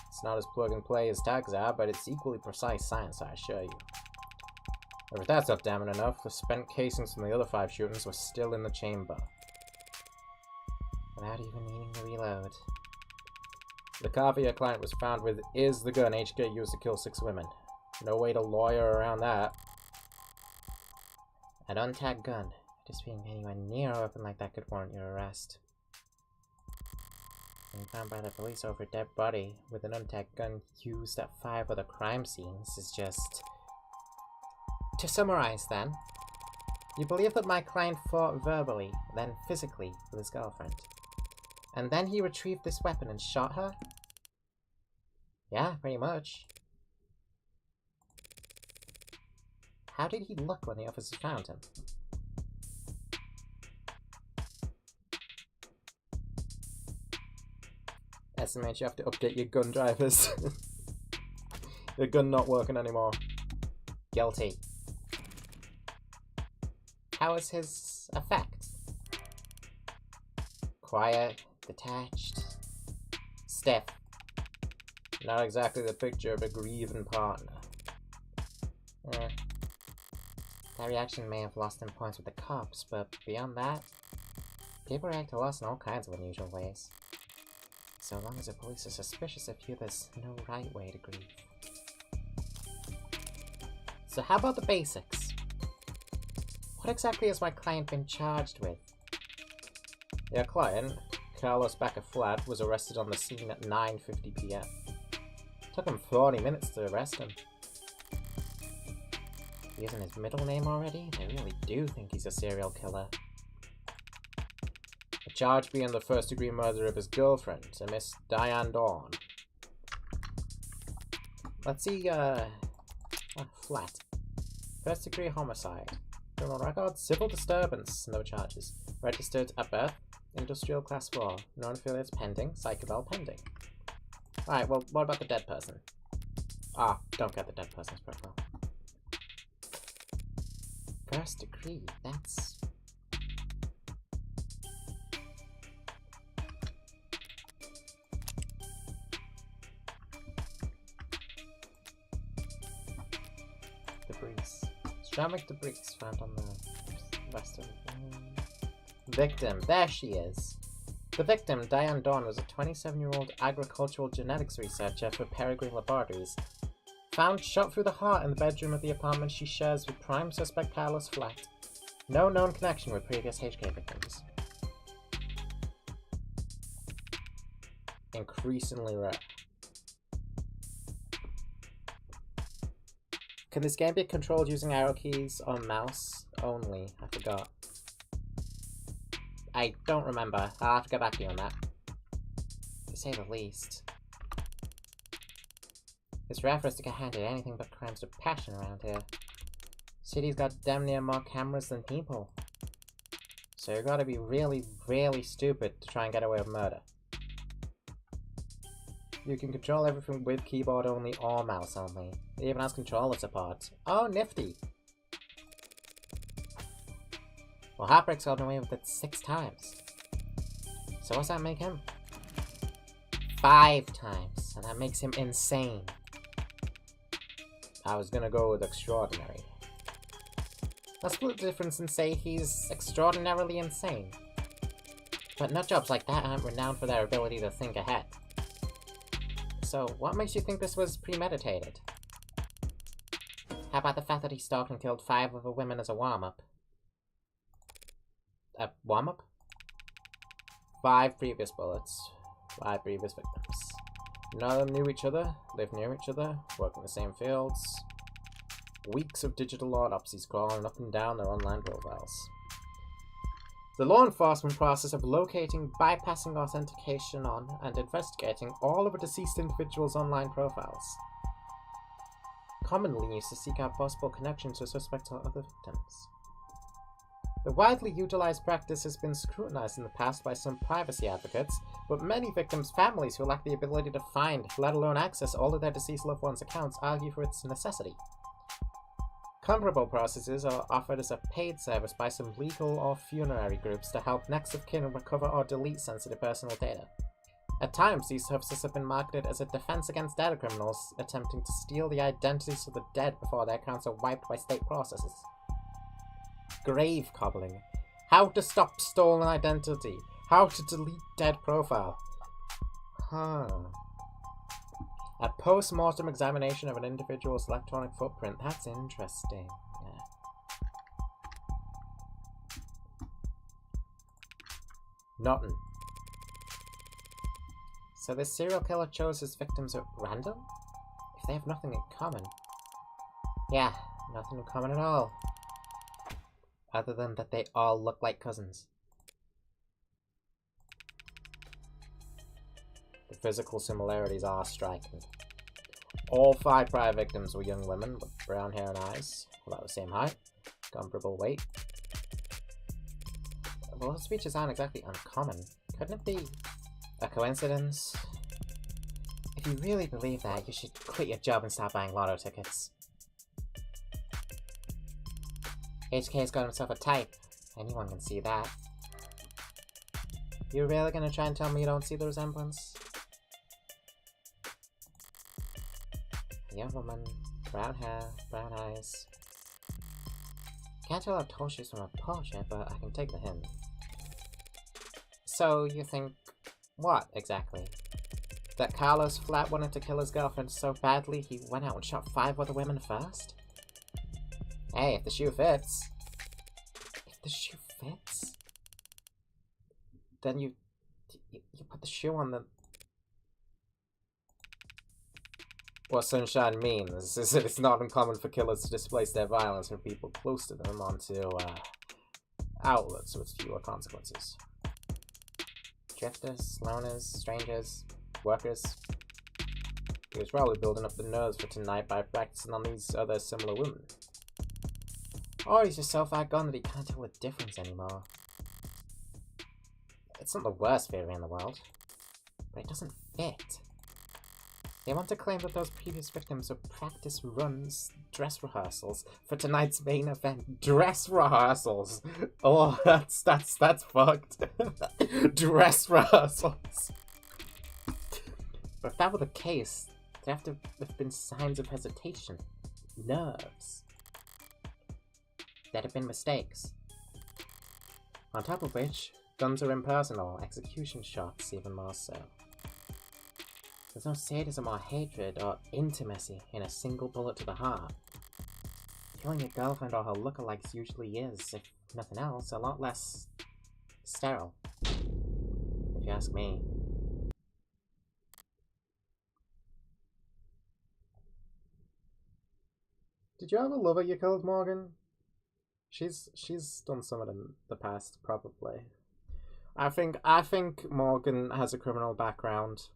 It's not as plug-and-play as tags are, but it's equally precise science, I assure you. Or if that's not damning enough, the spent casings from the other 5 shootings were still in the chamber. Without even needing to reload. The car your client was found with is the gun HK used to kill 6 women. No way to lawyer around that. An untagged gun, just being anywhere near a weapon like that could warrant your arrest. Being found by the police over a dead body with an untagged gun used at 5 other crime scenes is just... To summarize then, you believe that my client fought verbally, then physically with his girlfriend. And then he retrieved this weapon and shot her? Yeah, pretty much. How did he look when the officers found him? Estimate you have to update your gun drivers. Your gun not working anymore. Guilty. How was his effect? Quiet, detached, stiff. Not exactly the picture of a grieving partner. That reaction may have lost him points with the cops, but beyond that, people react to loss in all kinds of unusual ways. So long as the police are suspicious of you, there's no right way to grieve. So how about the basics? What exactly has my client been charged with? Your client, Carlos Baca-Flat, was arrested on the scene at 9:50 PM. Took him 40 minutes to arrest him. Using his middle name already? They really do think he's a serial killer. The charge being the first-degree murder of his girlfriend, a Miss Diane Dawn. Let's see, Flat. First-degree homicide. Criminal record, civil disturbance, no charges. Registered at birth, industrial class 4. Known affiliates pending, psych eval pending. Alright, well, what about the dead person? Ah, don't get the dead person's profile. First degree, that's... Debris. Ceramic debris found on the rest of the victim. There she is. The victim, Diane Dawn, was a 27-year-old agricultural genetics researcher for Peregrine Laboratories. Found shot through the heart in the bedroom of the apartment she shares with prime suspect Carlos Flat. No known connection with previous HK victims. Increasingly rare. Can this game be controlled using arrow keys or mouse only? I forgot. I don't remember. I'll have to get back to you on that. To say the least. It's rare for us to get handed anything but crimes of passion around here. City's got damn near more cameras than people. So you gotta be really, really stupid to try and get away with murder. You can control everything with keyboard only or mouse only. It even has controller support. Oh, nifty! Well, Heartbreak's gotten away with it 6 times. So what's that make him? 5 times, and that makes him insane. I was gonna go with extraordinary. Let's split the difference and say he's extraordinarily insane. But nutjobs like that aren't renowned for their ability to think ahead. So, what makes you think this was premeditated? How about the fact that he stalked and killed 5 other women as a warm-up? A warm-up? 5 previous bullets. 5 previous victims. None of them knew each other, lived near each other, worked in the same fields. Weeks of digital autopsies crawling up and down their online profiles. The law enforcement process of locating, bypassing authentication on, and investigating all of a deceased individual's online profiles. Commonly used to seek out possible connections with suspects or other victims. The widely utilized practice has been scrutinized in the past by some privacy advocates, but many victims' families who lack the ability to find, let alone access, all of their deceased loved ones' accounts argue for its necessity. Comparable processes are offered as a paid service by some legal or funerary groups to help next of kin recover or delete sensitive personal data. At times, these services have been marketed as a defense against data criminals attempting to steal the identities of the dead before their accounts are wiped by state processes. Grave cobbling. How to stop stolen identity. How to delete dead profile. Huh. A post-mortem examination of an individual's electronic footprint. That's interesting. Yeah. Nothing. So this serial killer chose his victims at random? If they have nothing in common. Yeah, nothing in common at all. Other than that they all look like cousins. The physical similarities are striking. All 5 prior victims were young women with brown hair and eyes, about the same height, comparable weight. Well, those features aren't exactly uncommon. Couldn't it be a coincidence? If you really believe that, you should quit your job and start buying lotto tickets. HK's got himself a type. Anyone can see that. You really gonna try and tell me you don't see the resemblance? A young woman, brown hair, brown eyes. Can't tell how tall she is from a portrait, but I can take the hint. So, you think... what, exactly? That Carlos Flat wanted to kill his girlfriend so badly he went out and shot 5 other women first? Hey, if the shoe fits. If the shoe fits? Then you put the shoe on the... What Sunshine means is that it's not uncommon for killers to displace their violence from people close to them onto outlets with fewer consequences. Drifters, loners, strangers, workers. He was probably building up the nerves for tonight by practicing on these other similar women. Or he's just so far gone that he can't tell the difference anymore. It's not the worst theory in the world, but it doesn't fit. They want to claim that those previous victims were practice runs, dress rehearsals, for tonight's main event. Dress rehearsals! Oh, that's fucked. Dress rehearsals! But if that were the case, there'd have to have been signs of hesitation. Nerves. There'd have been mistakes. On top of which, guns are impersonal, execution shots even more so. There's no sadism or hatred or intimacy in a single bullet to the heart. Killing your girlfriend or her lookalikes usually is, if nothing else, a lot less sterile. If you ask me. Did you have a lover you killed, Morgan? She's done some in the past, probably. I think Morgan has a criminal background.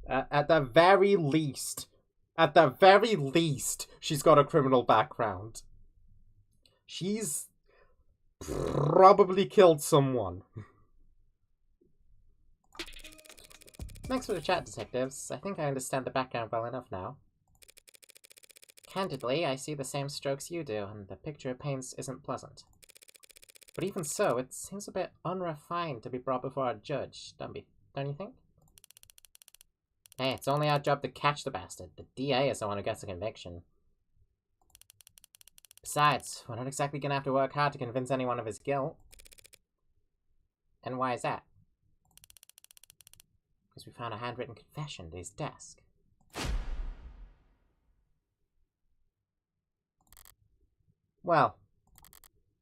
At the very least, At the very least, she's got a criminal background. She's probably killed someone. Thanks for the chat, detectives. I think I understand the background well enough now. Candidly, I see the same strokes you do, and the picture it paints isn't pleasant. But even so, it seems a bit unrefined to be brought before a judge, don't you think? Hey, it's only our job to catch the bastard. The DA is the one who gets a conviction. Besides, we're not exactly gonna have to work hard to convince anyone of his guilt. And why is that? Because we found a handwritten confession at his desk. Well,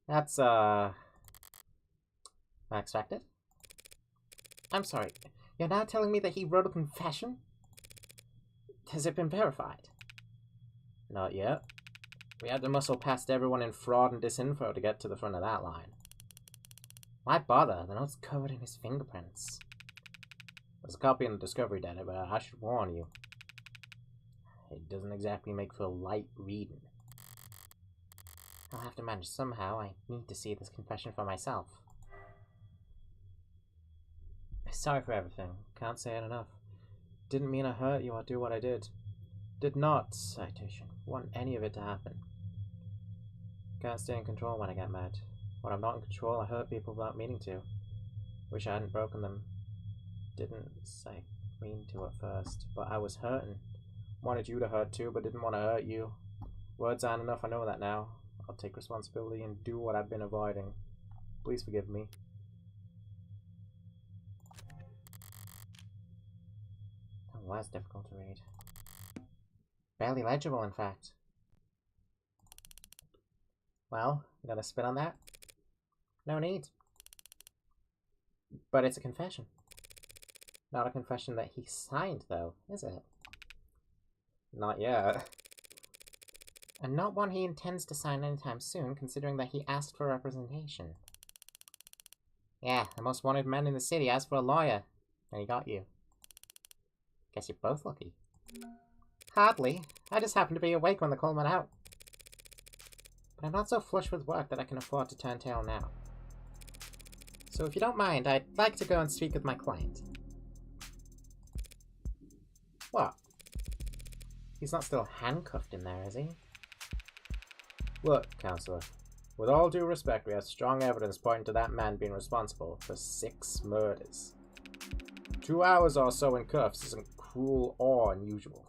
that's, unexpected. I'm sorry, you're now telling me that he wrote a confession? Has it been verified? Not yet. We had to muscle past everyone in fraud and disinfo to get to the front of that line. Why bother? The note's covered in his fingerprints. There's a copy in the discovery data, but I should warn you. It doesn't exactly make for light reading. I'll have to manage somehow. I need to see this confession for myself. Sorry for everything. Can't say it enough. Didn't mean I hurt you or do what I did. Did not, citation, want any of it to happen. Can't stay in control when I get mad. When I'm not in control, I hurt people without meaning to. Wish I hadn't broken them. Didn't say mean to at first, but I was hurting. Wanted you to hurt too, but didn't want to hurt you. Words aren't enough, I know that now. I'll take responsibility and do what I've been avoiding. Please forgive me. Oh, that's difficult to read. Barely legible, in fact. Well, you got a spit on that? No need. But it's a confession. Not a confession that he signed, though, is it? Not yet. And not one he intends to sign anytime soon, considering that he asked for representation. Yeah, the most wanted man in the city asked for a lawyer, and he got you. Guess you're both lucky. Hardly. I just happened to be awake when the call went out. But I'm not so flush with work that I can afford to turn tail now. So if you don't mind, I'd like to go and speak with my client. What? He's not still handcuffed in there, is he? Look, Counselor. With all due respect, we have strong evidence pointing to that man being responsible for 6 murders. 2 hours or so in cuffs isn't cruel or unusual.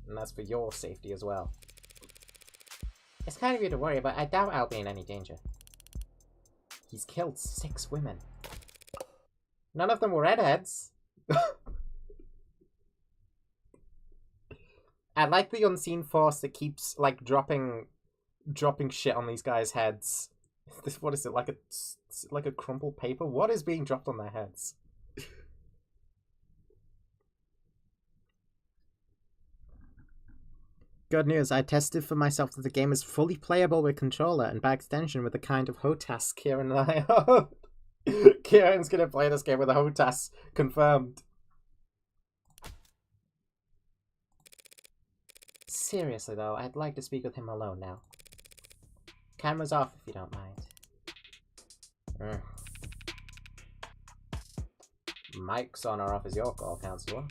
And that's for your safety as well. It's kind of you to worry, but I doubt I'll be in any danger. He's killed 6 women. None of them were redheads. I like the unseen force that keeps, like, dropping shit on these guys' heads. What is it, like a crumpled paper? What is being dropped on their heads? Good news, I tested for myself that the game is fully playable with controller and by extension with the kind of HOTAS Kieran and I own. Kieran's gonna play this game with a HOTAS, confirmed. Seriously though, I'd like to speak with him alone now. Camera's off if you don't mind. Mic's on or off is your call, Counselor.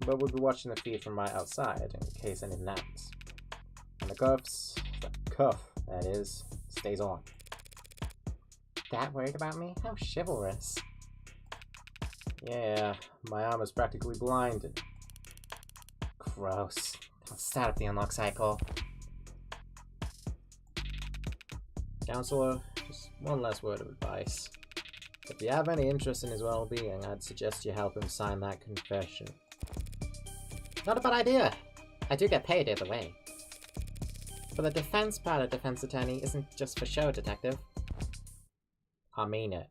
But we'll be watching the feed from right outside in case anything happens. And the cuff, that is, stays on. That worried about me? How chivalrous. Yeah, my arm is practically blinded. Gross. I'll start up the unlock cycle. Counselor, just one last word of advice. If you have any interest in his well-being, I'd suggest you help him sign that confession. Not a bad idea. I do get paid either way. But the defense part of defense attorney isn't just for show, detective. I mean it.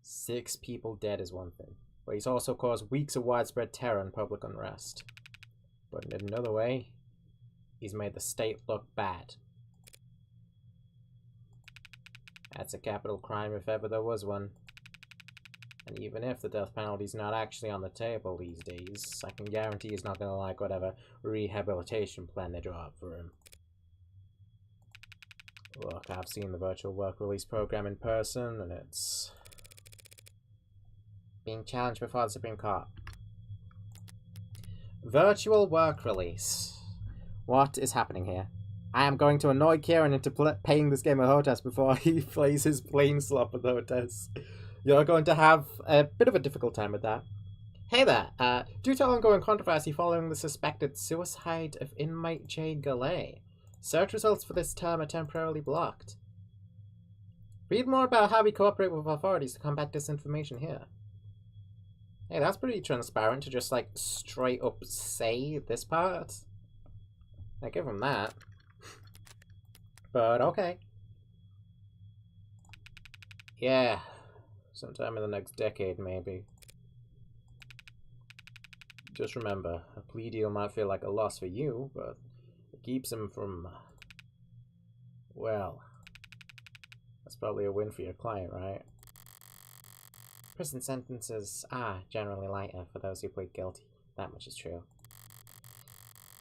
6 people dead is one thing, but he's also caused weeks of widespread terror and public unrest. But in another way, he's made the state look bad. That's a capital crime if ever there was one. And even if the death penalty's not actually on the table these days, I can guarantee he's not gonna like whatever rehabilitation plan they draw up for him. Look, I've seen the virtual work release program in person, and it's being challenged before the Supreme Court. Virtual work release. What is happening here? I am going to annoy Kieran into paying this game a Hotess before he plays his plane slot with Hotess. You're going to have a bit of a difficult time with that. Hey there, due to ongoing controversy following the suspected suicide of inmate Jay Gallet, search results for this term are temporarily blocked. Read more about how we cooperate with authorities to combat disinformation here. Hey, that's pretty transparent to just, like, straight up say this part. I give him that. But okay. Yeah. Sometime in the next decade, maybe. Just remember, a plea deal might feel like a loss for you, but it keeps him from... well... that's probably a win for your client, right? Prison sentences are generally lighter for those who plead guilty. That much is true.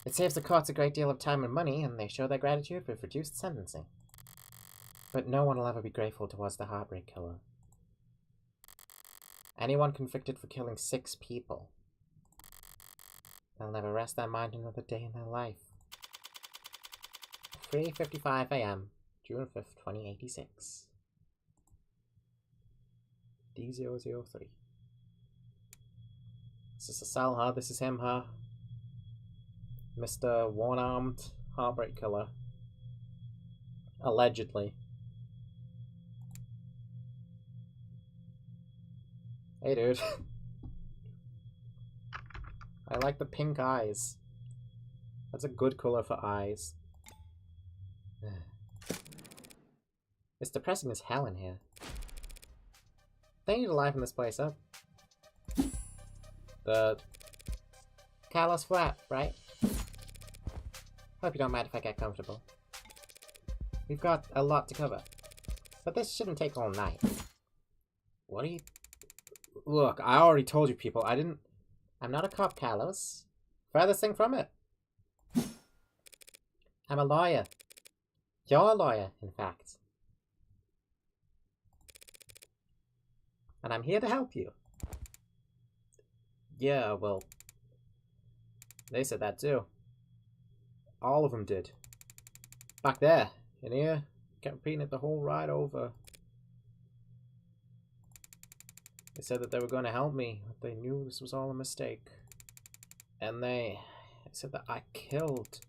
It saves the courts a great deal of time and money, and they show their gratitude for reduced sentencing. But no one will ever be grateful towards the Heartbreak Killer. Anyone convicted for killing 6 people, they'll never rest their mind another day in their life. 3:55 AM, June 5th, 2086. D003. This is a cell, huh? This is him, huh? Mr. One-Armed Heartbreak Killer. Allegedly. Hey, dude. I like the pink eyes. That's a good color for eyes. It's depressing as hell in here. They need to liven this place up. The Carlos Flat, right? Hope you don't mind if I get comfortable. We've got a lot to cover. But this shouldn't take all night. What are you... Look, I already told you people, I'm not a cop, Carlos. Furthest thing from it. I'm a lawyer. You're a lawyer, in fact. And I'm here to help you. Yeah, well... they said that too. All of them did. Back there. In here. Kept repeating it the whole ride over. They said that they were going to help me, but they knew this was all a mistake. And they said that I killed.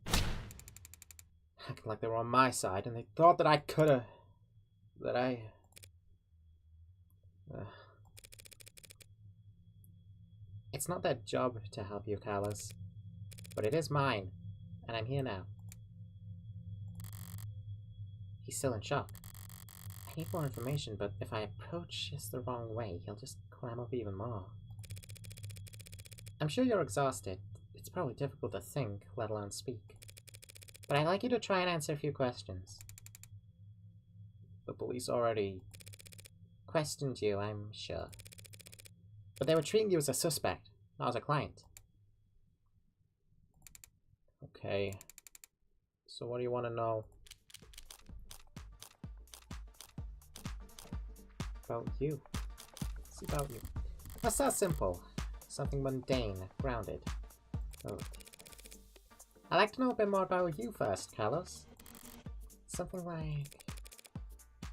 Acting like they were on my side, and they thought that I coulda... that I... It's not their job to help you, Carlos. But it is mine, and I'm here now. He's still in shock. I need more information, but if I approach this the wrong way, he'll just clam up even more. I'm sure you're exhausted. It's probably difficult to think, let alone speak. But I'd like you to try and answer a few questions. The police already questioned you, I'm sure. But they were treating you as a suspect, not as a client. Okay. So what do you want to know? About you. It's about you. That's that simple. Something mundane, grounded. Oh. I'd like to know a bit more about you first, Carlos. Something like...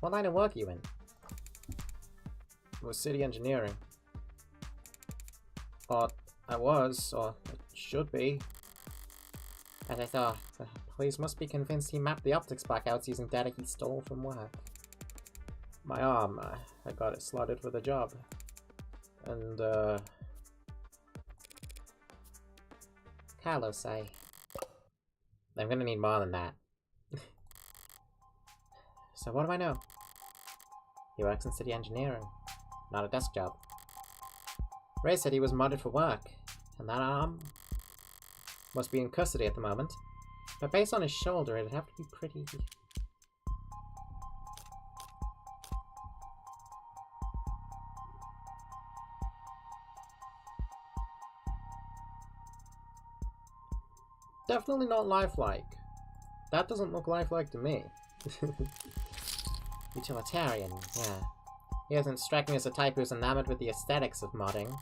what line of work are you in? It was city engineering. Or I was, or it should be. As I thought, the police must be convinced he mapped the optics blackouts using data he stole from work. My arm, I got it slotted for the job. And, Carlos, I'm gonna need more than that. So what do I know? He works in city engineering, not a desk job. Ray said he was modded for work, and that arm must be in custody at the moment. But based on his shoulder, it'd have to be pretty... definitely not lifelike. That doesn't look lifelike to me. Utilitarian, yeah. He isn't striking as a type who's enamored with the aesthetics of modding.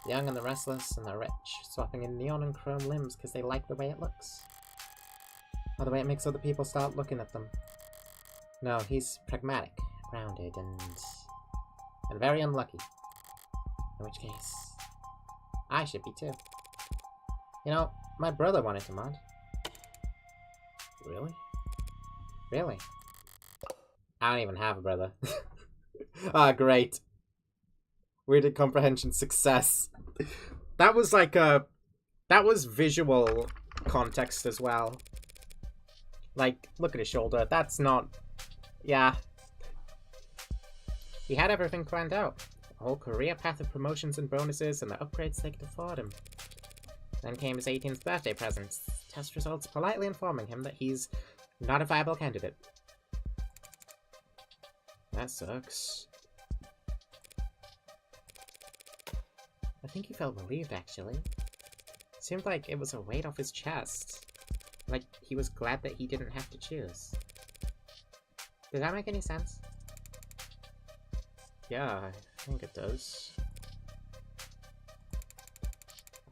The young and the restless and the rich, swapping in neon and chrome limbs because they like the way it looks. Or the way it makes other people start looking at them. No, he's pragmatic, grounded, and very unlucky. In which case, I should be too. You know, my brother wanted to mod. Really? Really? I don't even have a brother. Ah, great. Weirded comprehension success. That was like a... That was visual context as well. Like, look at his shoulder. That's not... Yeah. He had everything planned out. A whole career path of promotions and bonuses and the upgrades they could afford him. Then came his 18th birthday present. Test results politely informing him that he's not a viable candidate. That sucks. I think he felt relieved, actually. Seemed like it was a weight off his chest. Like, he was glad that he didn't have to choose. Does that make any sense? Yeah, I think it does.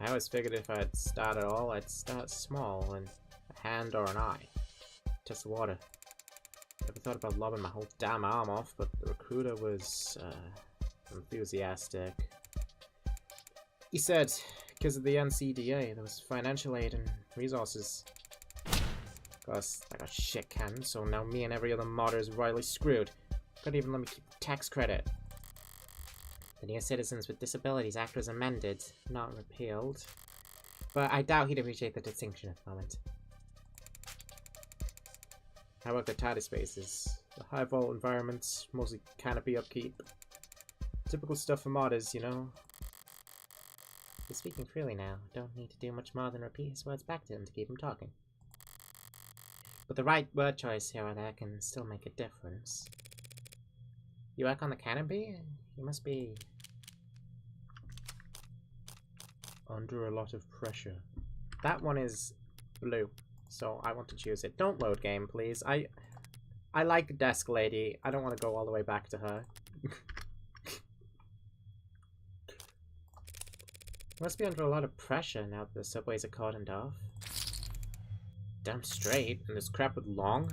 I always figured if I'd start at all, I'd start small, and a hand or an eye. Just water. Never thought about lobbing my whole damn arm off, but the recruiter was, enthusiastic. He said, because of the NCDA, there was financial aid and resources. Of course, I got shit canned, so now me and every other modder is royally screwed. Couldn't even let me keep tax credit. The New Citizens with Disabilities Act was amended, not repealed. But I doubt he'd appreciate the distinction at the moment. I worked at tidy spaces. The high vault environments, mostly canopy upkeep. Typical stuff for modders, you know? He's speaking freely now. Don't need to do much more than repeat his words back to him to keep him talking. But the right word choice here or there can still make a difference. You work on the canopy? You must be... under a lot of pressure. That one is blue, so I want to choose it. Don't load game, please. I like Desk Lady. I don't want to go all the way back to her. Must be under a lot of pressure now that the subways are cordoned off. Damn straight, and this crap with Long?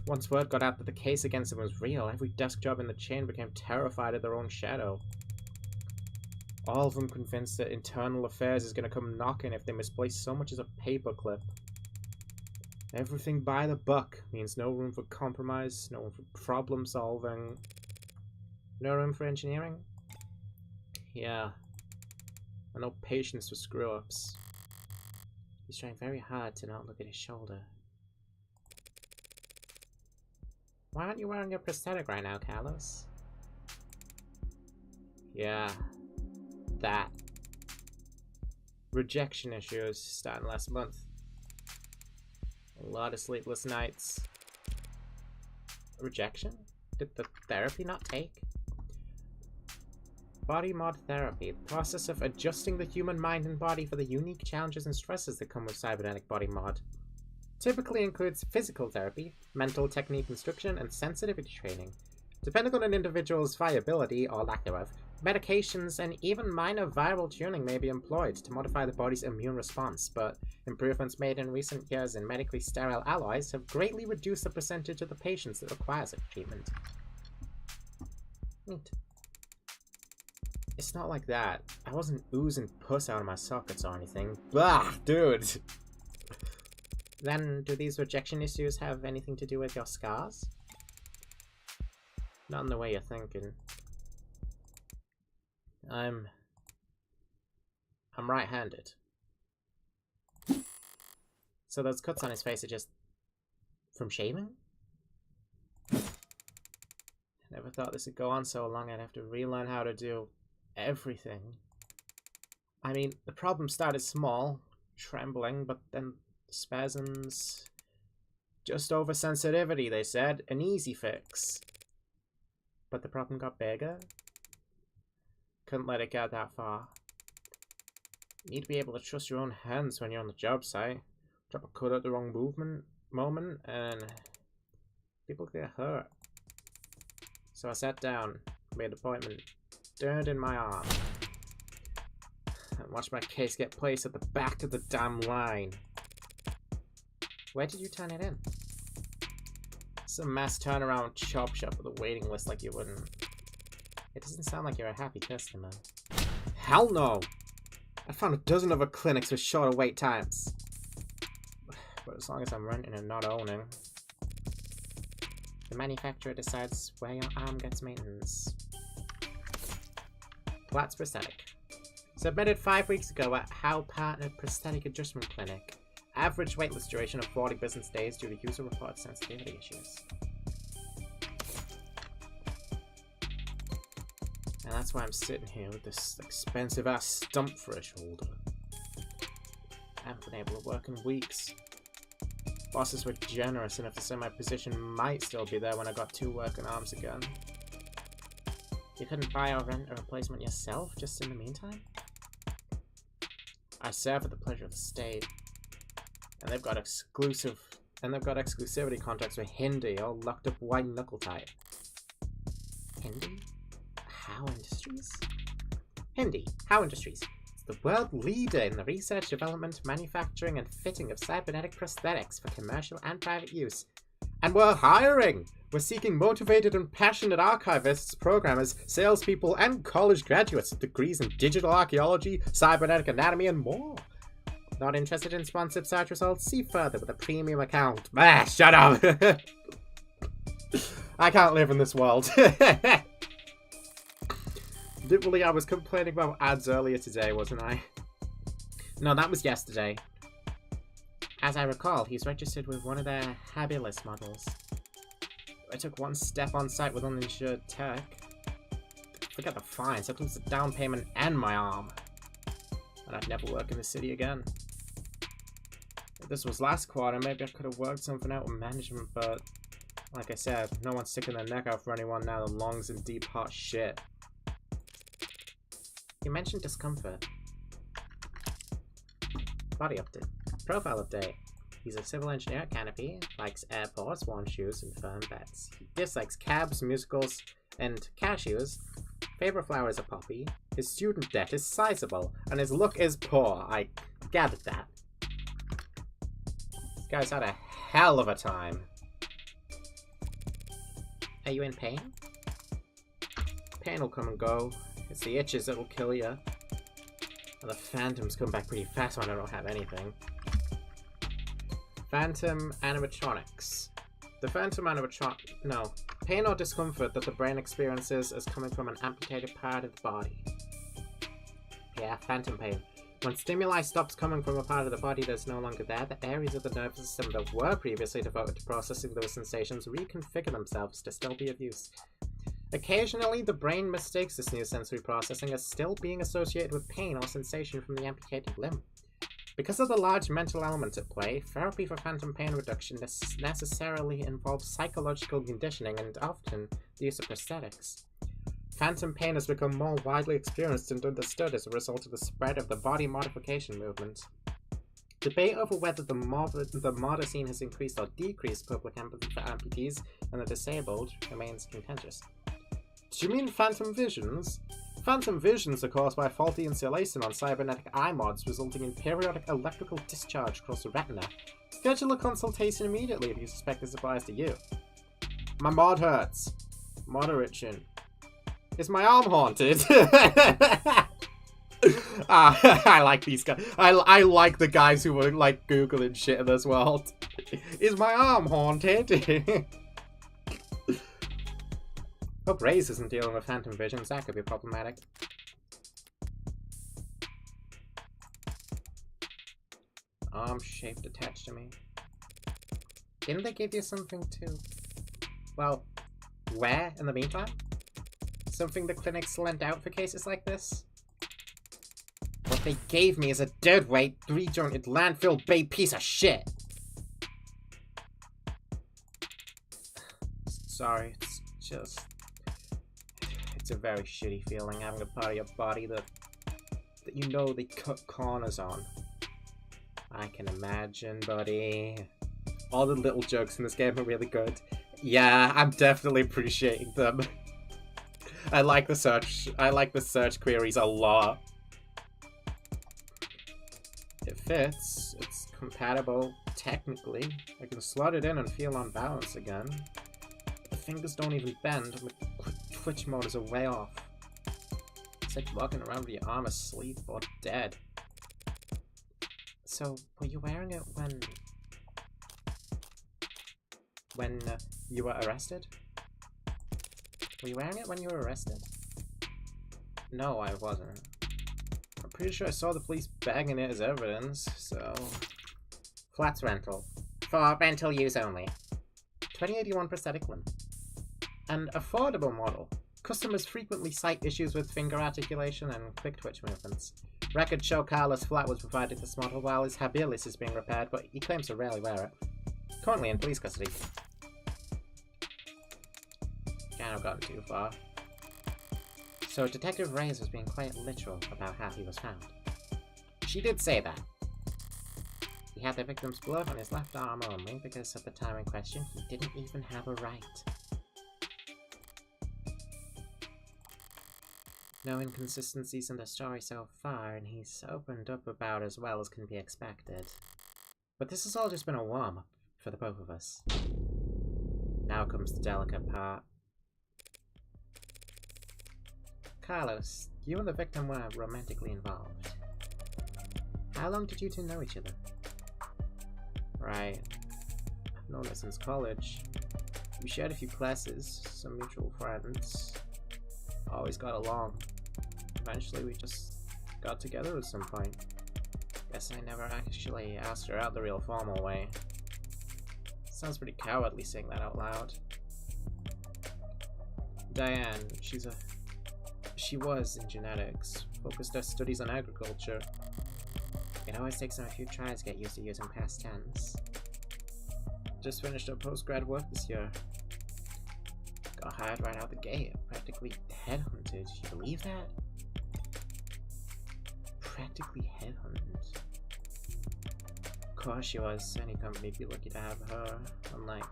Once word got out that the case against him was real, every desk job in the chain became terrified of their own shadow. All of them convinced that internal affairs is going to come knocking if they misplace so much as a paperclip. Everything by the buck means no room for compromise, no room for problem solving, no room for engineering. Yeah. And no patience for screw-ups. He's trying very hard to not look at his shoulder. Why aren't you wearing your prosthetic right now, Carlos? Yeah. That. Rejection issues starting last month. A lot of sleepless nights. Rejection? Did the therapy not take? Body mod therapy, the process of adjusting the human mind and body for the unique challenges and stresses that come with cybernetic body mod. Typically includes physical therapy, mental technique instruction, and sensitivity training. Depending on an individual's viability or lack thereof, medications and even minor viral tuning may be employed to modify the body's immune response, but improvements made in recent years in medically sterile alloys have greatly reduced the percentage of the patients that require such treatment. Neat. It's not like that. I wasn't oozing puss out of my sockets or anything. Bah, dude! Then, do these rejection issues have anything to do with your scars? Not in the way you're thinking. I'm right-handed. So those cuts on his face are just from shaving? I never thought this would go on so long. I'd have to relearn how to do everything. I mean, the problem started small, trembling, but then spasms. Just oversensitivity, they said. An easy fix. But the problem got bigger. Couldn't let it get that far. You need to be able to trust your own hands when you're on the job site. Drop a cut at the wrong moment and people get hurt. So I sat down, made an appointment, turned in my arm, and watched my case get placed at the back of the damn line. Where did you turn it in? Some mass turnaround chop shop with a waiting list like you wouldn't. It doesn't sound like you're a happy customer. Hell no! I found a dozen other clinics with shorter wait times. But as long as I'm renting and not owning. The manufacturer decides where your arm gets maintenance. Platts Prosthetic. Submitted 5 weeks ago at Howe Partnered Prosthetic Adjustment Clinic. Average waitlist duration of 40 business days due to user reported sensitivity issues. And that's why I'm sitting here with this expensive ass stump for a shoulder. I haven't been able to work in weeks. Bosses were generous enough to say my position might still be there when I got 2 working arms again. You couldn't buy or rent a replacement yourself just in the meantime? I serve at the pleasure of the state. And they've got exclusivity contracts with Hindi, all locked up white knuckle tight. Hindi? Howe Industries? Hindi, Howe Industries. It's the world leader in the research, development, manufacturing, and fitting of cybernetic prosthetics for commercial and private use. And we're hiring! We're seeking motivated and passionate archivists, programmers, salespeople, and college graduates with degrees in digital archaeology, cybernetic anatomy, and more. Not interested in sponsored search results? See further with a premium account. Ah, shut up! I can't live in this world. Literally, I was complaining about ads earlier today, wasn't I? No, that was yesterday. As I recall, he's registered with one of their Habilis models. I took one step on site with uninsured tech. Forget the fines, I'd lose the down payment and my arm. And I'd never work in the city again. If this was last quarter, maybe I could have worked something out with management, but like I said, no one's sticking their neck out for anyone now that longs in deep hot shit. You mentioned discomfort. Body update. Profile update. He's a civil engineer at Canopy, likes airports, worn shoes, and firm beds. He dislikes cabs, musicals, and cashews. Favorite flower is a poppy. His student debt is sizable, and his look is poor. I gathered that. This guy's had a hell of a time. Are you in pain? Pain will come and go. It's the itches that will kill you. And the phantoms come back pretty fast when I don't have anything. Phantom animatronics. The phantom animatronic... No. Pain or discomfort that the brain experiences as coming from an amputated part of the body. Yeah, phantom pain. When stimuli stops coming from a part of the body that's no longer there, the areas of the nervous system that were previously devoted to processing those sensations reconfigure themselves to still be of use. Occasionally, the brain mistakes this new sensory processing as still being associated with pain or sensation from the amputated limb. Because of the large mental element at play, therapy for phantom pain reduction necessarily involves psychological conditioning and often the use of prosthetics. Phantom pain has become more widely experienced and understood as a result of the spread of the body modification movement. Debate over whether the modder scene has increased or decreased public empathy for amputees and the disabled remains contentious. Do you mean phantom visions? Phantom visions are caused by faulty insulation on cybernetic eye mods, resulting in periodic electrical discharge across the retina. Schedule a consultation immediately if you suspect this applies to you. My mod hurts. Modder itching. Is my arm haunted? I like these guys. I like the guys who are like Googling shit in this world. Is my arm haunted? Hope Reyes isn't dealing with phantom visions. That could be problematic. Arm shaped attached to me. Didn't they give you something to... Well, wear in the meantime? Something the clinics lent out for cases like this? What they gave me is a deadweight, 3-jointed landfill bay piece of shit! Sorry, it's just... It's a very shitty feeling having a part of your body that that you know they cut corners on. I can imagine, buddy. All the little jokes in this game are really good. Yeah, I'm definitely appreciating them. I like the search queries a lot. It fits. It's compatible, technically. I can slot it in and feel on balance again. The fingers don't even bend, and the quick twitch motors are way off. It's like walking around with your arm asleep or dead. So, were you wearing it when you were arrested? Were you wearing it when you were arrested? No, I wasn't. I'm pretty sure I saw the police bagging it as evidence, so... Flats rental. For rental use only. 2081 prosthetic limb. An affordable model. Customers frequently cite issues with finger articulation and quick twitch movements. Records show Carlos flat was provided this model while his habilis is being repaired, but he claims to rarely wear it. Currently in police custody. Can't have gotten too far. So Detective Reyes was being quite literal about how he was found. She did say that. He had the victim's blood on his left arm only because at the time in question he didn't even have a right. No inconsistencies in the story so far, and he's opened up about as well as can be expected. But this has all just been a warm-up for the both of us. Now comes the delicate part. Carlos, you and the victim were romantically involved. How long did you two know each other? Right. I've known her since college. We shared a few classes, some mutual friends. Always got along. Eventually we just got together at some point. Guess I never actually asked her out the real formal way. Sounds pretty cowardly saying that out loud. Diane, she was in genetics, focused her studies on agriculture. It always takes them a few tries to get used to using past tense. Just finished her post-grad work this year. Got hired right out the gate, practically headhunted. You believe that? Practically headhunted. Of course she was. Any company would be lucky to have her, unlike...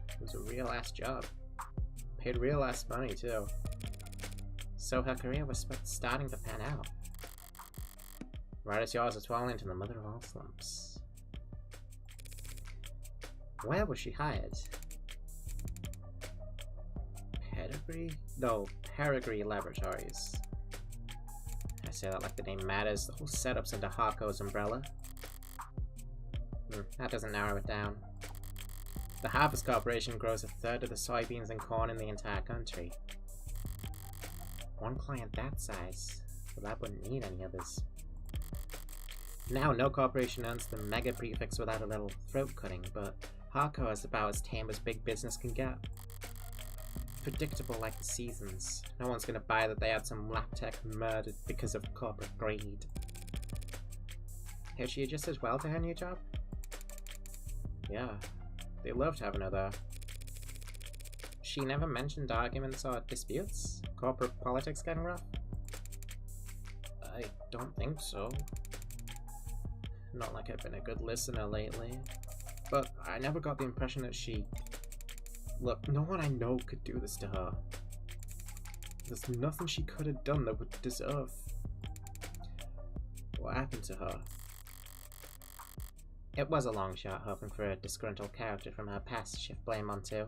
It was a real-ass job. Paid real-ass money, too. So her career was starting to pan out. Right as yours was falling into the mother of all slumps. Where was she hired? Pedigree? No, Peregrine Laboratories. I say that like the name matters. The whole setup's under Harco's umbrella. That doesn't narrow it down. The Harvest Corporation grows a third of the soybeans and corn in the entire country. One client that size, the lab wouldn't need any others. Now, no corporation earns the mega prefix without a little throat cutting, but Harco is about as tame as big business can get. Predictable like the seasons. No one's gonna buy that they had some lab tech murdered because of corporate greed. Has she adjusted well to her new job? Yeah, they loved having her there. She never mentioned arguments or disputes? Corporate politics getting rough? I don't think so. Not like I've been a good listener lately. But I never got the impression that she... Look, no one I know could do this to her. There's nothing she could have done that would deserve... What happened to her? It was a long shot hoping for a disgruntled character from her past to shift blame onto.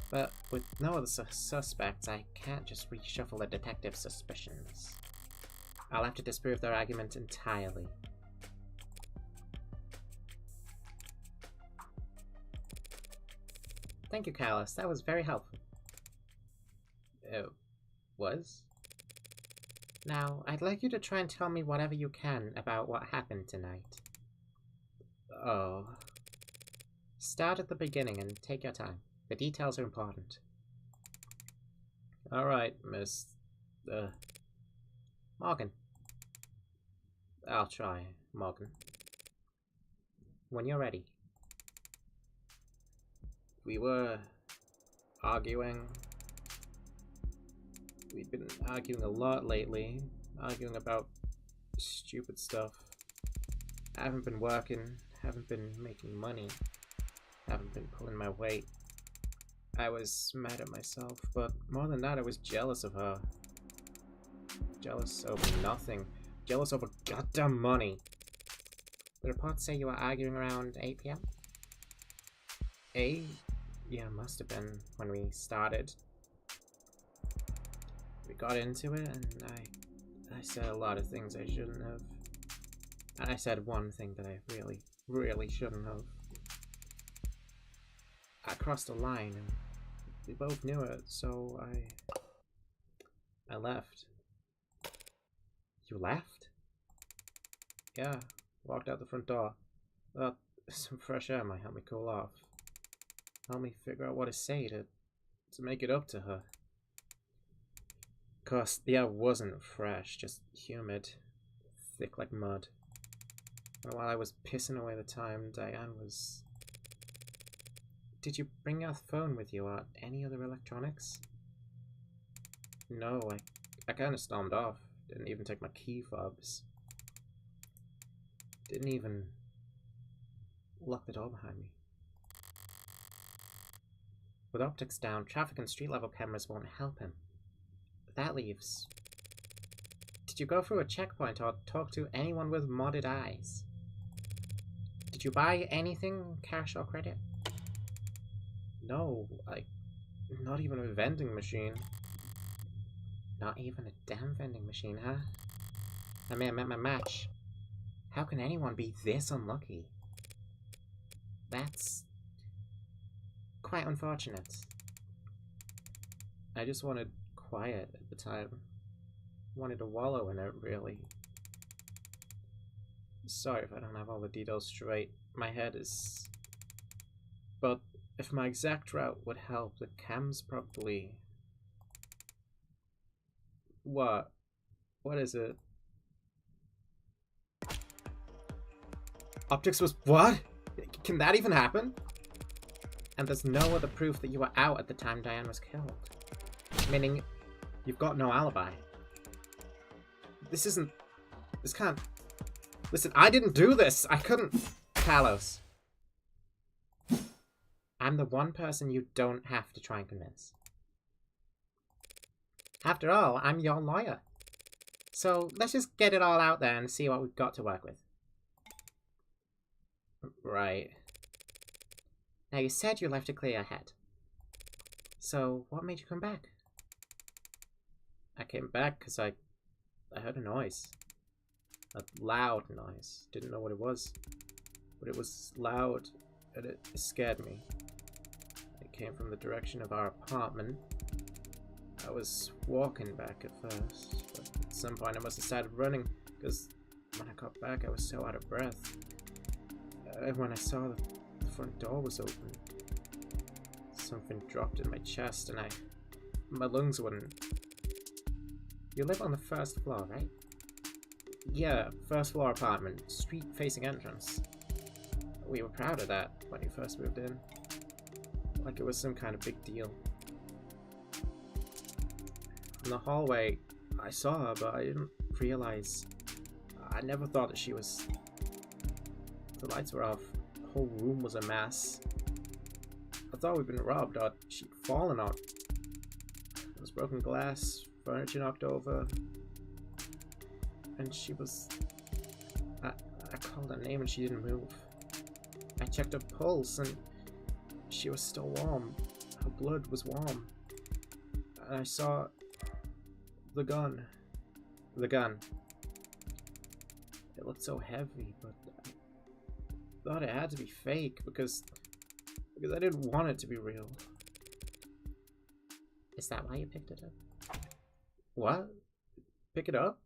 But with no other suspects, I can't just reshuffle the detective's suspicions. I'll have to disprove their argument entirely. Thank you, Carlos. That was very helpful. It was? Now, I'd like you to try and tell me whatever you can about what happened tonight. Oh. Start at the beginning and take your time. The details are important. Alright, Miss... Morgan. I'll try, Morgan. When you're ready. We were... arguing... We've been arguing a lot lately. Arguing about stupid stuff. I haven't been working. Haven't been making money. Haven't been pulling my weight. I was mad at myself, but more than that, I was jealous of her. Jealous over nothing. Jealous over goddamn money. The reports say you were arguing around 8 p.m.? 8? Yeah, must have been when we started. We got into it, and I said a lot of things I shouldn't have. And I said one thing that I really shouldn't have. I crossed a line, and we both knew it, so I left. You left? Yeah, walked out the front door. Thought some fresh air might help me cool off. Help me figure out what to say to make it up to her. Of course, the air wasn't fresh, just humid, thick like mud. And while I was pissing away the time, Diane was... Did you bring your phone with you or any other electronics? No, I kind of stormed off. Didn't even take my key fobs. Didn't even lock the door behind me. With optics down, traffic and street level cameras won't help him. That leaves... Did you go through a checkpoint or talk to anyone with modded eyes? Did you buy anything, cash or credit? No, not even a vending machine. Not even a damn vending machine, huh? I may have met my match. How can anyone be this unlucky? That's... quite unfortunate. I just wanted quiet at the time. Wanted to wallow in it, really. Sorry if I don't have all the details straight. My head is... But if my exact route would help, the cams probably... What? What is it? Optics was... What? Can that even happen? And there's no other proof that you were out at the time Diane was killed. Meaning, you've got no alibi. This isn't... This can't... Listen, I didn't do this! I couldn't... Carlos. I'm the one person you don't have to try and convince. After all, I'm your lawyer. So, let's just get it all out there and see what we've got to work with. Right. Now, you said you left to clear your head. So, what made you come back? I came back because I heard a noise. A loud noise. Didn't know what it was. But it was loud, and it scared me. It came from the direction of our apartment. I was walking back at first, but at some point I must have started running, because when I got back I was so out of breath. When I saw the front door was open, something dropped in my chest and my lungs wouldn't... You live on the first floor, right? Yeah, first floor apartment, street facing entrance. We were proud of that when we first moved in. Like it was some kind of big deal. In the hallway, I saw her, but I didn't realize... I never thought that she was... The lights were off. The whole room was a mess. I thought we'd been robbed, or she'd fallen on. There was broken glass, furniture knocked over. And she was... I called her name and she didn't move. I checked her pulse and she was still warm. Her blood was warm. And I saw... the gun. The gun. It looked so heavy, but I thought it had to be fake because I didn't want it to be real. Is that why you picked it up? What? Pick it up?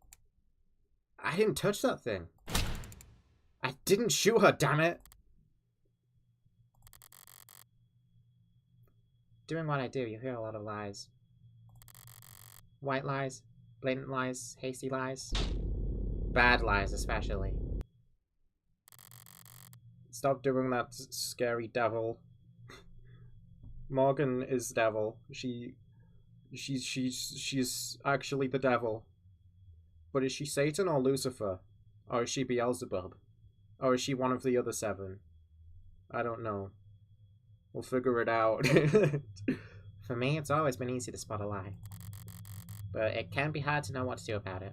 I didn't touch that thing. I didn't shoot her, damn it! Doing what I do, you hear a lot of lies. White lies, blatant lies, hasty lies. Bad lies, especially. Stop doing that, scary devil. Morgan is devil. She She's actually the devil. But is she Satan or Lucifer? Or is she Beelzebub? Or is she one of the other 7? I don't know. We'll figure it out. For me, it's always been easy to spot a lie. But it can be hard to know what to do about it.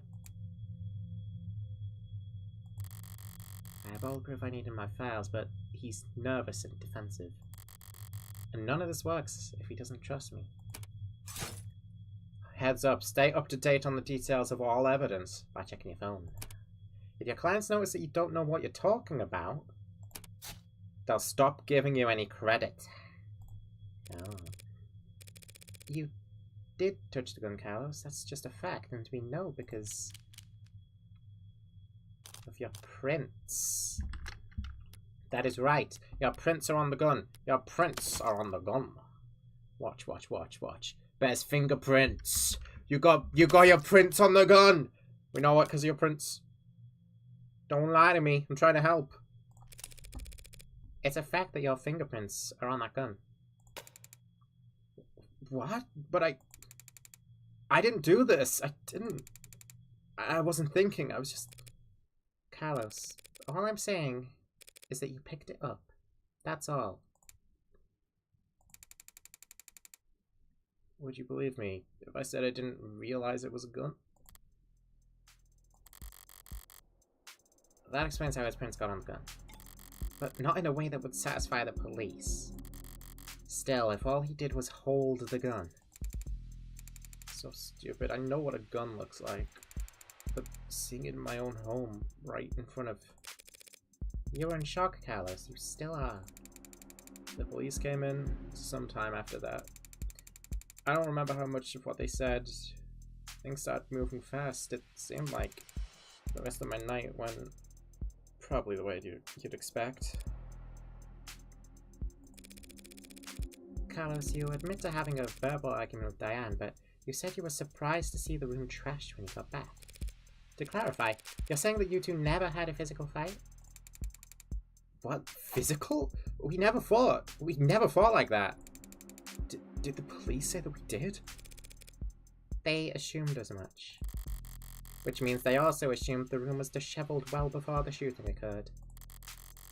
I have all the proof I need in my files, but he's nervous and defensive. And none of this works if he doesn't trust me. Heads up, stay up to date on the details of all evidence. By checking your phone. If your clients notice that you don't know what you're talking about, they'll stop giving you any credit. Oh. You did touch the gun, Carlos. That's just a fact, and we know because of your prints. That is right. Your prints are on the gun. Your prints are on the gun. Watch, watch, watch, watch. Bear's fingerprints. You got your prints on the gun. We know what, because of your prints. Don't lie to me. I'm trying to help. It's a fact that your fingerprints are on that gun. What? But I didn't do this. I wasn't thinking. I was just... Carlos, all I'm saying is that you picked it up. That's all. Would you believe me if I said I didn't realize it was a gun? That explains how his prints got on the gun. But not in a way that would satisfy the police. Still, if all he did was hold the gun. So stupid. I know what a gun looks like. But seeing it in my own home, right in front of... You were in shock, Carlos. You still are. The police came in sometime after that. I don't remember how much of what they said. Things started moving fast. It seemed like the rest of my night went probably the way you'd expect. Carlos, you admit to having a verbal argument with Diane, but you said you were surprised to see the room trashed when you got back. To clarify, you're saying that you two never had a physical fight? What? Physical? We never fought. We never fought like that. Did the police say that we did? They assumed as much. Which means they also assumed the room was disheveled well before the shooting occurred.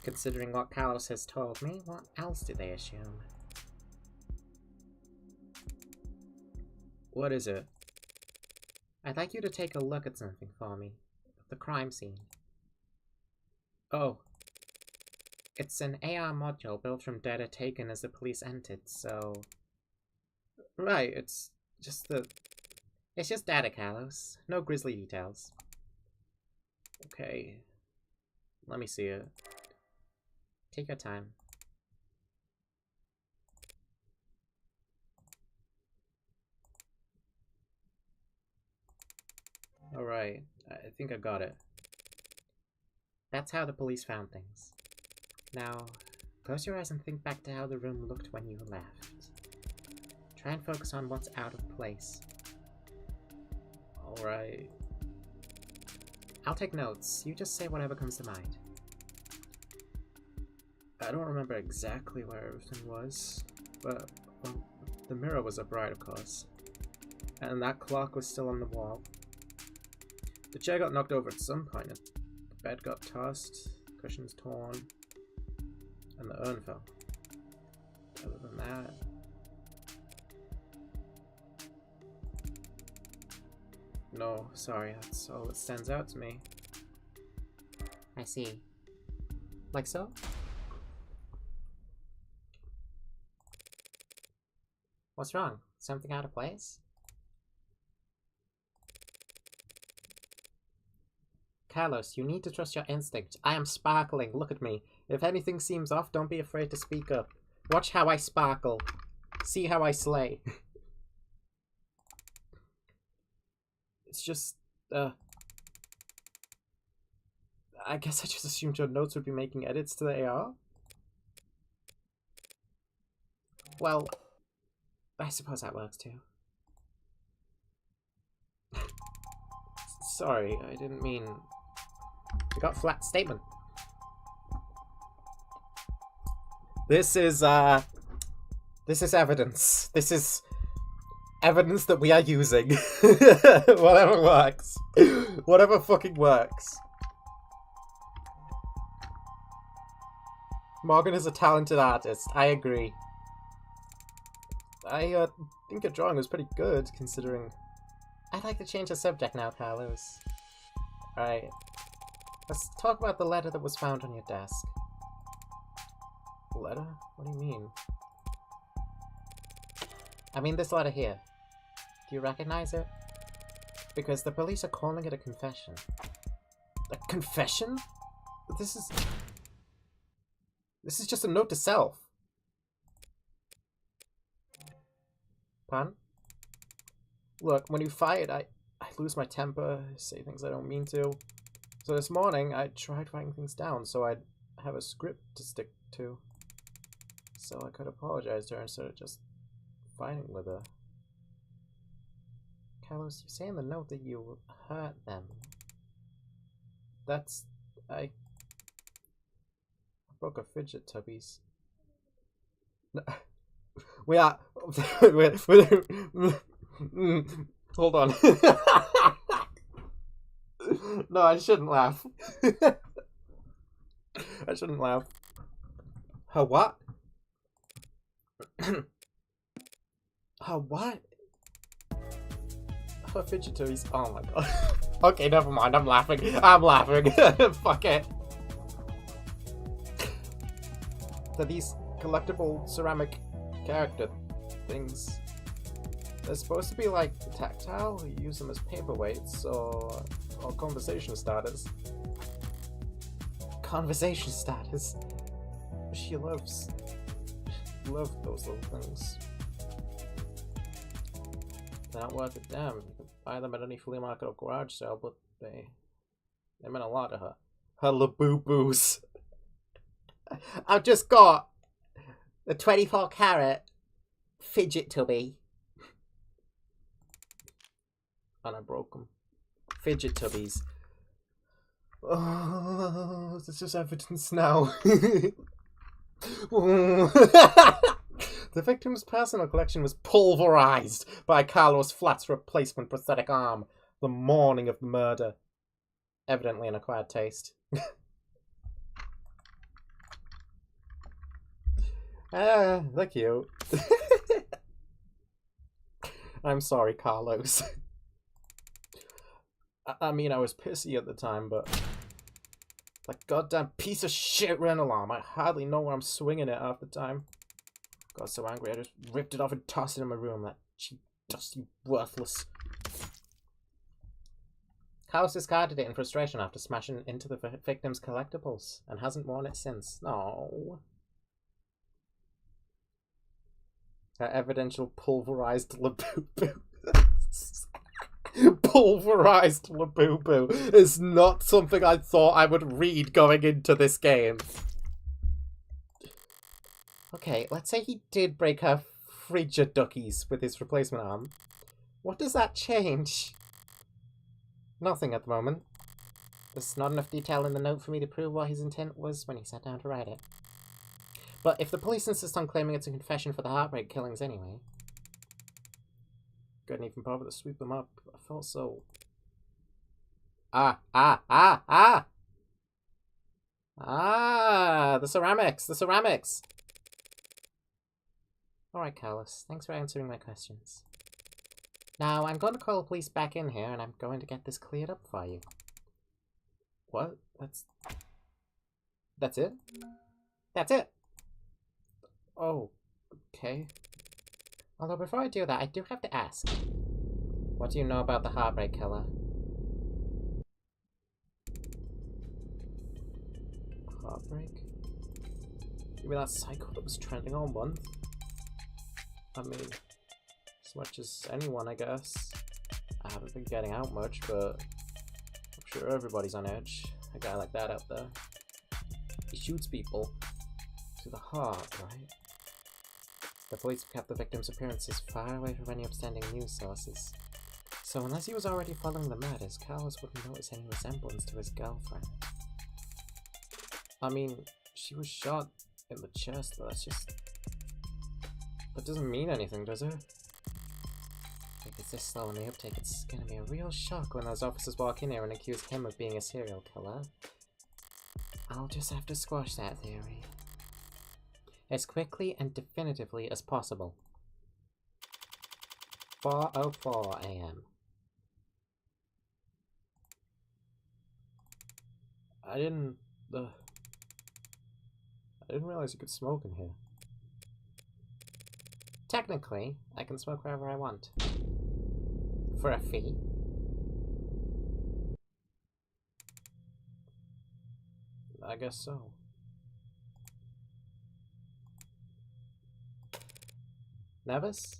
Considering what Carlos has told me, what else did they assume? What is it? I'd like you to take a look at something for me. The crime scene. Oh. It's an AR module built from data taken as the police entered, so... Right, it's just the... It's just data, Carlos. No grisly details. Okay. Let me see it. Take your time. Alright, I think I got it. That's how the police found things. Now, close your eyes and think back to how the room looked when you left. Try and focus on what's out of place. Alright. I'll take notes. You just say whatever comes to mind. I don't remember exactly where everything was, but well, the mirror was upright, of course. And that clock was still on the wall. The chair got knocked over at some point. The bed got tossed, cushions torn, and the urn fell. Other than that... No, sorry, that's all that stands out to me. I see. Like so? What's wrong? Something out of place? Carlos, you need to trust your instinct. I am sparkling. Look at me. If anything seems off, don't be afraid to speak up. Watch how I sparkle. See how I slay. It's just, I guess I just assumed your notes would be making edits to the AR? Well, I suppose that works too. Sorry, I didn't mean... You got a flat statement. This is evidence. This is evidence that we are using. Whatever works. Whatever fucking works. Morgan is a talented artist. I agree. I think your drawing was pretty good, considering... I'd like to change the subject now, Carlos. Alright. Let's talk about the letter that was found on your desk. Letter? What do you mean? I mean this letter here. Do you recognize it? Because the police are calling it a confession. A confession? This is just a note to self. Pardon? Look, when you fight, I lose my temper, say things I don't mean to. So this morning, I tried writing things down so I'd have a script to stick to. So I could apologize to her instead of just fighting with her. Carlos, you say in the note that you hurt them. That's... I broke a fidget tubbies. We are... Hold on. No, I shouldn't laugh. I shouldn't laugh. Her what? Her what? Her fidget toys. Oh my god. Okay, never mind. I'm laughing. I'm laughing. Fuck it. They're these collectible ceramic character things. They're supposed to be like tactile. You use them as paperweights or conversation starters. Conversation starters. She loves those little things. They're not worth a damn. You can buy them at any flea market or garage sale, but they meant a lot to her. Her laboo-boos. I've just got the 24 carat fidget tubby. And I broke them. Fidget tubbies. Oh, there's just evidence now. The victim's personal collection was pulverized by Carlos Flat's replacement prosthetic arm the morning of the murder. Evidently an acquired taste. They're cute. I'm sorry, Carlos. I mean, I was pissy at the time, but... That goddamn piece of shit rental arm. I hardly know where I'm swinging it half the time. Got so angry, I just ripped it off and tossed it in my room. That cheap, dusty, worthless. Carlos discarded it in frustration after smashing into the victim's collectibles, and hasn't worn it since. No. Her evidential pulverized Labubu. Pulverized Labubu is not something I thought I would read going into this game. Okay, let's say he did break her frigid duckies with his replacement arm. What does that change? Nothing at the moment. There's not enough detail in the note for me to prove what his intent was when he sat down to write it. But if the police insist on claiming it's a confession for the heartbreak killings anyway... Couldn't even bother to sweep them up. I felt so... Ah! The ceramics! The ceramics! Alright, Carlos. Thanks for answering my questions. Now, I'm going to call the police back in here, and I'm going to get this cleared up for you. What? That's it? That's it! Oh, okay. Although before I do that, I do have to ask. What do you know about the Heartbreak Killer? Heartbreak? You mean that psycho that was trending all month? I mean, as much as anyone, I guess. I haven't been getting out much, but I'm sure everybody's on edge. A guy like that out there. He shoots people to the heart, right? The police kept the victim's appearances far away from any upstanding news sources. So unless he was already following the murders, Carlos wouldn't notice any resemblance to his girlfriend. I mean, she was shot in the chest, but that's just... That doesn't mean anything, does it? If it's this slow in the uptake, it's gonna be a real shock when those officers walk in here and accuse him of being a serial killer. I'll just have to squash that theory as quickly and definitively as possible. 4:04 a.m. I didn't realize you could smoke in here. Technically, I can smoke wherever I want. For a fee. I guess so. Nervous?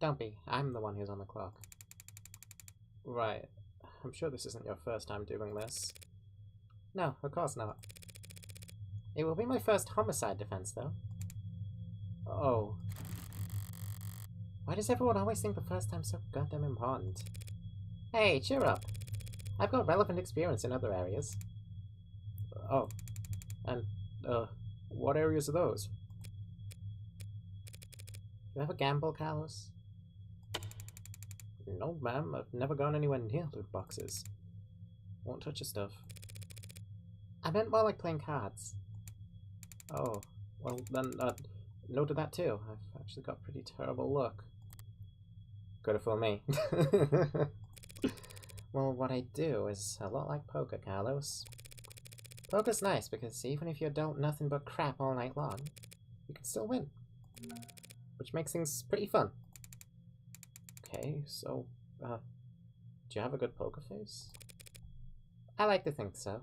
Don't be. I'm the one who's on the clock. Right. I'm sure this isn't your first time doing this. No, of course not. It will be my first homicide defense, though. Oh. Why does everyone always think the first time's so goddamn important? Hey, cheer up. I've got relevant experience in other areas. Oh. And, what areas are those? You ever gamble, Carlos? No, ma'am. I've never gone anywhere near loot boxes. Won't touch your stuff. I meant more like playing cards. Oh. Well, then, no to that too. I've actually got pretty terrible luck. Good for me. Well, what I do is a lot like poker, Carlos. Poker's nice because even if you dealt nothing but crap all night long, you can still win. Which makes things pretty fun. Okay, so, do you have a good poker face? I like to think so.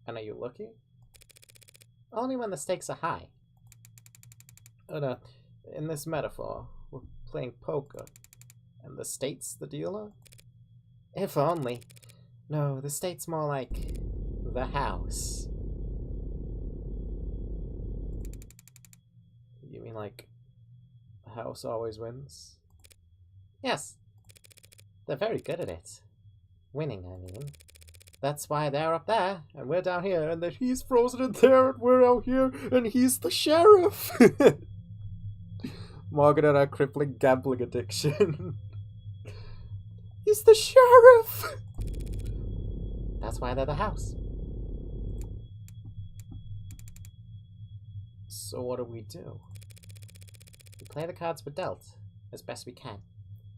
And are you lucky? Only when the stakes are high. And, in this metaphor, we're playing poker, and the state's the dealer? If only. No, the state's more like the house. You mean like the house always wins? Yes. They're very good at it. Winning, I mean. That's why they're up there, and we're down here, and that he's frozen in there, and we're out here, and he's the sheriff! Morgan and her crippling gambling addiction. He's the sheriff! That's why they're the house. So what do? We play the cards we're dealt, as best we can.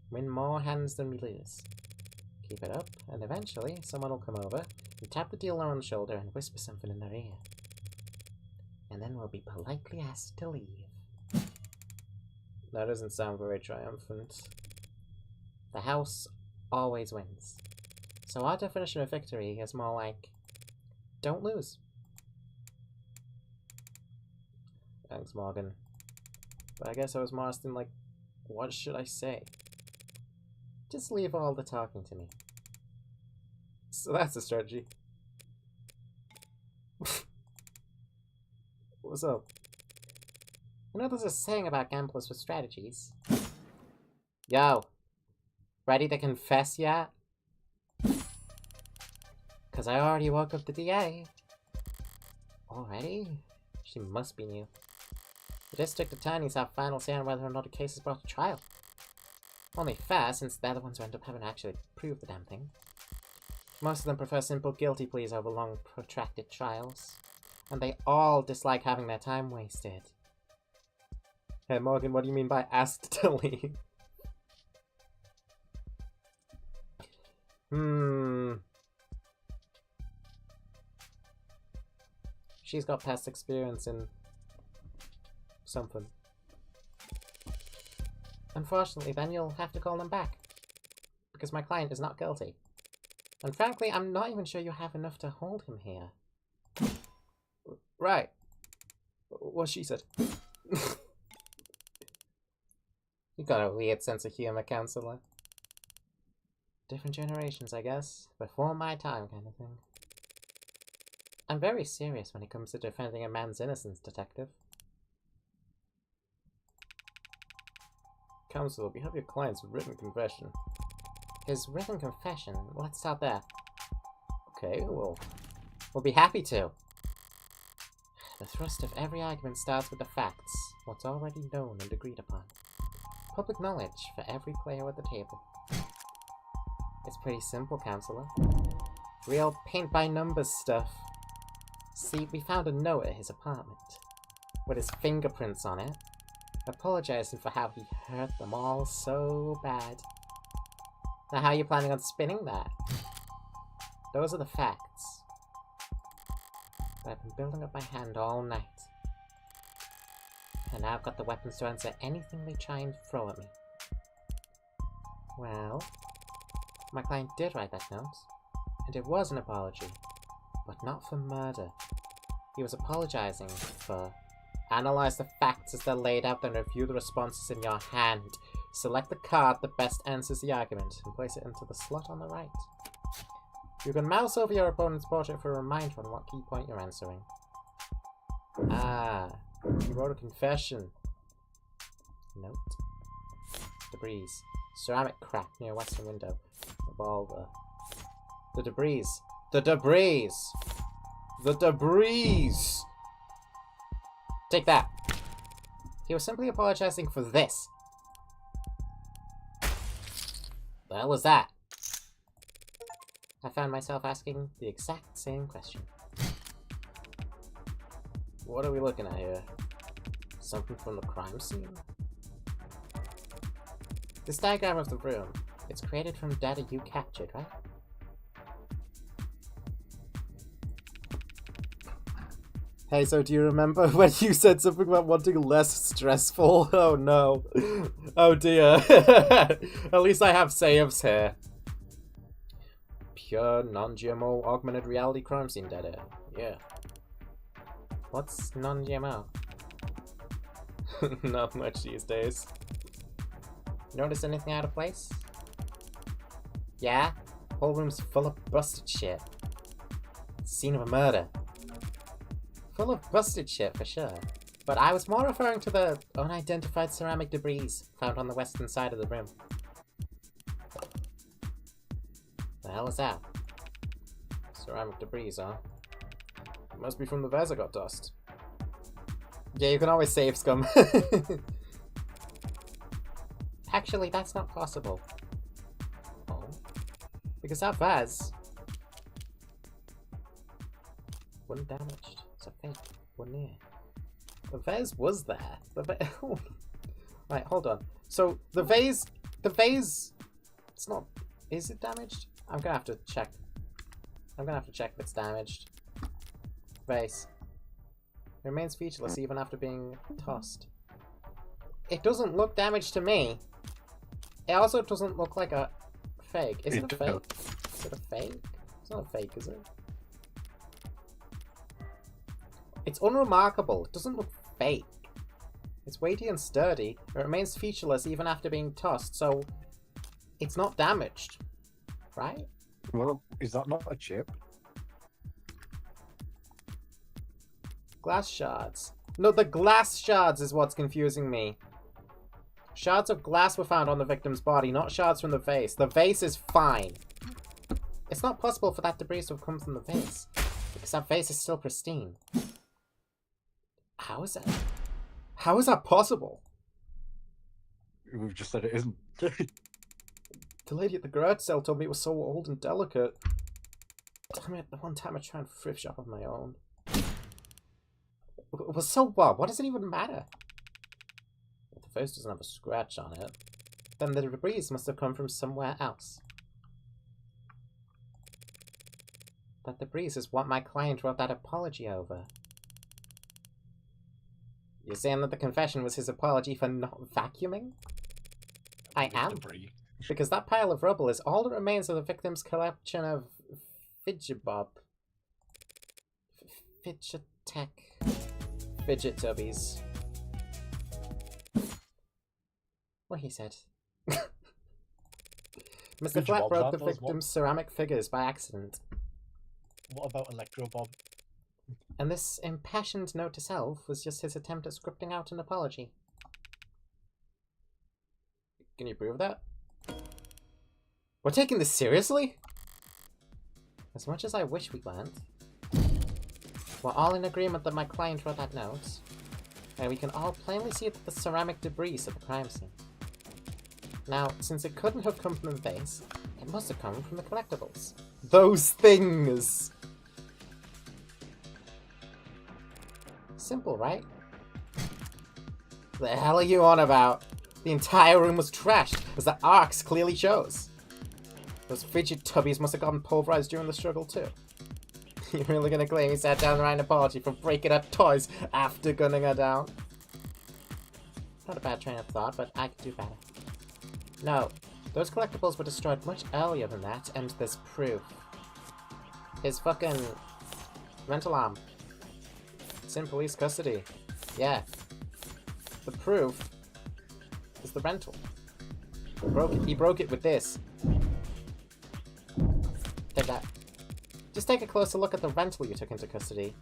Win more hands than we lose. Keep it up, and eventually someone will come over and tap the dealer on the shoulder and whisper something in their ear. And then we'll be politely asked to leave. That doesn't sound very triumphant. The house always wins. So our definition of victory is more like, don't lose. Thanks, Morgan. But I guess I was more asking, like, what should I say? Just leave all the talking to me. So that's a strategy. What's up? You know there's a saying about gamblers with strategies. Yo. Ready to confess yet? Cause I already woke up the DA. Already? She must be new. The district attorneys have final say on whether or not a case is brought to trial. Only fair, since they're the ones who end up having to actually prove the damn thing. Most of them prefer simple guilty pleas over long, protracted trials. And they all dislike having their time wasted. Hey Morgan, what do you mean by asked to leave? She's got past experience in something. Unfortunately, then you'll have to call them back. Because my client is not guilty. And frankly, I'm not even sure you have enough to hold him here. Right. What she said. You got a weird sense of humor, counselor. Different generations, I guess. Before my time kind of thing. I'm very serious when it comes to defending a man's innocence, detective. Counsel, we have your client's written confession. His written confession? Let's start there. Okay, we'll be happy to. The thrust of every argument starts with the facts, what's already known and agreed upon. public knowledge for every player at the table. It's pretty simple, Counselor. Real paint-by-numbers stuff. See, we found a note at his apartment, with his fingerprints on it, apologizing for how he hurt them all so bad. Now how are you planning on spinning that? Those are the facts. But I've been building up my hand all night. And now I've got the weapons to answer anything they try and throw at me. Well, my client did write that note, and it was an apology, but not for murder. He was apologizing for... Analyze the facts as they're laid out, then review the responses in your hand. Select the card that best answers the argument, and place it into the slot on the right. You can mouse over your opponent's portrait for a reminder on what key point you're answering. Ah, you wrote a confession. Note. Debris. Ceramic crack near western window. Revolver. The debris. The debris! The debris! Take that. He was simply apologizing for this. The hell was that? I found myself asking the exact same question. What are we looking at here? Something from the crime scene? This diagram of the room, it's created from data you captured, right? Hey, so do you remember when you said something about wanting less stressful? Oh no. Oh dear. At least I have saves here. Pure, non-GMO, augmented reality crime scene data. Yeah. What's non-GMO? Not much these days. Notice anything out of place? Yeah? Whole room's full of busted shit. Scene of a murder. Full of busted shit, for sure. But I was more referring to the unidentified ceramic debris found on the western side of the room. The hell is that? Ceramic debris, huh? It must be from the vase I got tossed. Yeah, you can always save, scum. Actually, that's not possible. Oh. Because that vase wasn't damaged. It's a fake. Wasn't it? The vase was there. Right, hold on. So, the vase... It's not... Is it damaged? I'm gonna have to check. I'm gonna have to check if it's damaged. Vase. It remains featureless even after being tossed. It doesn't look damaged to me. It also doesn't look like a fake. Is it a fake? Is it a fake? It's not a fake, is it? It's unremarkable. It doesn't look fake. It's weighty and sturdy. It remains featureless even after being tossed, so it's not damaged. Right? Well, is that not a chip? Glass shards. No, the glass shards is what's confusing me. Shards of glass were found on the victim's body, not shards from the vase. The vase is fine. It's not possible for that debris to have come from the vase, because that vase is still pristine. How is that? How is that possible? We've just said it isn't. The lady at the garage sale told me it was so old and delicate. Damn it, the one time I tried and thrift shop on my own. Well, so what? What does it even matter? If the vase doesn't have a scratch on it, then the debris must have come from somewhere else. That debris is what my client wrote that apology over. You're saying that the confession was his apology for not vacuuming? I am. Debris. Because that pile of rubble is all that remains of the victim's collection of fidget-bob. Fidget-tech. Fidget tubbies. What he said. Mr. Flat broke the victim's ceramic figures by accident. What about Electro Bob? And this impassioned note to self was just his attempt at scripting out an apology. Can you prove that? We're taking this seriously? As much as I wish we weren't. We're all in agreement that my client wrote that note, and we can all plainly see that the ceramic debris at the crime scene. Now, since it couldn't have come from the base, it must have come from the collectibles. Those things! Simple, right? The hell are you on about? The entire room was trashed, as the arcs clearly shows. Those fidget tubbies must have gotten pulverized during the struggle too. You're really gonna claim he sat down to write an apology for breaking her toys after gunning her down? Not a bad train of thought, but I could do better. No, those collectibles were destroyed much earlier than that, and there's proof. His fucking rental arm. It's in police custody. Yeah. The proof is the rental. He broke it with this. Take that. Just take a closer look at the rental you took into custody.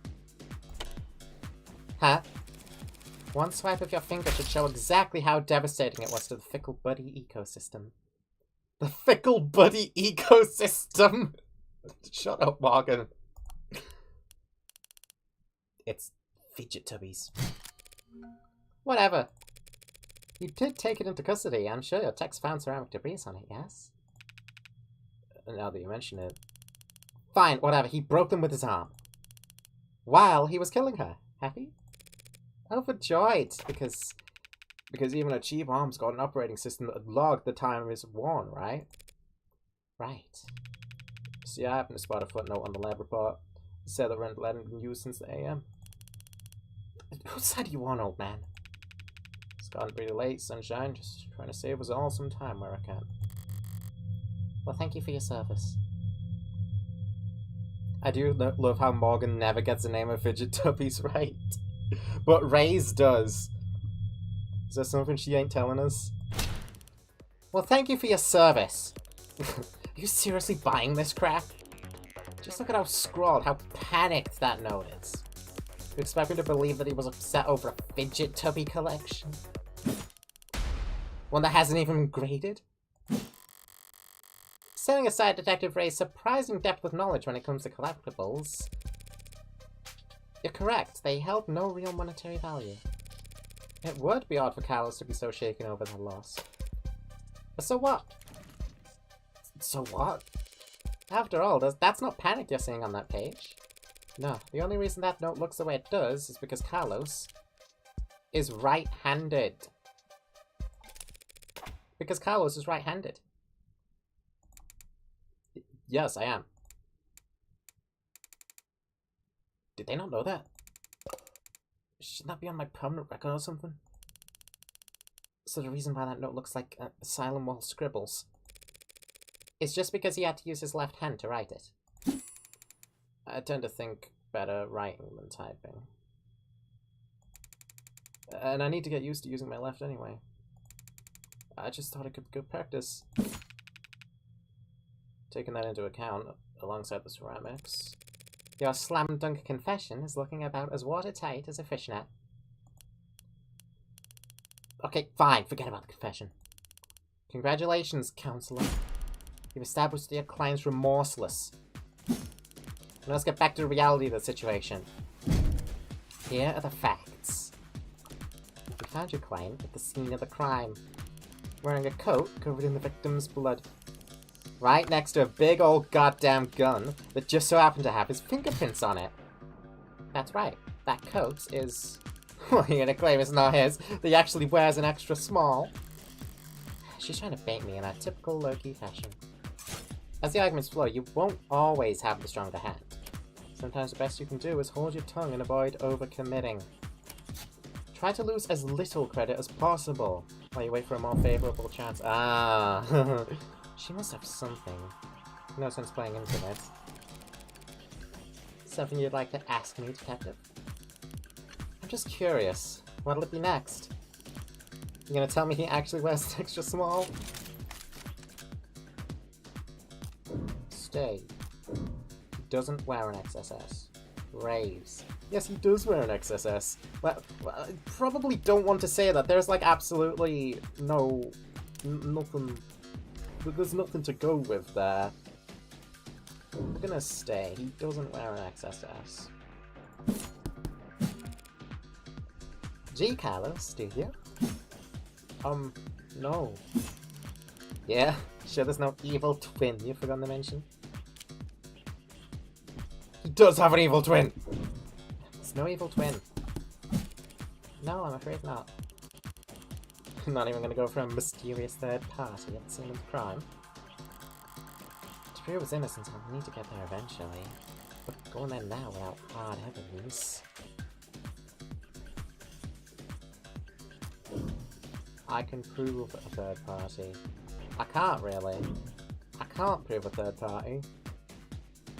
Huh? One swipe of your finger should show exactly how devastating it was to the Fickle Buddy ecosystem. The Fickle Buddy ecosystem! Shut up, Morgan. It's fidget tubbies. Whatever. You did take it into custody. I'm sure your techs found ceramic debris on it, yes? Now that you mention it. Fine, whatever. He broke them with his arm. While he was killing her. Happy? Overjoyed, because even a cheap arm's got an operating system that logged the time it's worn, right? Right. See, I happened to spot a footnote on the lab report. It said the rental hadn't been used since the AM. Whose side are you on, old man? It's gotten pretty late, sunshine. Just trying to save us all some time where I can. Well, thank you for your service. I do love how Morgan never gets the name of fidget tubbies right. But Ray's does. Is there something she ain't telling us? Well, thank you for your service. Are you seriously buying this crap? Just look at how scrawled, how panicked that note is. You expect me to believe that he was upset over a fidget tubby collection? One that hasn't even been graded? Setting aside Detective Ray's surprising depth of knowledge when it comes to collectibles, you're correct, they held no real monetary value. It would be odd for Carlos to be so shaken over their loss. But so what? So what? After all, that's not panic you're seeing on that page. No, the only reason that note looks the way it does is because Carlos is right-handed. Because Carlos is right-handed. Yes, I am. Did they not know that? Shouldn't that be on my permanent record or something? So the reason why that note looks like Asylum Wall scribbles is just because he had to use his left hand to write it. I tend to think better writing than typing. And I need to get used to using my left anyway. I just thought it could be good practice. Taking that into account, alongside the ceramics, your slam dunk confession is looking about as watertight as a fishnet. Okay, fine, forget about the confession. Congratulations, counselor. You've established that your client's remorseless. Now let's get back to the reality of the situation. Here are the facts. We found your client at the scene of the crime, wearing a coat covered in the victim's blood. Right next to a big old goddamn gun that just so happened to have his fingerprints on it. That's right, that coat is... Well, you're gonna claim it's not his, that he actually wears an extra small. She's trying to bait me in a typical low-key fashion. As the arguments flow, you won't always have the stronger hand. Sometimes the best you can do is hold your tongue and avoid overcommitting. Try to lose as little credit as possible while you wait for a more favorable chance. Ah, she must have something. No sense playing into it. Something you'd like to ask me, Detective? I'm just curious. What'll it be next? You gonna tell me he actually wears an extra small? Stay. He doesn't wear an XSS. Raves. Yes, he does wear an XSS. Well, I probably don't want to say that. There's like absolutely nothing. There's nothing to go with there. I'm gonna stay. He doesn't wear an XSS. Gee, Carlos, do you? No. Yeah? Sure there's no evil twin you forgot to mention? He does have an evil twin! There's no evil twin. No, I'm afraid not. I'm not even gonna go for a mysterious third party at the scene of the crime. To prove his innocence, I'll need to get there eventually. But going there now without hard evidence... I can prove a third party. I can't really. I can't prove a third party.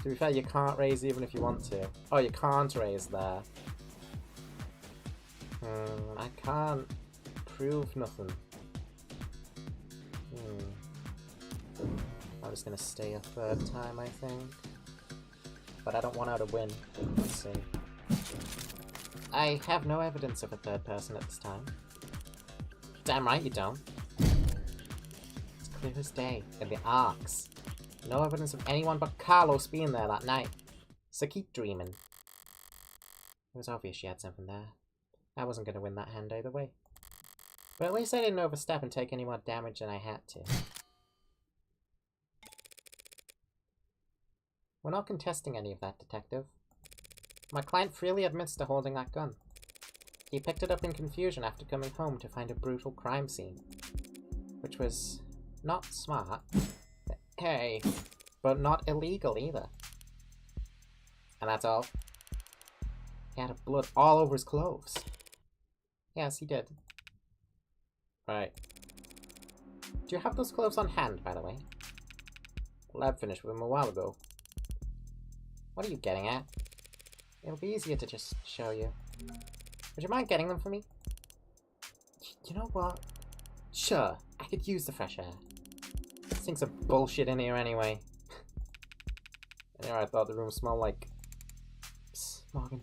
To be fair, you can't raise even if you want to. Oh, you can't raise there. I can't prove nothing. I'm just gonna stay a third time, I think. But I don't want her to win. Let's see. I have no evidence of a third person at this time. Damn right you don't. It's clear as day in the arcs. No evidence of anyone but Carlos being there that night. So keep dreaming. It was obvious she had something there. I wasn't going to win that hand either way. But at least I didn't overstep and take any more damage than I had to. We're not contesting any of that, Detective. My client freely admits to holding that gun. He picked it up in confusion after coming home to find a brutal crime scene. Which was not smart. Hey, but not illegal either. And that's all. He had blood all over his clothes. Yes, he did. Right. Do you have those clothes on hand, by the way? The lab finished with them a while ago. What are you getting at? It'll be easier to just show you. Would you mind getting them for me? You know what? Sure, I could use the fresh air. Things are bullshit in here anyway. Anyway, I thought the room smelled like... Psst, Morgan.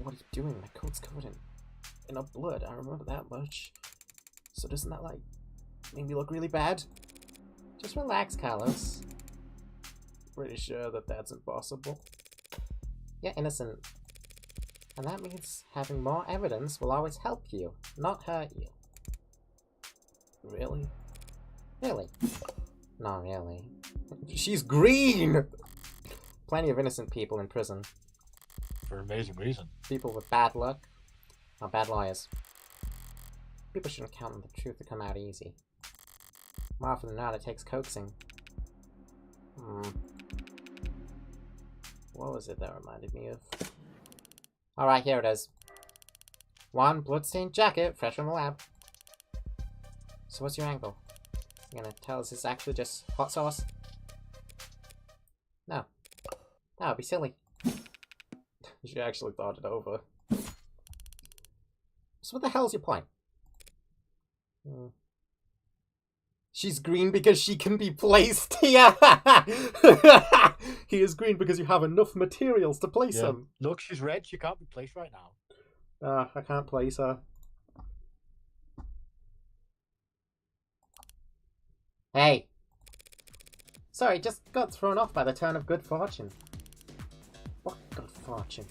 What are you doing? My coat's covered in a blood. I remember that much. So doesn't that, like, make me look really bad? Just relax, Carlos. Pretty sure that that's impossible. You're innocent. And that means having more evidence will always help you, not hurt you. Really? Really? Not really. She's green! Plenty of innocent people in prison. For amazing reason. People with bad luck. Or bad lawyers. People shouldn't count on the truth to come out easy. More often than not, it takes coaxing. What was it that reminded me of? Alright, here it is. One bloodstained jacket, fresh from the lab. So what's your angle? You gonna tell us it's actually just hot sauce? No. That would be silly. She actually thought it over. So what the hell's your point? She's green because she can be placed here! He is green because you have enough materials to place him. Look, she's red. She can't be placed right now. I can't place her. Hey! Sorry, just got thrown off by the turn of good fortune. What good fortune?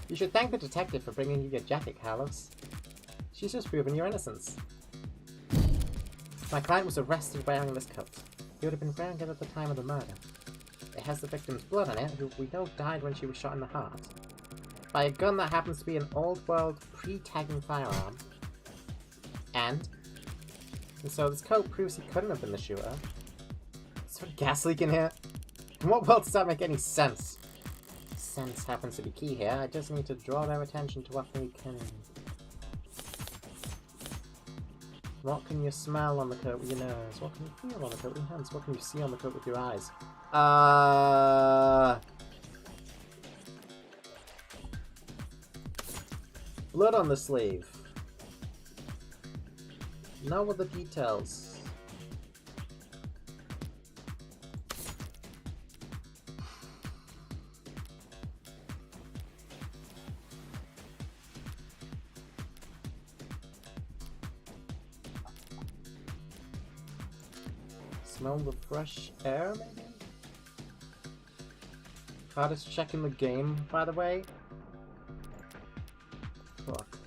You should thank the detective for bringing you your jacket, Carlos. She's just proven your innocence. My client was arrested wearing this coat. He would have been wearing it at the time of the murder. It has the victim's blood on it, who we know died when she was shot in the heart. By a gun that happens to be an old-world, pre-tagging firearm. And so this coat proves he couldn't have been the shooter. Is there a gas leak in here? In what world does that make any sense? Sense happens to be key here. I just need to draw their attention to what they can... What can you smell on the coat with your nose? What can you feel on the coat with your hands? What can you see on the coat with your eyes? Blood on the sleeve. No other details. Smell the fresh air, maybe? Hardest check in the game, by the way. Fuck.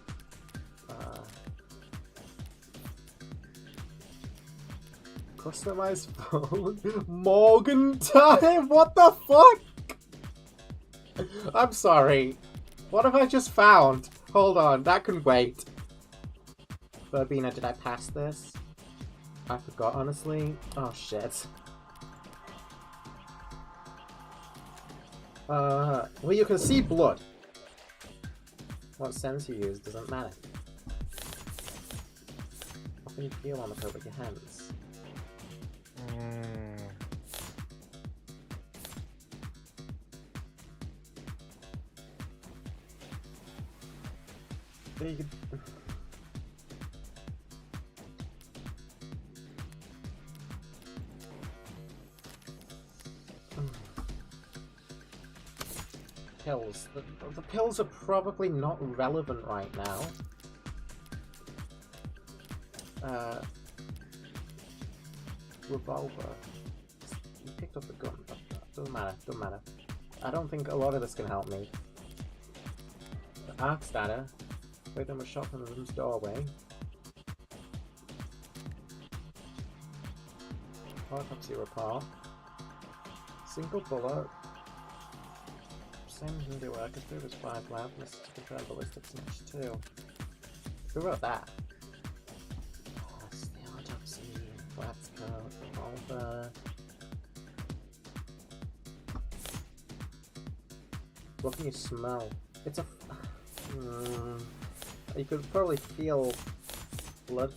Customized phone? Morgan time? What the fuck? I'm sorry. What have I just found? Hold on, that can wait. Verbena, did I pass this? I forgot, honestly. Oh, shit. Well, you can see blood. What sense you use doesn't matter. What can you feel on the coat with your hands? There you go. Pills. The pills are probably not relevant right now. Revolver. You picked up the gun. Doesn't matter. Doesn't matter. I don't think a lot of this can help me. The arc statter. Wait them a shot from the room's doorway. Autopsy report. Single bullet. Same Hindu workers, previous 5 lab, missed to confirm ballistics match 2. Who wrote that? That's the autopsy, flats coat, revolver. What can you smell? It's a... you could probably feel blood.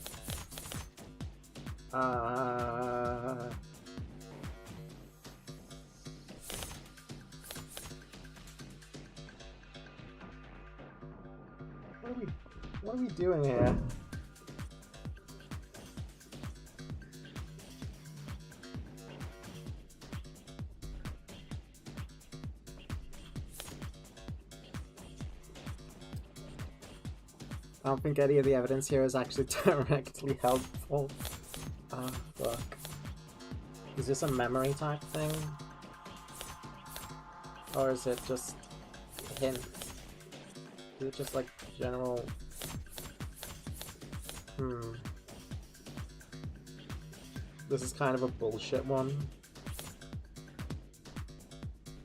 What are we doing here? I don't think any of the evidence here is actually directly helpful. Ah, fuck. Is this a memory type thing? Or is it just hints? Is it just like general... This is kind of a bullshit one.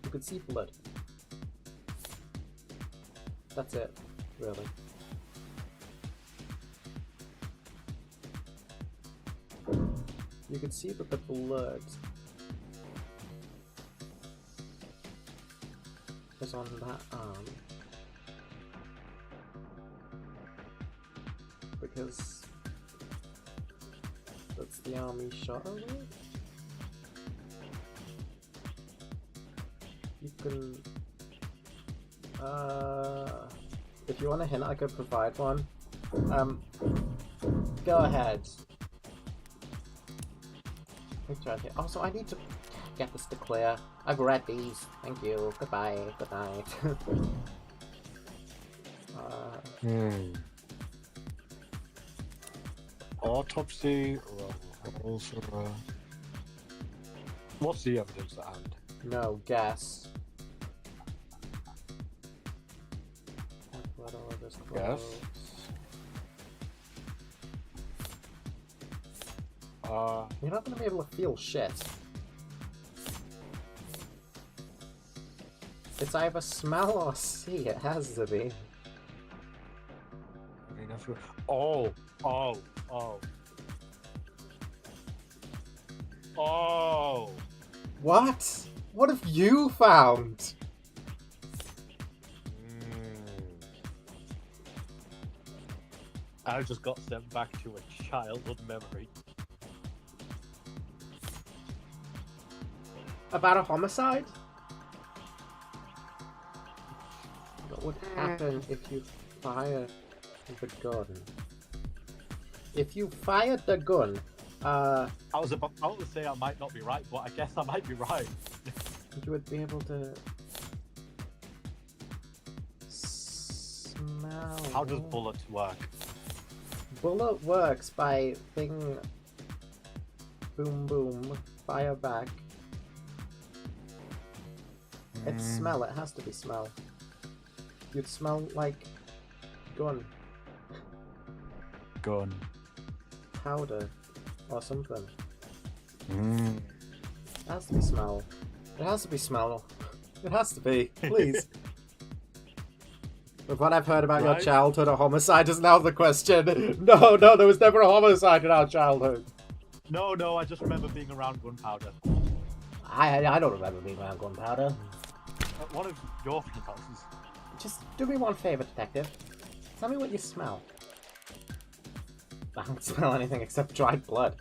You could see blood. That's it, really. You could see that the blood is on that arm. Because that's the arm he shot her with. You can... if you want a hint, I could provide one. Go ahead. Also, I need to get this to clear. I've read these. Thank you. Goodbye. Good night. Autopsy, what's the evidence at hand? No, guess. Yes. You're not going to be able to feel shit. It's either smell or see. It has to be. Oh. What? What have you found? I just got sent back to a childhood memory. About a homicide? What would happen if you fired the gun? If you fired the gun, I was about to say I might not be right, but I guess I might be right. you would be able to smell. How does bullets work? Bullet works by thing. Boom, boom, fire back. It's smell. It has to be smell. You'd smell like gun, Gun. powder, or something. It has to be smell. It has to be smell. It has to be. Please. With what I've heard about your childhood, a homicide is now the question. No, there was never a homicide in our childhood. No, I just remember being around gunpowder. I don't remember being around gunpowder. One of your friends' houses. Just do me one favor, detective. Tell me what you smell. I don't smell anything except dried blood.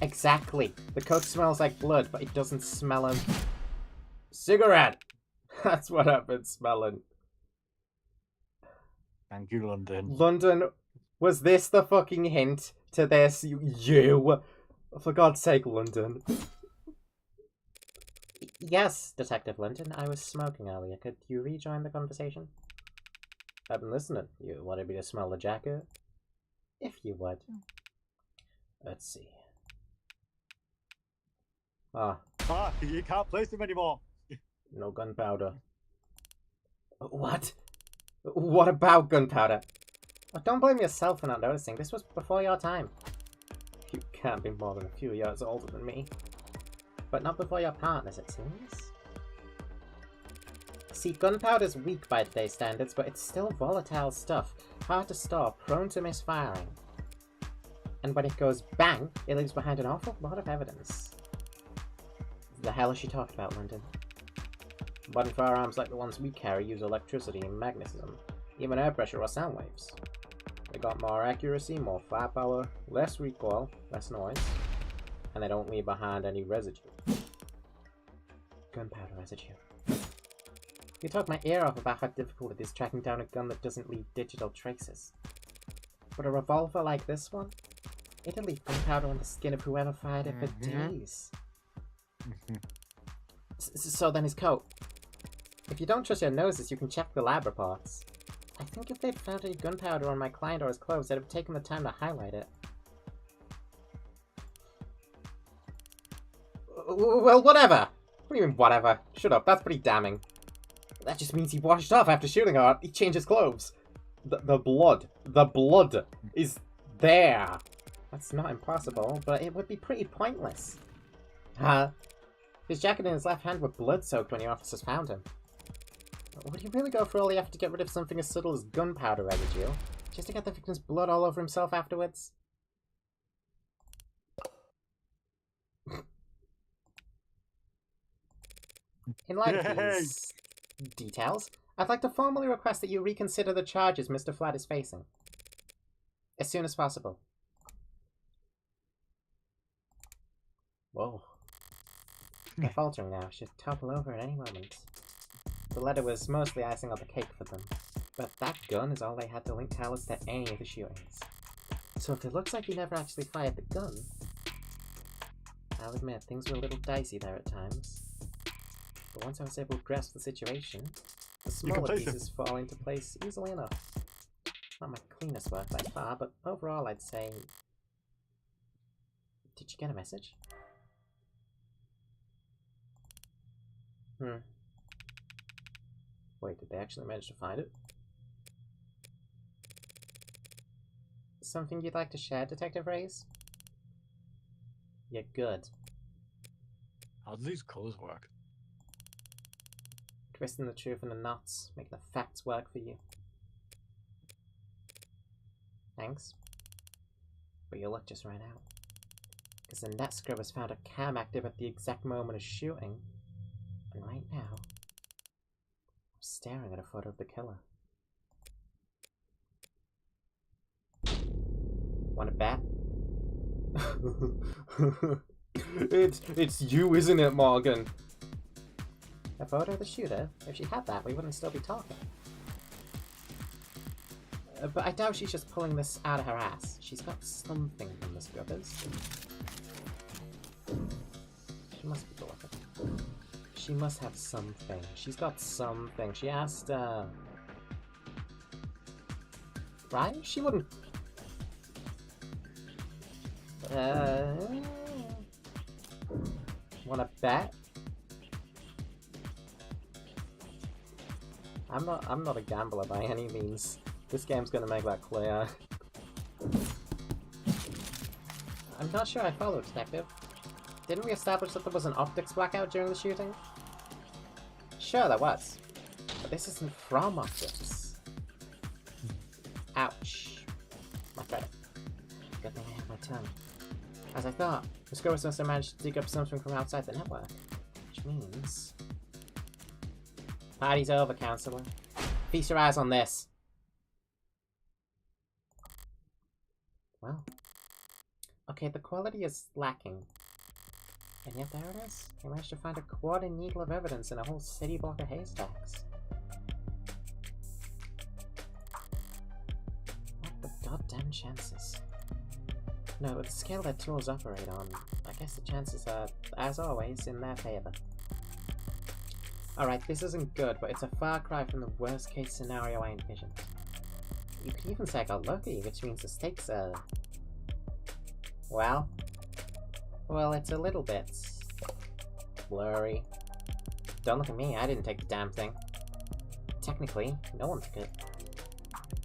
Exactly. The coke smells like blood, but it doesn't smell of... cigarette! That's what I've been smelling. Thank you, London. London, was this the fucking hint to this? You? For God's sake, London. Yes, Detective London, I was smoking earlier. Could you rejoin the conversation? I've been listening. You wanted me to smell the jacket? If you would. Let's see. You can't place him anymore. No gunpowder. What? What about gunpowder? Oh, don't blame yourself for not noticing. This was before your time. You can't be more than a few years older than me. But not before your partners, it seems. See, gunpowder's weak by today's standards, but it's still volatile stuff. Hard to store, prone to misfiring. And when it goes bang, it leaves behind an awful lot of evidence. The hell is she talking about, London? Modern firearms like the ones we carry use electricity and magnetism, even air pressure or sound waves. They got more accuracy, more firepower, less recoil, less noise, and they don't leave behind any residue. Gunpowder residue. You talk my ear off about how difficult it is tracking down a gun that doesn't leave digital traces. But a revolver like this one? It'll leave gunpowder on the skin of whoever fired it for days. So then his coat. If you don't trust your noses, you can check the lab reports. I think if they'd found any gunpowder on my client or his clothes, they'd have taken the time to highlight it. Well, whatever! What do you mean, whatever? Shut up, that's pretty damning. That just means he washed off after shooting her. He changed his clothes. The blood is there. That's not impossible, but it would be pretty pointless. His jacket and his left hand were blood-soaked when your officers found him. Would he really go for all the effort to get rid of something as subtle as gunpowder residue, just to get the victim's blood all over himself afterwards? In light of these details, I'd like to formally request that you reconsider the charges Mr. Flatt is facing. As soon as possible. Whoa. They're faltering now. Should topple over at any moment. The letter was mostly icing on the cake for them. But that gun is all they had to link Talos to any of the shootings. So if it looks like he never actually fired the gun, I'll admit things were a little dicey there at times. But once I was able to grasp the situation, the smaller pieces fall into place easily enough. Not my cleanest work by far, but overall I'd say... Did you get a message? Wait, did they actually manage to find it? Something you'd like to share, Detective Reyes? You're good. How do these colours work? Twisting the truth into knots, making the facts work for you. Thanks. But your luck just ran out. Because the net scrubbers found a cam active at the exact moment of shooting. And right now, I'm staring at a photo of the killer. Wanna bet? It's you, isn't it, Morgan? A photo of the shooter? If she had that, we wouldn't still be talking. But I doubt she's just pulling this out of her ass. She's got something from the scrubbers. She must be beloved. She must have something. She's got something. She asked, right? She wouldn't... Wanna bet? I'm not a gambler by any means. This game's gonna make that clear. I'm not sure I follow, Detective. Didn't we establish that there was an optics blackout during the shooting? Sure, there was. But this isn't from optics. Ouch. My credit. Good thing I have my tongue. As I thought, the Scopus must have managed to dig up something from outside the network. Which means... Party's over, Counselor. Feast your eyes on this. Well. Okay, the quality is lacking. And yet there it is. I managed to find a quad and needle of evidence in a whole city block of haystacks. What the goddamn chances? No, with the scale that tools operate on, I guess the chances are, as always, in their favor. Alright, this isn't good, but it's a far cry from the worst case scenario I envisioned. You could even say I got lucky, which means the stakes are... Well, it's a little bit blurry. Don't look at me, I didn't take the damn thing. Technically, no one took it.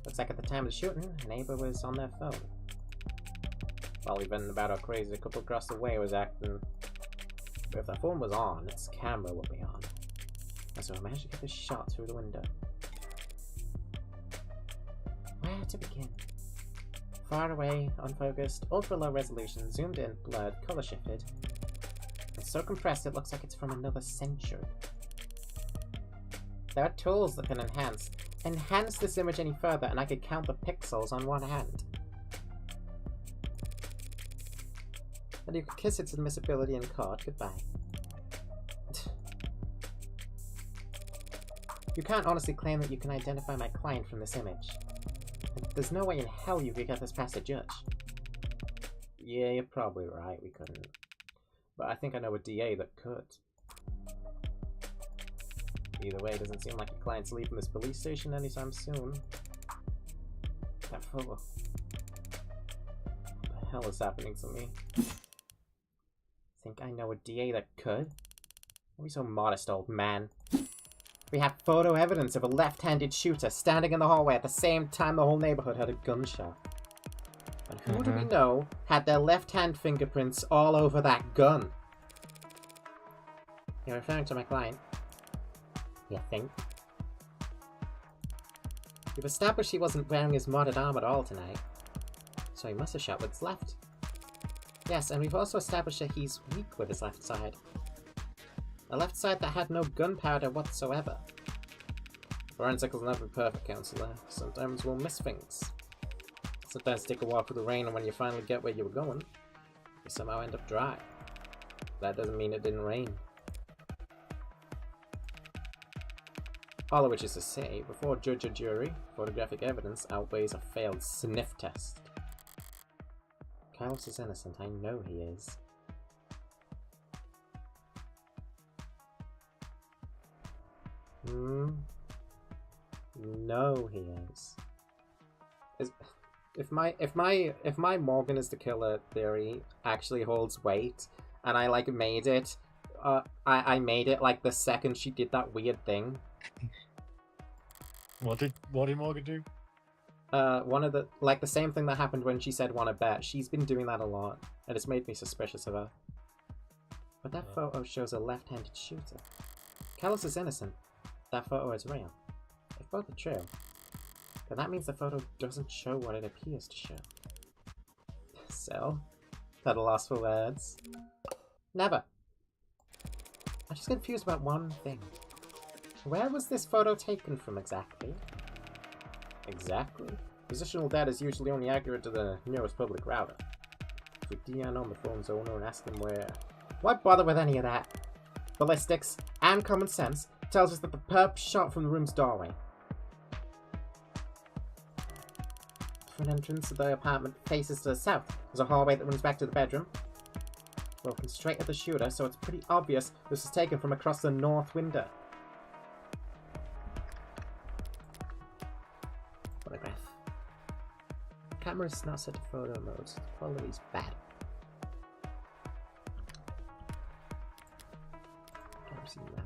Looks like at the time of the shooting, a neighbor was on their phone. Well, even about how crazy the couple across the way was acting. But if their phone was on, its camera would be on. And so I managed to get this shot through the window. Where to begin? Far away, unfocused, ultra-low resolution, zoomed in, blurred, color shifted. And so compressed it looks like it's from another century. There are tools that can enhance this image any further, and I could count the pixels on one hand. And you could kiss its admissibility in court goodbye. You can't honestly claim that you can identify my client from this image. There's no way in hell you could get this past a judge. Yeah, you're probably right, we couldn't. But I think I know a DA that could. Either way, it doesn't seem like your client's leaving this police station anytime soon. That photo. What the hell is happening to me? Think I know a DA that could? Don't be so modest, old man. We have photo evidence of a left-handed shooter standing in the hallway at the same time the whole neighborhood heard a gunshot. And who do we know had their left-hand fingerprints all over that gun? You're referring to my client? You think? We've established he wasn't wearing his modded arm at all tonight. So he must have shot with his left. Yes, and we've also established that he's weak with his left side. A left side that had no gunpowder whatsoever. Forensics will never be perfect, Counselor. Sometimes we'll miss things. Sometimes take a walk through the rain, and when you finally get where you were going, you somehow end up dry. That doesn't mean it didn't rain. All of which is to say, before judge or jury, photographic evidence outweighs a failed sniff test. Carlos is innocent, I know he is. No, he is. If my Morgan is the killer theory actually holds weight, and I like made it, I made it like the second she did that weird thing. What did Morgan do? One of the the same thing that happened when she said wanna bet. She's been doing that a lot, and it's made me suspicious of her. But that photo shows a left-handed shooter. Carlos is innocent. That photo is real. If both are true, then that means the photo doesn't show what it appears to show. So, at a loss for words. Never. I'm just confused about one thing. Where was this photo taken from exactly? Exactly? Positional data is usually only accurate to the nearest public router. If we DN on the phone's owner and ask him where... Why bother with any of that? Ballistics and common sense tells us that the perp shot from the room's doorway. For an entrance to the apartment faces to the south. There's a hallway that runs back to the bedroom. We're looking straight at the shooter, so it's pretty obvious this was taken from across the north window. Photograph. The camera is not set to photo mode, so the quality's bad. Can't see that.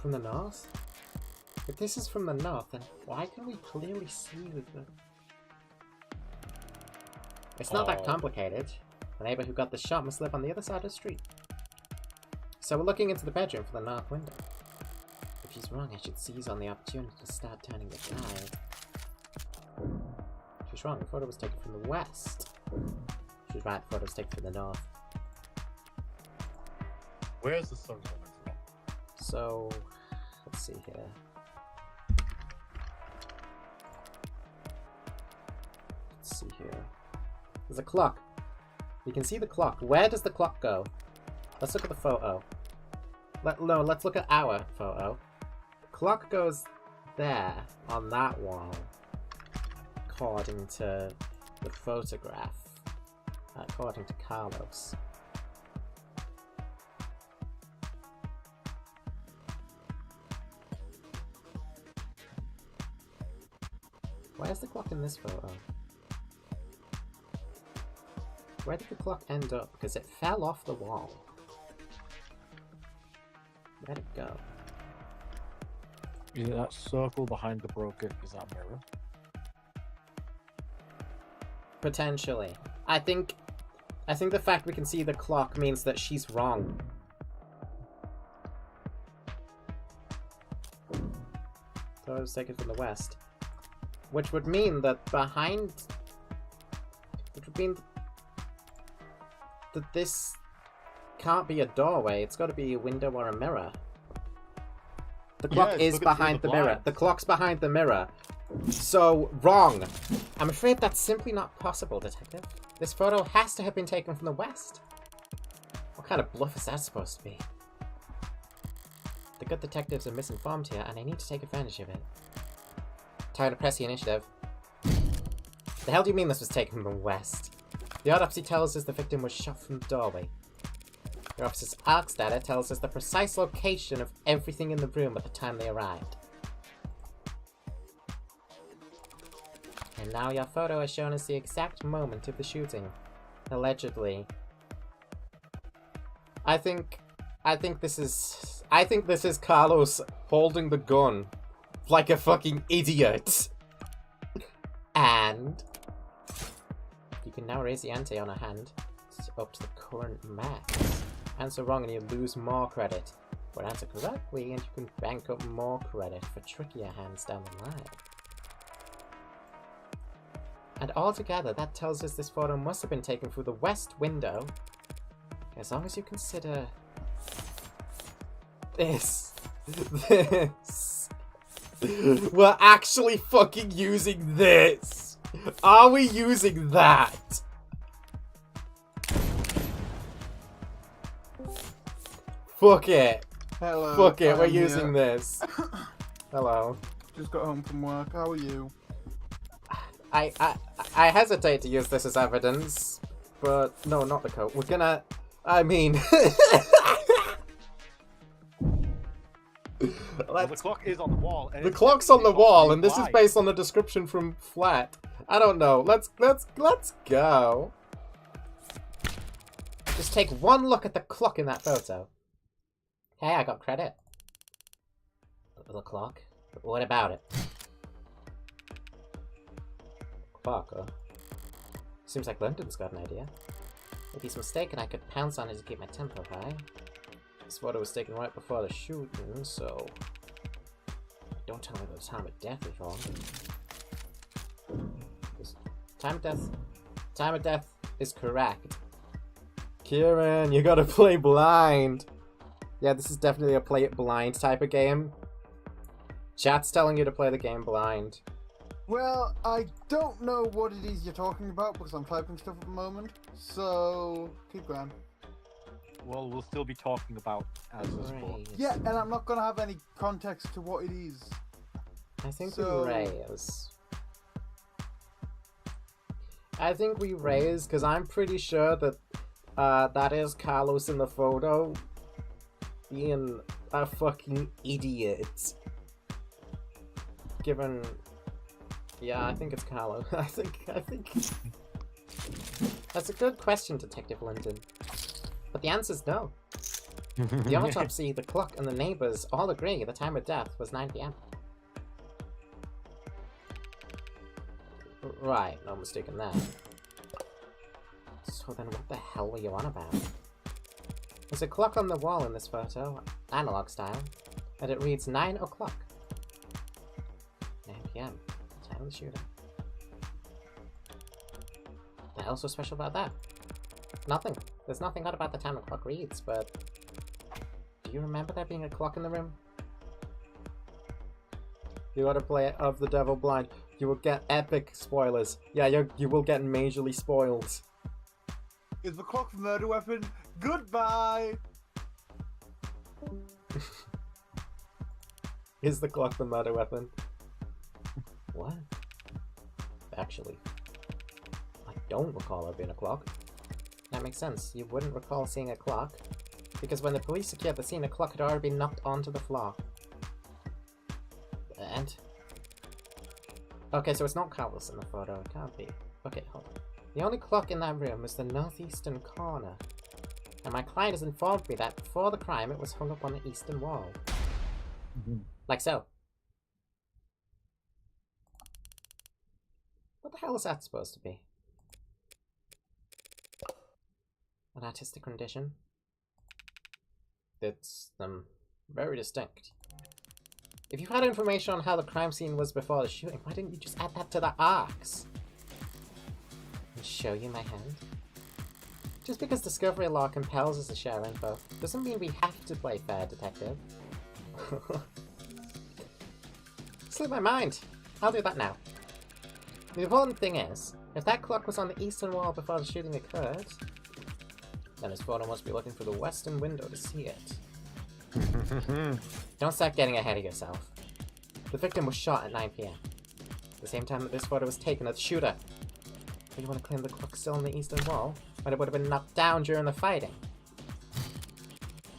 From the north? If this is from the north, then why can we clearly see the... It's not that complicated. The neighbor who got the shot must live on the other side of the street. So we're looking into the bedroom for the north window. If she's wrong, I should seize on the opportunity to start turning the tide. She's wrong, the photo was taken from the west. She's right, the photo was taken from the north. Where's the sun coming from? So, let's see here. Let's see here. There's a clock. You can see the clock. Where does the clock go? Let's look at the photo. No, let's look at our photo. Clock goes there, on that wall, according to the photograph, according to Carlos. Where's the clock in this photo? Where did the clock end up? Because it fell off the wall. Where'd it go? Is it that circle behind the broken? Is that a mirror? Potentially. I think the fact we can see the clock means that she's wrong. So I was taken from the west. Which would mean that behind... Which would mean that this can't be a doorway. It's got to be a window or a mirror. The clock is behind the mirror. The clock's behind the mirror. So, wrong. I'm afraid that's simply not possible, Detective. This photo has to have been taken from the west. What kind of bluff is that supposed to be? The good detectives are misinformed here, and I need to take advantage of it. Time to press the initiative. The hell do you mean this was taken from the west? The autopsy tells us the victim was shot from the doorway. Your officer's ARCS data tells us the precise location of everything in the room at the time they arrived. And now your photo has shown us the exact moment of the shooting. Allegedly. I think this is Carlos holding the gun like a fucking idiot. And you can now raise the ante on a hand up to the current max. Answer wrong and you lose more credit. But answer correctly and you can bank up more credit for trickier hands down the line. And altogether, that tells us this photo must have been taken through the west window. As long as you consider this. We're actually fucking using this. Are we using that? Fuck it. Hello. Fuck it, we're using this. Hello. Just got home from work. How are you? I hesitate to use this as evidence, but no, not the coat. We're gonna... I mean... Well, the clock is on the wall. And the clock's on the wall, and this is based on the description from Flat. I don't know. Let's go. Just take one look at the clock in that photo. Hey, I got credit. The clock? What about it? Clock, huh? Seems like London's got an idea. If he's mistaken, I could pounce on it to keep my tempo high. This photo was taken right before the shooting, so... Don't tell me the time of death is wrong. Time of death is correct. Kieran, you gotta play blind. Yeah, this is definitely a play it blind type of game. Chat's telling you to play the game blind. Well, I don't know what it is you're talking about because I'm typing stuff at the moment. So, keep going. Well, we'll still be talking about as a sport. Yeah, and I'm not going to have any context to what it is. I think we raise. I think we raise because I'm pretty sure that that is Carlos in the photo being a fucking idiot. Given... Yeah, I think it's Carlo. I think... That's a good question, Detective London. But the answer's no. The autopsy, the clock, and the neighbors all agree the time of death was 9 p.m. Right, no mistaking that. So then what the hell were you on about? There's a clock on the wall in this photo, analog style, and it reads 9 o'clock. 9 p.m. Time of the shooting. What else was special about that? Nothing. There's nothing odd about the time the clock reads, but... Do you remember there being a clock in the room? You gotta play it of the devil blind. You will get epic spoilers. Yeah, you will get majorly spoiled. Is the clock a murder weapon? Goodbye! Is the clock the murder weapon? What? Actually, I don't recall there being a clock. That makes sense. You wouldn't recall seeing a clock, because when the police secured the scene, a clock had already been knocked onto the floor. And... Okay, so it's not Carlos in the photo. It can't be. Okay, hold on. The only clock in that room is the northeastern corner. And my client has informed me that before the crime, it was hung up on the eastern wall. Like so. What the hell is that supposed to be? An artistic rendition? It's, very distinct. If you had information on how the crime scene was before the shooting, why didn't you just add that to the arcs? And show you my hand? Just because discovery law compels us to share info, doesn't mean we have to play fair detective. Slipped my mind. I'll do that now. The important thing is, if that clock was on the eastern wall before the shooting occurred, then his photo must be looking through the western window to see it. Don't start getting ahead of yourself. The victim was shot at 9 p.m. The same time that this photo was taken at the shooter. But you want to claim the clock's still on the eastern wall, when it would have been knocked down during the fighting?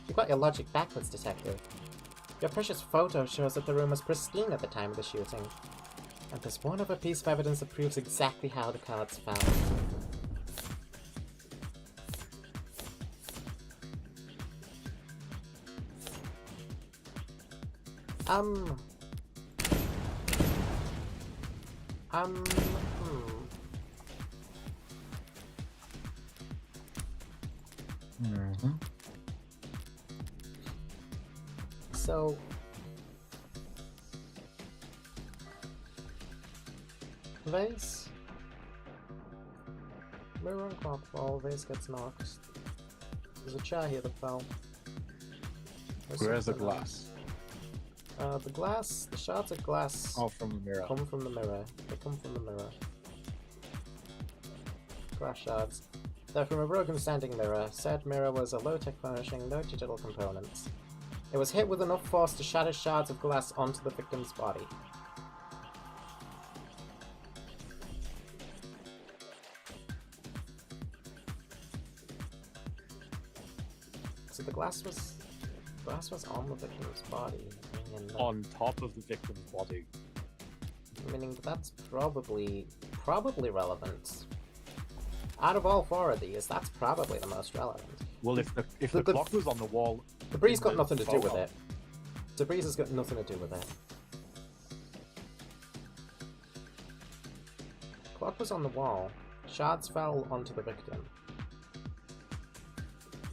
You got your logic backwards, detective. Your precious photo shows that the room was pristine at the time of the shooting. And there's one other piece of evidence that proves exactly how the cards fell. So... Vase? Mirror and clock fall, vase gets knocked. There's a chair here that fell. Where's the glass? The glass, the shards of glass From the mirror. come from the mirror. They come from the mirror. Glass shards. They're from a broken standing mirror. Said mirror was a low-tech furnishing, no digital components. It was hit with enough force to shatter shards of glass onto the victim's body. So the glass was on the victim's body. On top of the victim's body. Meaning that's probably relevant. Out of all four of these, that's probably the most relevant. Well, if the clock was on the wall, Debris got nothing to do with it. Debris has got nothing to do with it. Clock was on the wall. Shards fell onto the victim.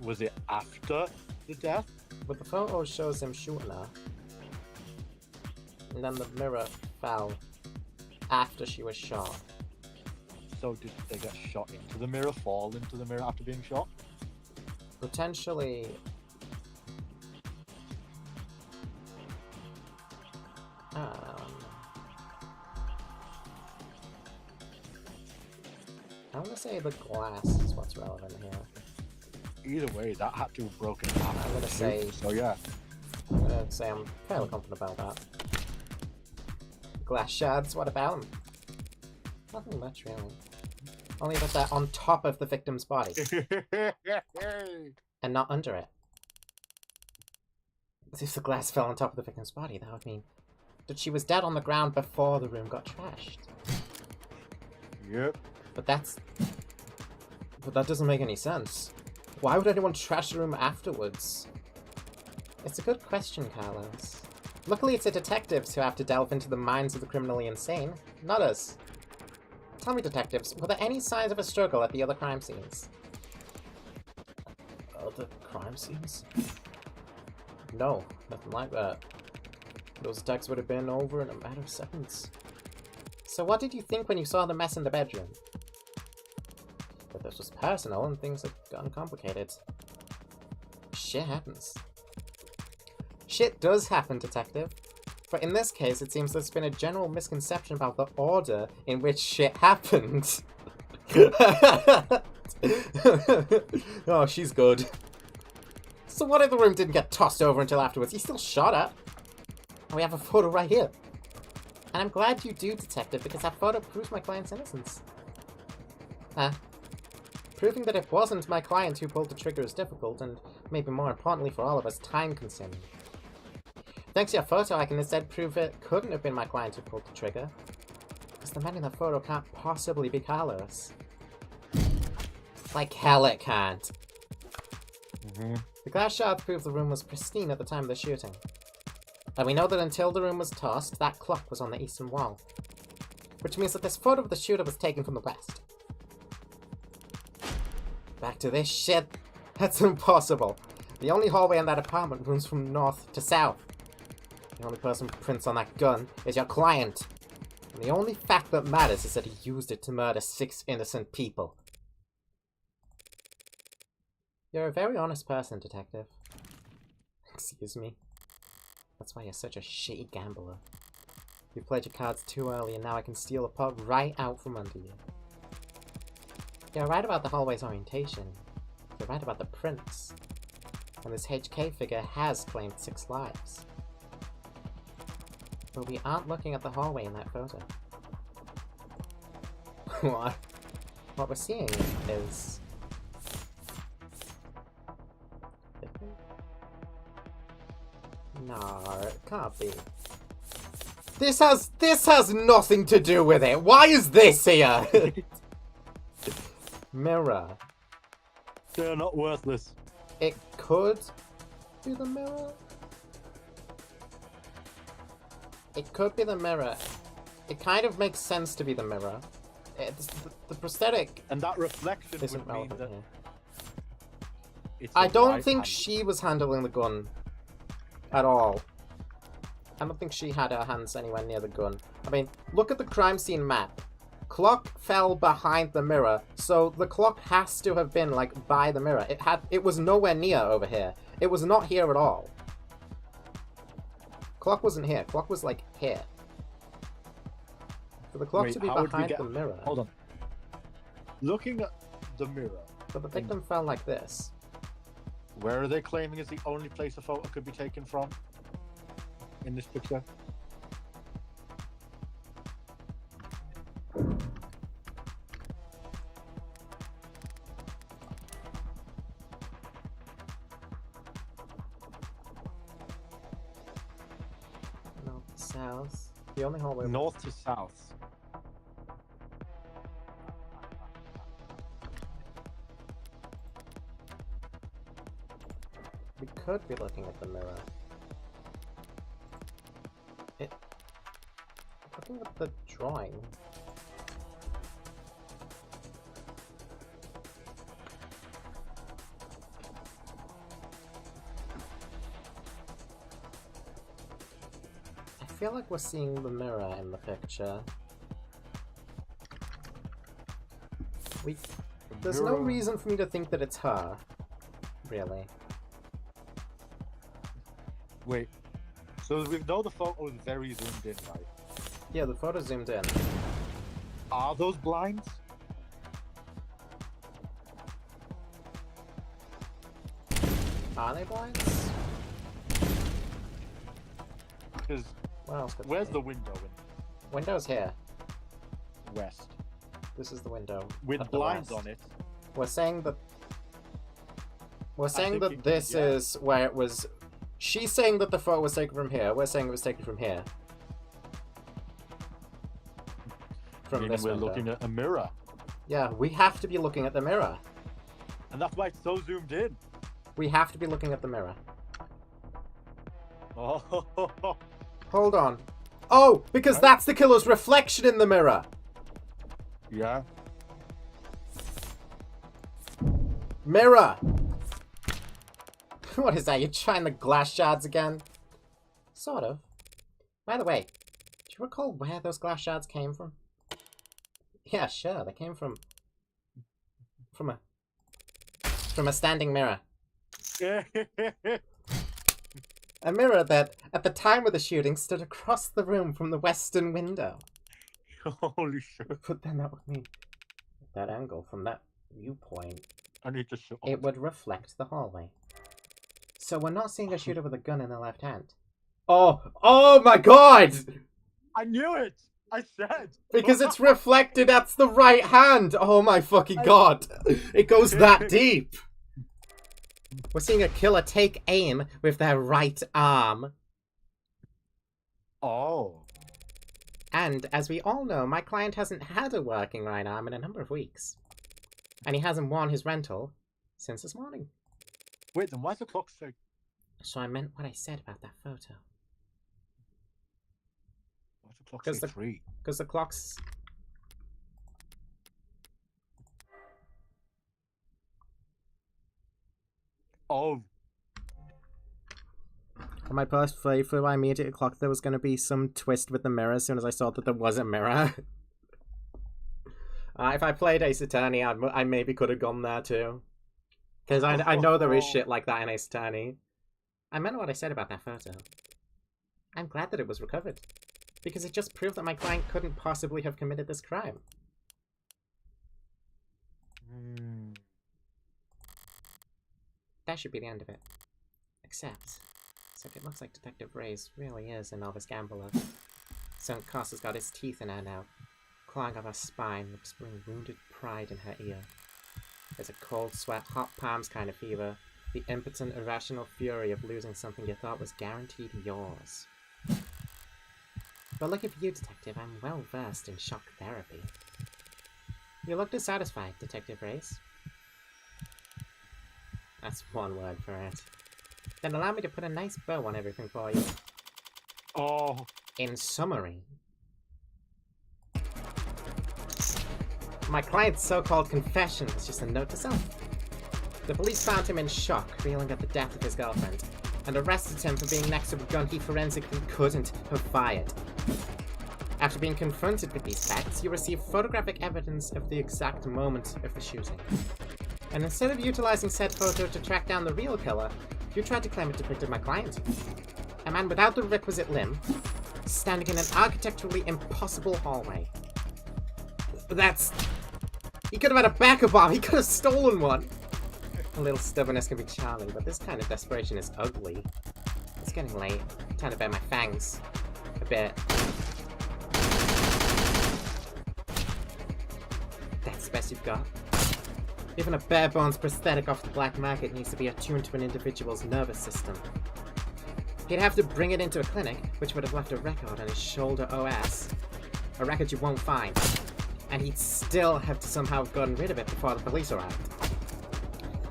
Was it after the death? But the photo shows him shooting her. And then the mirror fell after she was shot. So did they get shot into the mirror, fall into the mirror after being shot? Potentially... I want to say the glass is what's relevant here. Either way, that had to have broken after I'm gonna the say... shoot, so yeah. I'm gonna say I'm fairly confident about that. Glass shards, what about them? Nothing much, really. Only that they're on top of the victim's body. And not under it. If the glass fell on top of the victim's body, that would mean that she was dead on the ground before the room got trashed. Yep. But that doesn't make any sense. Why would anyone trash the room afterwards? It's a good question, Carlos. Luckily, it's the detectives who have to delve into the minds of the criminally insane, not us. Tell me, detectives, were there any signs of a struggle at the other crime scenes? Other crime scenes? No, nothing like that. Those attacks would have been over in a matter of seconds. So what did you think when you saw the mess in the bedroom? But this was personal and things had gotten complicated. Shit happens. Shit does happen, detective. But in this case, it seems there's been a general misconception about the order in which shit happened. Oh, she's good. So what if the room didn't get tossed over until afterwards? He's still shot at. And we have a photo right here. And I'm glad you do, detective, because that photo proves my client's innocence. Proving that it wasn't my client who pulled the trigger is difficult, and maybe more importantly for all of us, time-consuming. Thanks to your photo, I can instead prove it couldn't have been my client who pulled the trigger. Because the man in the photo can't possibly be Carlos. Like hell it can't. The glass shards prove the room was pristine at the time of the shooting. And we know that until the room was tossed, that clock was on the eastern wall. Which means that this photo of the shooter was taken from the west. Back to this shit. That's impossible. The only hallway in that apartment runs from north to south. The only person with prints on that gun is your client. And the only fact that matters is that he used it to murder 6 innocent people. You're a very honest person, detective. Excuse me. That's why you're such a shitty gambler. You played your cards too early and now I can steal a pot right out from under you. You're right about the hallway's orientation. You're right about the prints. And this HK figure has claimed 6 lives. But we aren't looking at the hallway in that photo. What? What we're seeing is... No, it can't be. This has nothing to do with it. Why is this here? Mirror. They're not worthless. It could be the mirror. It could be the mirror. It kind of makes sense to be the mirror. The prosthetic And that reflection isn't would mean relevant that here. it's I a don't right think hand. she was handling the gun at all. I don't think she had her hands anywhere near the gun. I mean, look at the crime scene map. Clock fell behind the mirror, so the clock has to have been, like, by the mirror. It was nowhere near over here. It was not here at all. Clock wasn't here. Clock was, like, here. For the clock Wait, to be how would we behind get- the mirror. Hold on. Looking at the mirror, But the victim fell like this. where are they claiming is the only place a photo could be taken from? In this picture? North, south. The only hallway. North to south. We could be looking at the mirror. Looking at the drawing. I feel like we're seeing the mirror in the picture. There's no reason for me to think that it's her. Really. Wait. So we know the photo is very zoomed in, right? Yeah, the photo zoomed in. Are those blinds? Are they blinds? Because What else could it where's be? the window Window's here. in west? This is the window. With at the blinds west. on it. We're saying that. We're saying think that it- this yeah. is where it was. She's saying that the photo was taken from here. We're saying it was taken from here. From Meaning this we're window. looking at a mirror. Yeah, we have to be looking at the mirror. And that's why it's so zoomed in. We have to be looking at the mirror. Oh, Hold on. Oh, because Right. that's the killer's reflection in the mirror. yeah. Mirror! What is that? You're trying the glass shards again? Sort of. By the way, do you recall where those glass shards came from? Yeah, sure. They came from a standing mirror. A mirror that, at the time of the shooting, stood across the room from the western window. Holy shit. But then that would mean that angle from that viewpoint, I need to show. it would reflect the hallway. So we're not seeing a shooter with a gun in the left hand. Oh my god! I knew it! I said! Because it's reflected, that's the right hand! Oh my fucking god! It goes that deep! We're seeing a killer take aim with their right arm. Oh. And, as we all know, my client hasn't had a working right arm in a number of weeks. And he hasn't worn his rental since this morning. Wait, then why's the clock say? So I meant what I said about that photo. Why's the clock 'Cause say the- 3? Because the clock's... Oh. On my first playthrough, I immediately clocked there was going to be some twist with the mirror as soon as I saw that there was a mirror. If I played Ace Attorney, I maybe could have gone there too. Because I know there is shit like that in Ace Attorney. I meant what I said about that photo. I'm glad that it was recovered. Because it just proved that my client couldn't possibly have committed this crime. That should be the end of it. Except it looks like Detective Reyes really is a novice gambler. St. Cost has got his teeth in her now, clawing up her spine, whispering wounded pride in her ear. There's a cold sweat, hot palms kind of fever, the impotent, irrational fury of losing something you thought was guaranteed yours. But lucky for you, Detective, I'm well versed in shock therapy. You look dissatisfied, Detective Reyes. That's one word for it. Then allow me to put a nice bow on everything for you. Oh. In summary, my client's so-called confession was just a note to self. The police found him in shock, reeling at the death of his girlfriend, and arrested him for being next to a gun he forensically couldn't have fired. After being confronted with these facts, you receive photographic evidence of the exact moment of the shooting. And instead of utilizing said photo to track down the real killer, you tried to claim it depicted my client. A man without the requisite limb, standing in an architecturally impossible hallway. That's... He could have had a backup arm, he could have stolen one! A little stubbornness can be charming, but this kind of desperation is ugly. It's getting late. Time to bare my fangs. A bit. That's the best you've got. Even a bare-bones prosthetic off the black market needs to be attuned to an individual's nervous system. He'd have to bring it into a clinic, which would have left a record on his shoulder OS. A record you won't find. And he'd still have to somehow have gotten rid of it before the police arrived.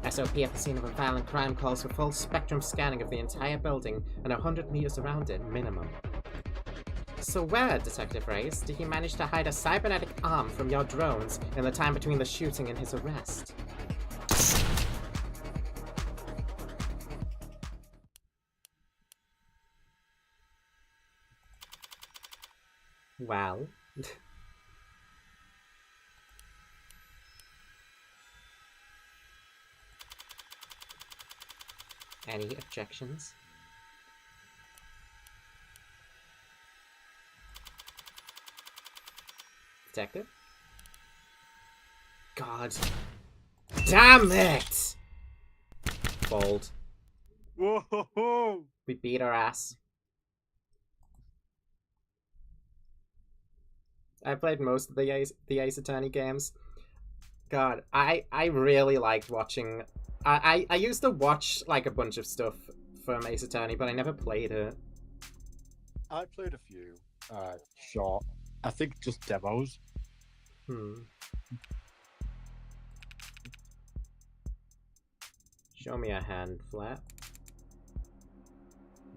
SOP at the scene of a violent crime calls for full spectrum scanning of the entire building and 100 meters around it minimum. So where, Detective Reyes, did he manage to hide a cybernetic arm from your drones in the time between the shooting and his arrest? Well... Any objections? Detective? God. Damn it! Bold. Whoa! We beat our ass. I played most of the Ace Attorney games. God, I really liked watching... I used to watch, like, a bunch of stuff from Ace Attorney, but I never played it. I played a few. Short. I think just demos. Show me a hand, Flat.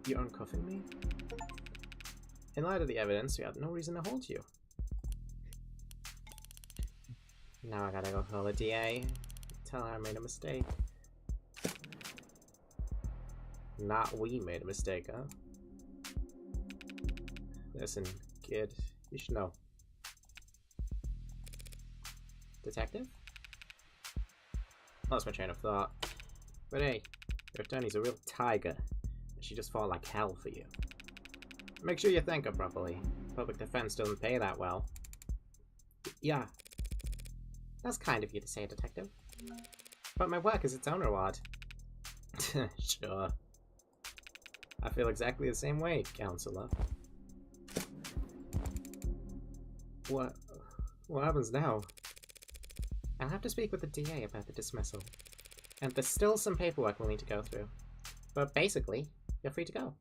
You uncuffing me? In light of the evidence, we have no reason to hold you. Now I gotta go call the DA. Tell her I made a mistake. Not we made a mistake, huh? Listen, kid, you should know. Detective? Lost my train of thought. But hey, your attorney's a real tiger. She just fought like hell for you. Make sure you thank her properly. Public defense doesn't pay that well. Yeah. That's kind of you to say, Detective. But my work is its own reward. Sure. I feel exactly the same way, Counselor. What happens now? I'll have to speak with the DA about the dismissal. And there's still some paperwork we'll need to go through. But basically, you're free to go.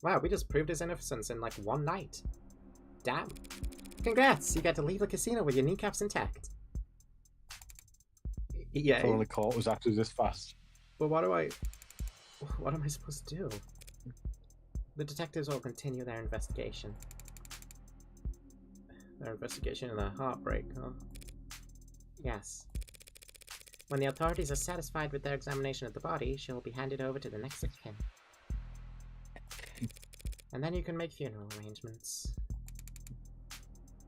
Wow, we just proved his innocence in like one night. Damn. Congrats, you get to leave the casino with your kneecaps intact. Yeah. If only the court was actually this fast. But what am I supposed to do? The detectives will continue their investigation. Their investigation in a heartbreak, huh? Yes. When the authorities are satisfied with their examination of the body, she will be handed over to the next of kin. And then you can make funeral arrangements.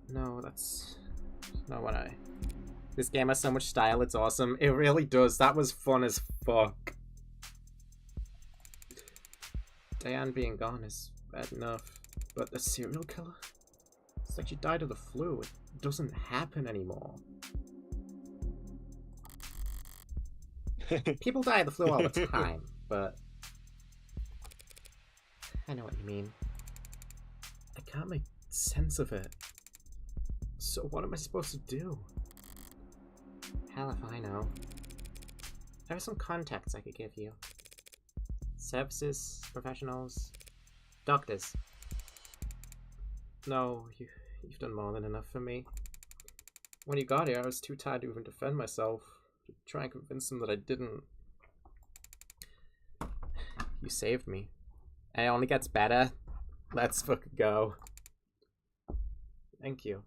No, that's not what I... This game has so much style, it's awesome. It really does. That was fun as fuck. Diane being gone is bad enough. But the serial killer? It's like she died of the flu. It doesn't happen anymore. People die of the flu all the time, but... I know what you mean. I can't make sense of it. So what am I supposed to do? Hell if I know. There are some contacts I could give you. Services, professionals, doctors. No, you've done more than enough for me. When you got here, I was too tired to even defend myself. To try and convince them that I didn't. You saved me. And it only gets better. Let's fucking go. Thank you.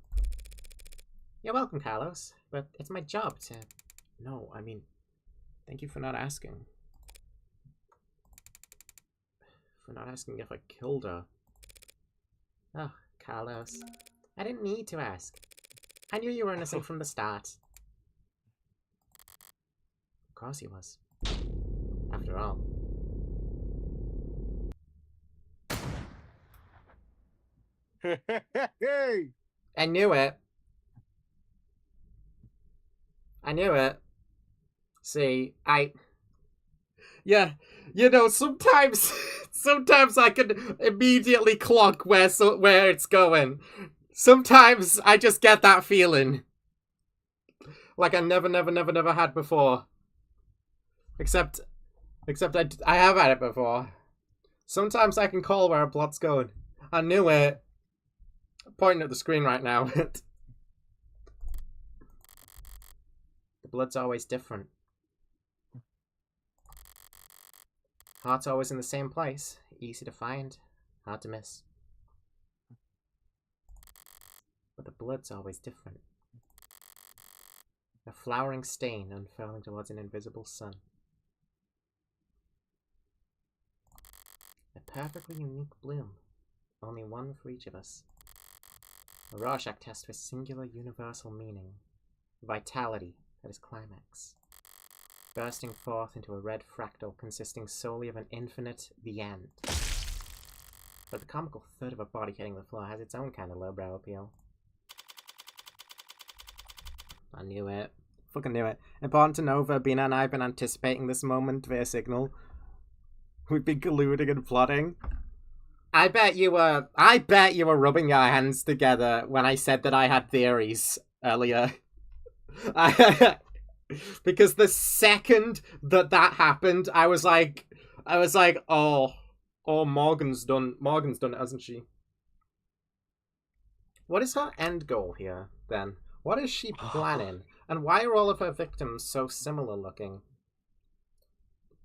You're welcome, Carlos. But it's my job to... No, I mean... Thank you for not asking. For not asking if I killed her. Oh, Carlos. I didn't need to ask. I knew you were innocent from the start. Of course he was. After all. Hey! I knew it. I knew it. See, yeah, you know, sometimes I can immediately clock where it's going. Sometimes I just get that feeling. Like I never had before. Except I have had it before. Sometimes I can call where a plot's going. I knew it. I'm pointing at the screen right now. The blood's always different. Heart's always in the same place. Easy to find, hard to miss. But the blood's always different. A flowering stain unfurling towards an invisible sun. A perfectly unique bloom. Only one for each of us. A Rorschach test with singular universal meaning. Vitality at its climax. Bursting forth into a red fractal consisting solely of an infinite the end. But the comical thud of a body hitting the floor has its own kind of lowbrow appeal. I knew it. Fucking knew it. Important to know, Verbena and I have been anticipating this moment via Signal. We've been colluding and plotting. I bet you were rubbing your hands together when I said that I had theories earlier. Because the second that happened, I was like, oh, Morgan's done it, hasn't she? What is her end goal here, then? What is she planning? And why are all of her victims so similar looking?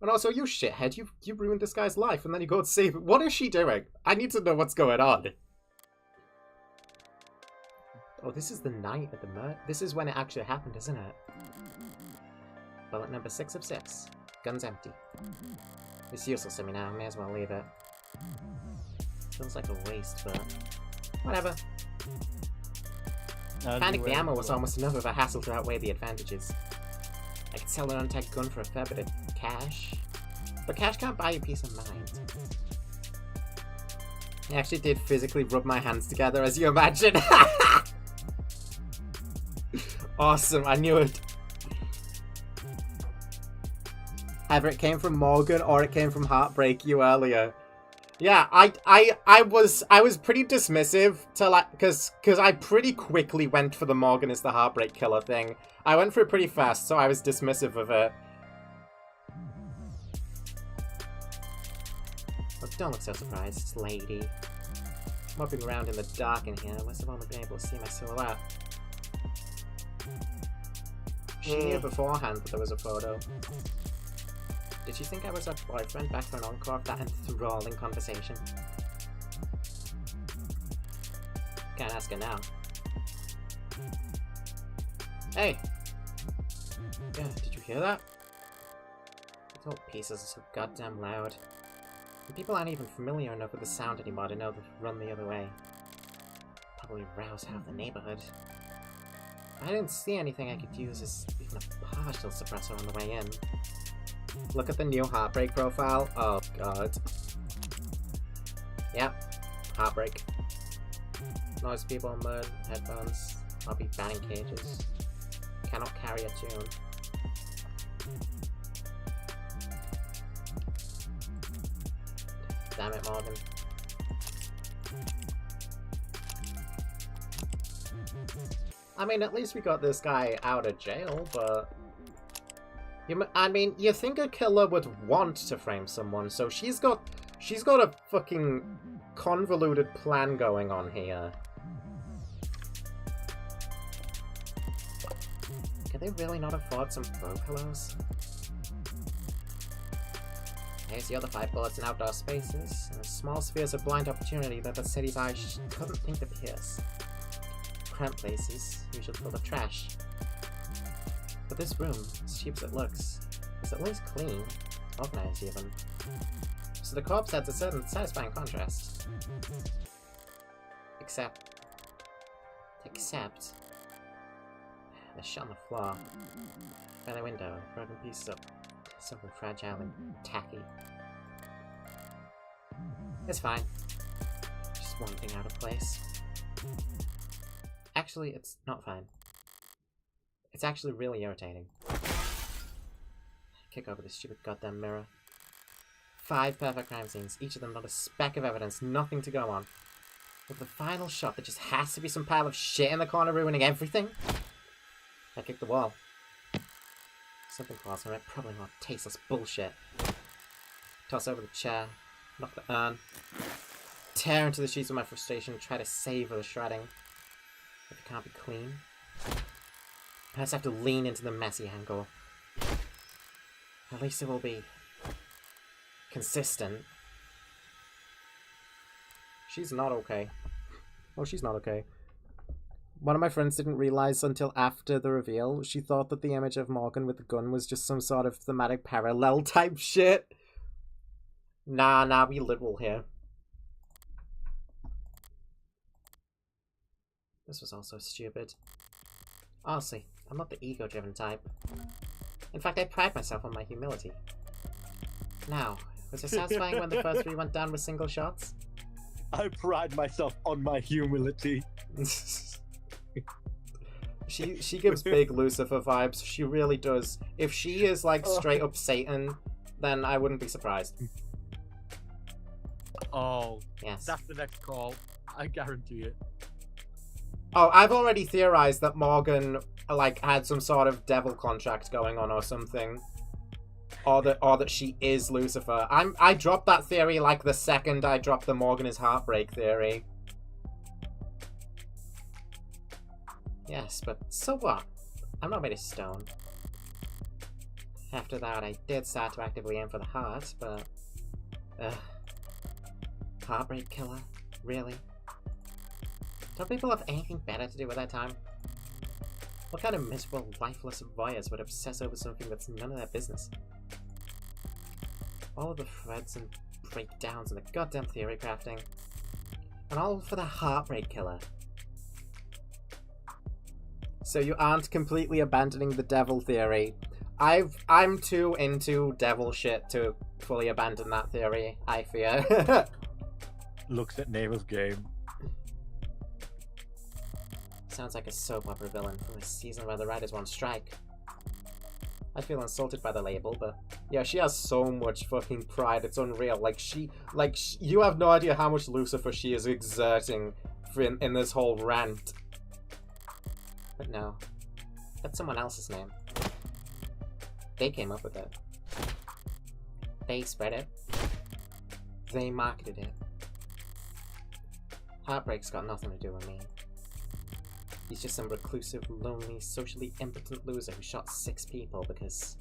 And also, you shithead, you ruined this guy's life, and then you go and save it. What is she doing? I need to know what's going on. Oh, this is the night of the murder. This is when it actually happened, isn't it? Bullet number 6 of 6. Gun's empty. It's useless to me now. May as well leave it. Feels like a waste, but whatever. Finding the ammo was almost enough of a hassle to outweigh the advantages. I could sell an untagged gun for a fair bit of cash, but cash can't buy you peace of mind. I actually did physically rub my hands together, as you imagine. Awesome, I knew it. Either it came from Morgan or it came from Heartbreak You earlier. Yeah, I was pretty dismissive to like, cause I pretty quickly went for the Morgan is the Heartbreak Killer thing. I went for it pretty fast, so I was dismissive of it. Look, don't look so surprised, lady. Moping around in the dark in here, I must have only been able to see my silhouette. She knew beforehand that there was a photo. Did she think I was her boyfriend back for an encore of that enthralling conversation? Can't ask her now. Hey! Yeah, did you hear that? These old pieces are so goddamn loud. And people aren't even familiar enough with the sound anymore to know to run the other way. Probably rouse half the neighborhood. I didn't see anything I could use as even a partial suppressor on the way in. Look at the new Heartbreak profile. Oh god. Yep. Heartbreak. Noise people, mud, headphones. I'll be batting cages. Cannot carry a tune. Damn it, Morgan. I mean, at least we got this guy out of jail, but... I mean, you think a killer would want to frame someone, so she's got a fucking convoluted plan going on here. Can they really not afford some throw pillows? Here's the other 5 bullets in outdoor spaces, and small spheres of blind opportunity that the city's eyes couldn't think to pierce. Cramped places, usually full of trash. But this room, as cheap as it looks, is at least clean, organized even. So the corpse adds a certain satisfying contrast. Except... the shit on the floor. By the window, broken pieces of something fragile and tacky. It's fine. Just one thing out of place. Actually, it's not fine. It's actually really irritating. Kick over this stupid goddamn mirror. 5 perfect crime scenes, each of them not a speck of evidence, nothing to go on. With the final shot that just has to be some pile of shit in the corner ruining everything? I kick the wall. Something falls from it, probably more tasteless bullshit. Toss over the chair, knock the urn, tear into the sheets of my frustration, try to savor the shredding. If it can't be clean, I just have to lean into the messy angle. At least it will be consistent. She's not okay. Oh, she's not okay. One of my friends didn't realize until after the reveal. She thought that the image of Morgan with the gun was just some sort of thematic parallel type shit. Nah, we literal here. This was also stupid. Honestly, I'm not the ego-driven type. In fact, I pride myself on my humility. Now, was it satisfying when the first 3 went down with single shots? I pride myself on my humility. She gives big Lucifer vibes. She really does. If she is like straight up Satan, then I wouldn't be surprised. Oh, yes. That's the next call. I guarantee it. Oh, I've already theorized that Morgan like had some sort of devil contract going on or something. Or that she is Lucifer. I dropped that theory like the second I dropped the Morgan is Heartbreak theory. Yes, but so what? I'm not made of stone. After that, I did start to actively aim for the heart, but... Heartbreak killer? Really? Don't people have anything better to do with their time? What kind of miserable, lifeless voyeurs would obsess over something that's none of their business? All of the threads and breakdowns and the goddamn theory crafting. And all for the heartbreak killer. So you aren't completely abandoning the devil theory. I'm too into devil shit to fully abandon that theory, I fear. Looks at name of game. Sounds like a soap opera villain from a season where the writers were on strike. I feel insulted by the label, but yeah, she has so much fucking pride, it's unreal. You have no idea how much Lucifer she is exerting in this whole rant. But no, that's someone else's name. They came up with it. They spread it. They marketed it. Heartbreak's got nothing to do with me. He's just some reclusive, lonely, socially impotent loser who shot 6 people because...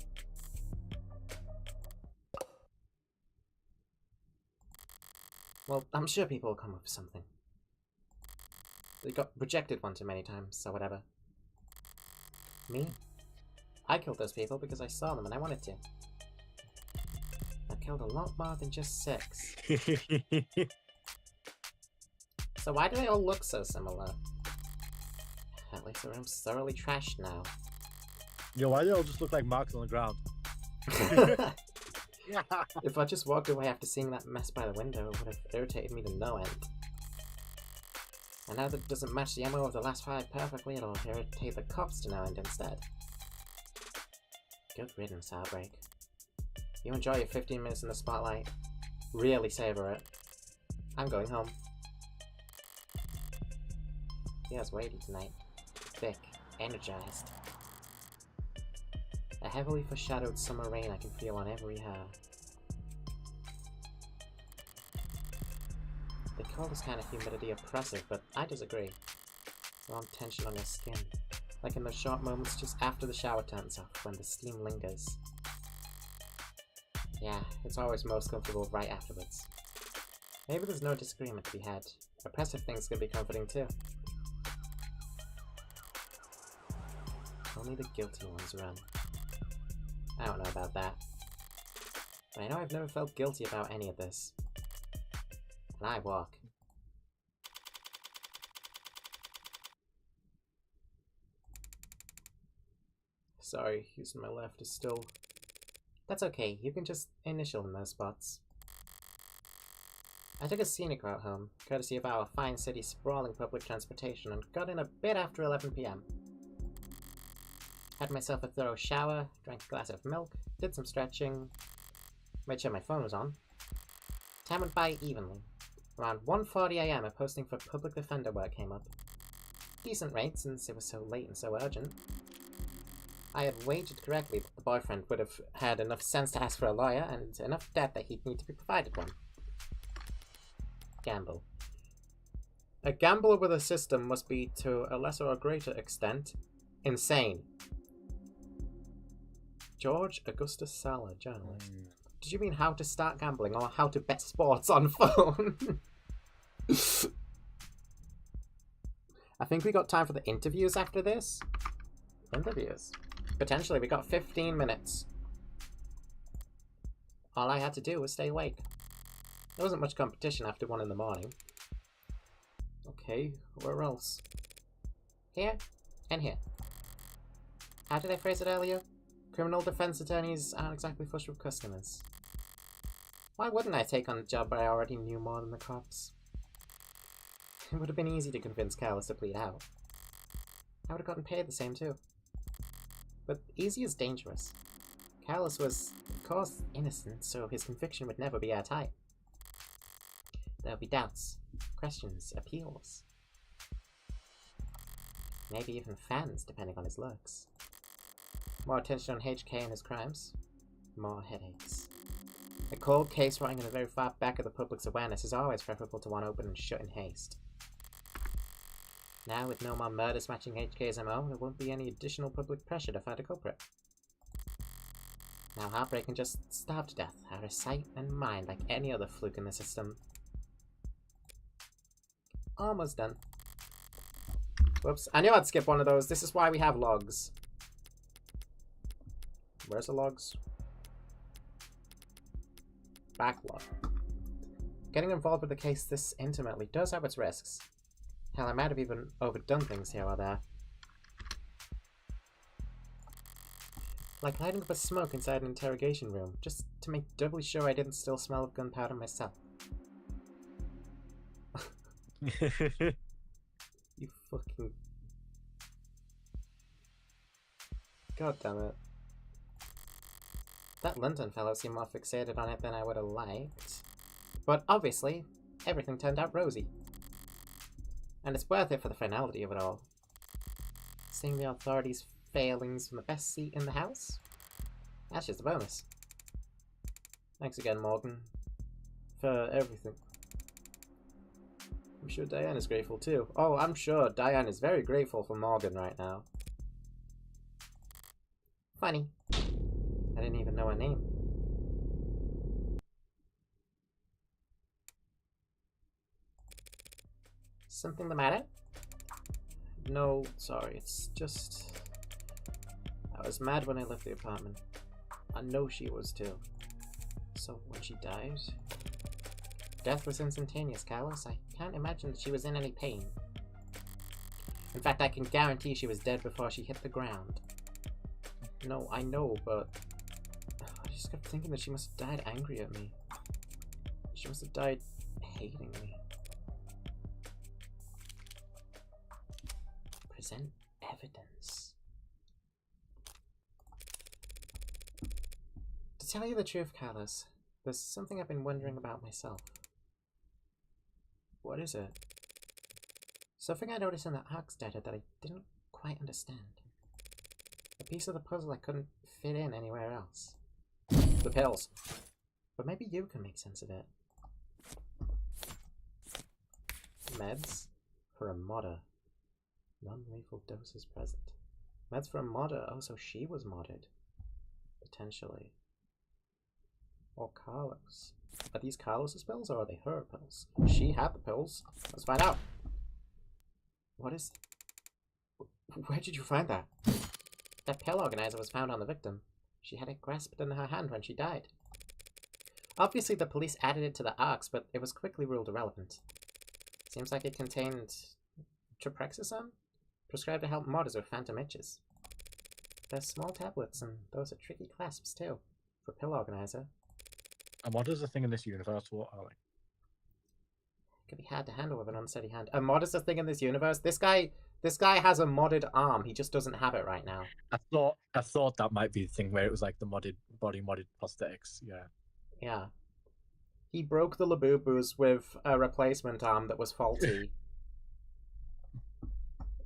Well, I'm sure people will come up with something. They got rejected one too many times, so whatever. Me? I killed those people because I saw them and I wanted to. I killed a lot more than just 6. So why do they all look so similar? At least the room's thoroughly trashed now. Yo, why do they all just look like marks on the ground? If I just walked away after seeing that mess by the window, it would have irritated me to no end. And now that it doesn't match the MO of the last 5 perfectly, it'll irritate the cops to no end instead. Good riddance, Heartbreak. You enjoy your 15 minutes in the spotlight. Really savor it. I'm going home. The air's weighty tonight. Thick, energized. A heavily foreshadowed summer rain I can feel on every hair. They call this kind of humidity oppressive, but I disagree. Long tension on your skin, like in those short moments just after the shower turns off when the steam lingers. Yeah, it's always most comfortable right afterwards. Maybe there's no disagreement to be had. Oppressive things can be comforting too. Only the guilty ones run. I don't know about that. But I know I've never felt guilty about any of this. And I walk. Sorry, using my left is still... That's okay, you can just initial in those spots. I took a scenic route home, courtesy of our fine city sprawling public transportation, and got in a bit after 11 PM. Had myself a thorough shower, drank a glass of milk, did some stretching, made sure my phone was on. Time went by evenly. Around 1:40 AM a posting for public defender work came up. Decent rate since it was so late and so urgent. I had wagered correctly that the boyfriend would have had enough sense to ask for a lawyer and enough debt that he'd need to be provided one. Gamble. A gambler with a system must be, to a lesser or greater extent, insane. George Augustus Sala, journalist. Did you mean how to start gambling or how to bet sports on phone? I think we got time for the interviews after this. Interviews? Potentially, we got 15 minutes. All I had to do was stay awake. There wasn't much competition after 1 in the morning. Okay, where else? Here and here. How did I phrase it earlier? Criminal defense attorneys aren't exactly flush with customers. Why wouldn't I take on a job where I already knew more than the cops? It would have been easy to convince Carlos to plead out. I would have gotten paid the same too. But easy is dangerous. Carlos was, of course, innocent, so his conviction would never be airtight. There would be doubts, questions, appeals. Maybe even fans, depending on his looks. More attention on HK and his crimes. More headaches. A cold case running in the very far back of the public's awareness is always preferable to one open and shut in haste. Now, with no more murders matching HK's MO, there won't be any additional public pressure to find a culprit. Now Heartbreak can just starve to death, out of sight and mind like any other fluke in the system. Almost done. Whoops, I knew I'd skip one of those. This is why we have logs. Where's the logs? Backlog. Getting involved with a case this intimately does have its risks. Hell, I might have even overdone things here or there. Like lighting up a smoke inside an interrogation room, just to make doubly sure I didn't still smell of gunpowder myself. You fucking... God damn it. That London fellow seemed more fixated on it than I would have liked. But obviously, everything turned out rosy. And it's worth it for the finality of it all. Seeing the authorities' failings from the best seat in the house? That's just a bonus. Thanks again, Morgan. For everything. I'm sure Diane is grateful too. Oh, I'm sure Diane is very grateful for Morgan right now. Funny. I didn't even know her name. Something the matter? No, sorry, it's just... I was mad when I left the apartment. I know she was too. So, when she died... Death was instantaneous, Carlos. I can't imagine that she was in any pain. In fact, I can guarantee she was dead before she hit the ground. No, I know, but... I just kept thinking that she must have died angry at me. She must have died hating me. Present evidence. To tell you the truth, Carlos, there's something I've been wondering about myself. What is it? Something I noticed in the Arcs data that I didn't quite understand. A piece of the puzzle I couldn't fit in anywhere else. The pills. But maybe you can make sense of it. Meds for a modder. Non-lethal doses present. Meds for a modder. Oh, so she was modded. Potentially. Or Carlos. Are these Carlos's pills or are they her pills? She had the pills. Let's find out. What is... Where did you find that? That pill organizer was found on the victim. She had it grasped in her hand when she died. Obviously the police added it to the Arcs, but it was quickly ruled irrelevant. Seems like it contained... Treprexisone? Prescribed to help modders with phantom itches. They're small tablets, and those are tricky clasps too, for pill organizer. And what is the thing in this universe? What are they? It can be hard to handle with an unsteady hand. A mod is a thing in this universe? This guy has a modded arm. He just doesn't have it right now. I thought that might be the thing where it was like the modded body, modded prosthetics. Yeah. Yeah. He broke the Labubu's with a replacement arm that was faulty.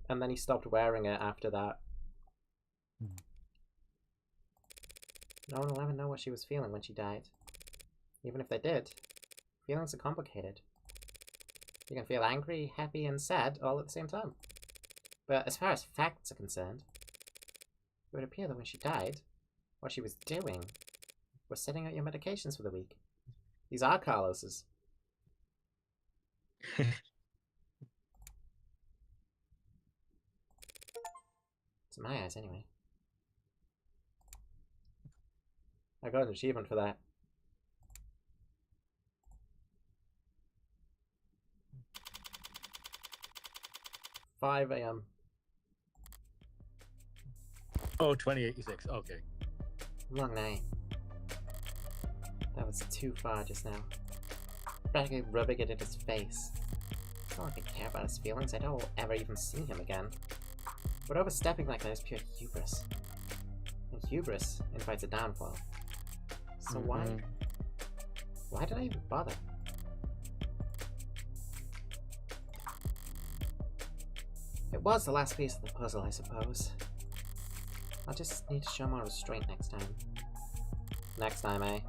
And then he stopped wearing it after that. No one will ever know what she was feeling when she died. Even if they did, feelings are complicated. You can feel angry, happy, and sad all at the same time. But as far as facts are concerned, it would appear that when she died, what she was doing was setting out your medications for the week. These are Carlos's. To my eyes, anyway. I got an achievement for that. $5 AM. Oh, 2086. Okay. Long night. That was too far just now. Practically rubbing it in his face. It's not like I care about his feelings. I don't ever even see him again. But overstepping like that is pure hubris. And hubris invites a downfall. So why did I even bother? It was the last piece of the puzzle, I suppose. I'll just need to show more restraint next time. Next time, eh?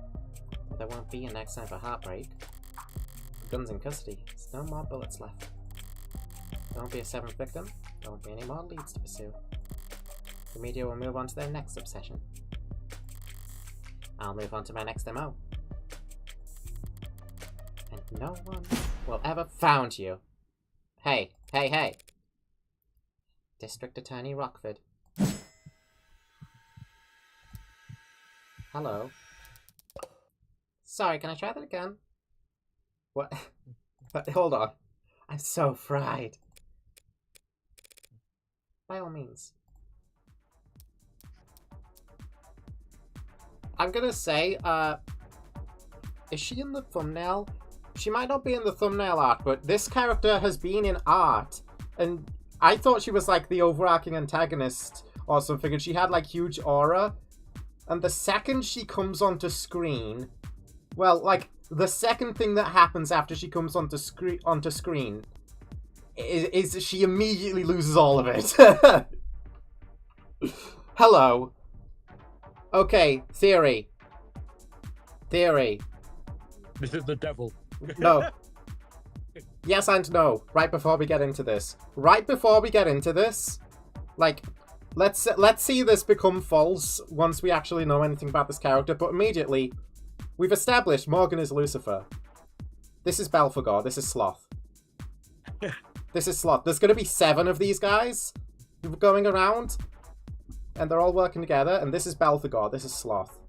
But there won't be a next time for Heartbreak. The gun's in custody. There's no more bullets left. There won't be a 7th victim. There won't be any more leads to pursue. The media will move on to their next obsession. I'll move on to my next MO. And no one will ever found you. Hey, hey, hey. District Attorney Rockford. Hello. Sorry, can I try that again? What? But hold on. I'm so fried. By all means. I'm gonna say, is she in the thumbnail? She might not be in the thumbnail art, but this character has been in art. And I thought she was like the overarching antagonist or something, and she had like huge aura. And the second she comes onto screen, well, like the second thing that happens after she comes onto screen is she immediately loses all of it. Hello. Okay, theory. Theory. This is the devil. No. Yes and no. Right before we get into this. Like, let's see this become false once we actually know anything about this character, but immediately, we've established Morgan is Lucifer. This is Belphegor. This is Sloth. This is Sloth. There's gonna be 7 of these guys going around, and they're all working together, and this is Belphegor. This is Sloth.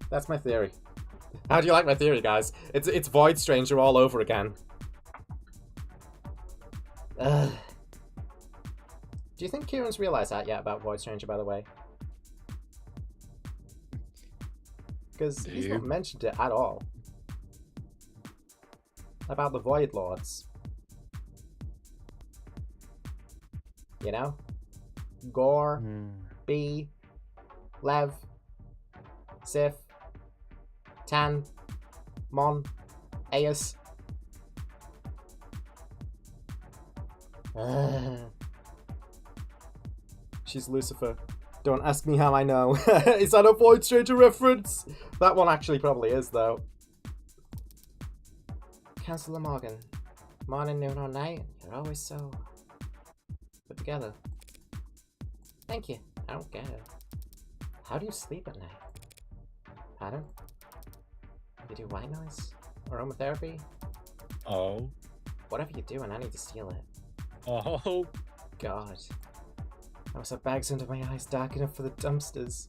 That's my theory. How do you like my theory, guys? It's Void Stranger all over again. Ugh. Do you think Kieran's realised that yet about Void Stranger, by the way? Because he's not mentioned it at all. About the Void Lords. You know? Gore, B, Lev, Sif, Tan, Mon, Aeus. She's Lucifer. Don't ask me how I know. Is that a Void Stranger reference? That one actually probably is, though. Councillor Morgan. Morning, noon, or night. You're always so put together. Thank you. I don't get it. How do you sleep at night? Pardon? You do white noise? Aromatherapy? Oh. Whatever you're doing, I need to steal it. Oh. God. I must have bags under my eyes dark enough for the dumpsters.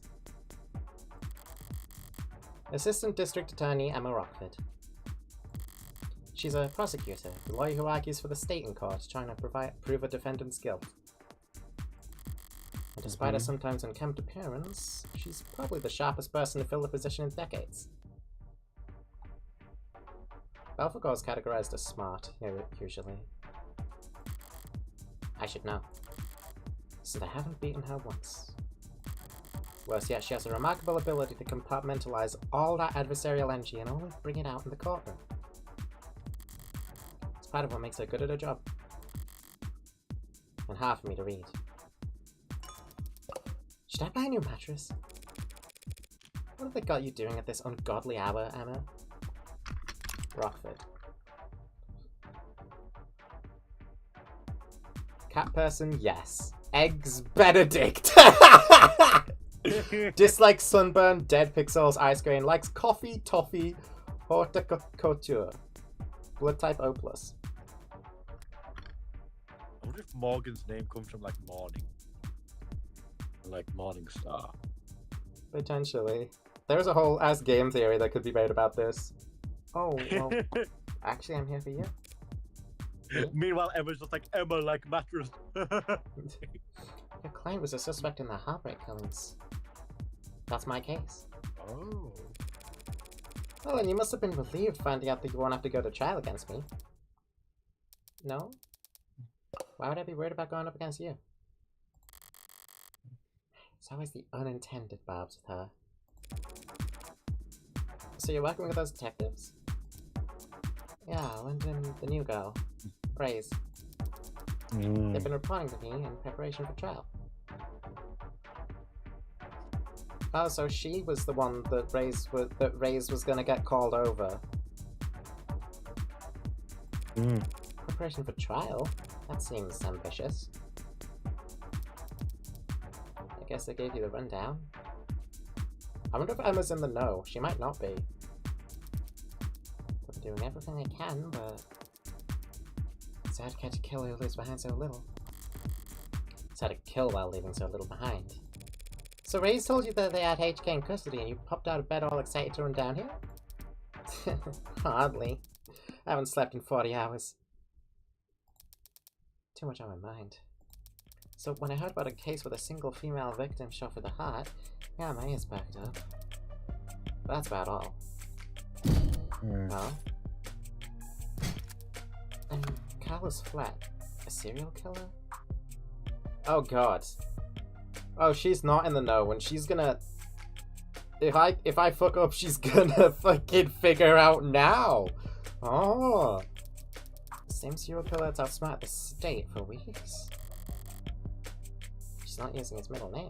Assistant District Attorney Emma Rockford. She's a prosecutor, the lawyer who argues for the state in court, trying to prove a defendant's guilt. And despite her sometimes unkempt appearance, she's probably the sharpest person to fill the position in decades. Belphegor is categorized as smart, usually. I should know. So they haven't beaten her once. Worse yet, she has a remarkable ability to compartmentalize all that adversarial energy and only bring it out in the courtroom. It's part of what makes her good at her job. And hard for me to read. Should I buy a new mattress? What have they got you doing at this ungodly hour, Emma? Rockford. Cat person, yes. Eggs Benedict. Dislikes sunburn, dead pixels, ice grain, likes coffee, toffee, horticulture. Blood type O+. I wonder if Morgan's name comes from like morning. Like Morning Star. Potentially. There's a whole ass game theory that could be made about this. Oh, well, actually I'm here for you. Meanwhile, Emma's just like, Emma like mattress. Your client was a suspect in the Heartbreak killings. That's my case. Oh. Well, then you must have been relieved finding out that you won't have to go to trial against me. No? Why would I be worried about going up against you? It's always the unintended barbs with her. So you're working with those detectives? Yeah, Lyndon, the new girl. Praise. They've been reporting to me in preparation for trial. Oh, so she was the one that Reyes was gonna get called over. Preparation for trial? That seems ambitious. guess they gave you the rundown. I wonder if Emma's in the know. She might not be. I'm doing everything I can, but it's hard to catch a killer who leaves behind so little. It's hard to kill while leaving so little behind. So Ray's told you that they had HK in custody and you popped out of bed all excited to run down here? Hardly. I haven't slept in 40 hours. Too much on my mind. So when I heard about a case with a single female victim shot for the heart, yeah, my ears backed up. But that's about all. Well? And Carla's flat. A serial killer? Oh god. Oh, she's not in the know, and she's gonna... If I fuck up, she's gonna fucking figure out now! Oh! The same serial killer that's outsmarted the state for weeks. She's not using his middle name.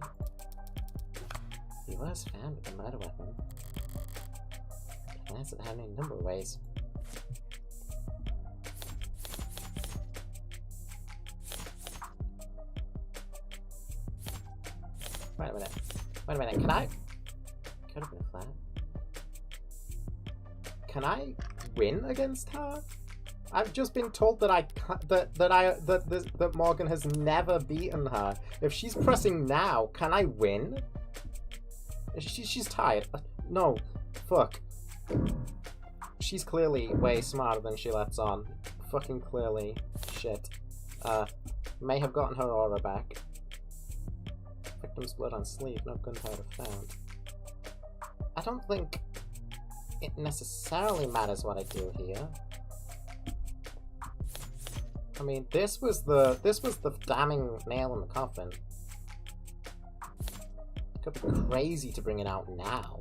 He was found with a murder weapon. That's it happening in a number of ways. Wait a minute. Wait a minute. Can I? Could have been flat. Can I win against her? I've just been told that that Morgan has never beaten her. If she's pressing now, can I win? She's tired. No, fuck. She's clearly way smarter than she lets on. Fucking clearly. Shit. May have gotten her aura back. Victim's blood on sleeve, no gunpowder found. I don't think it necessarily matters what I do here. I mean, this was the damning nail in the coffin. It could be crazy to bring it out now.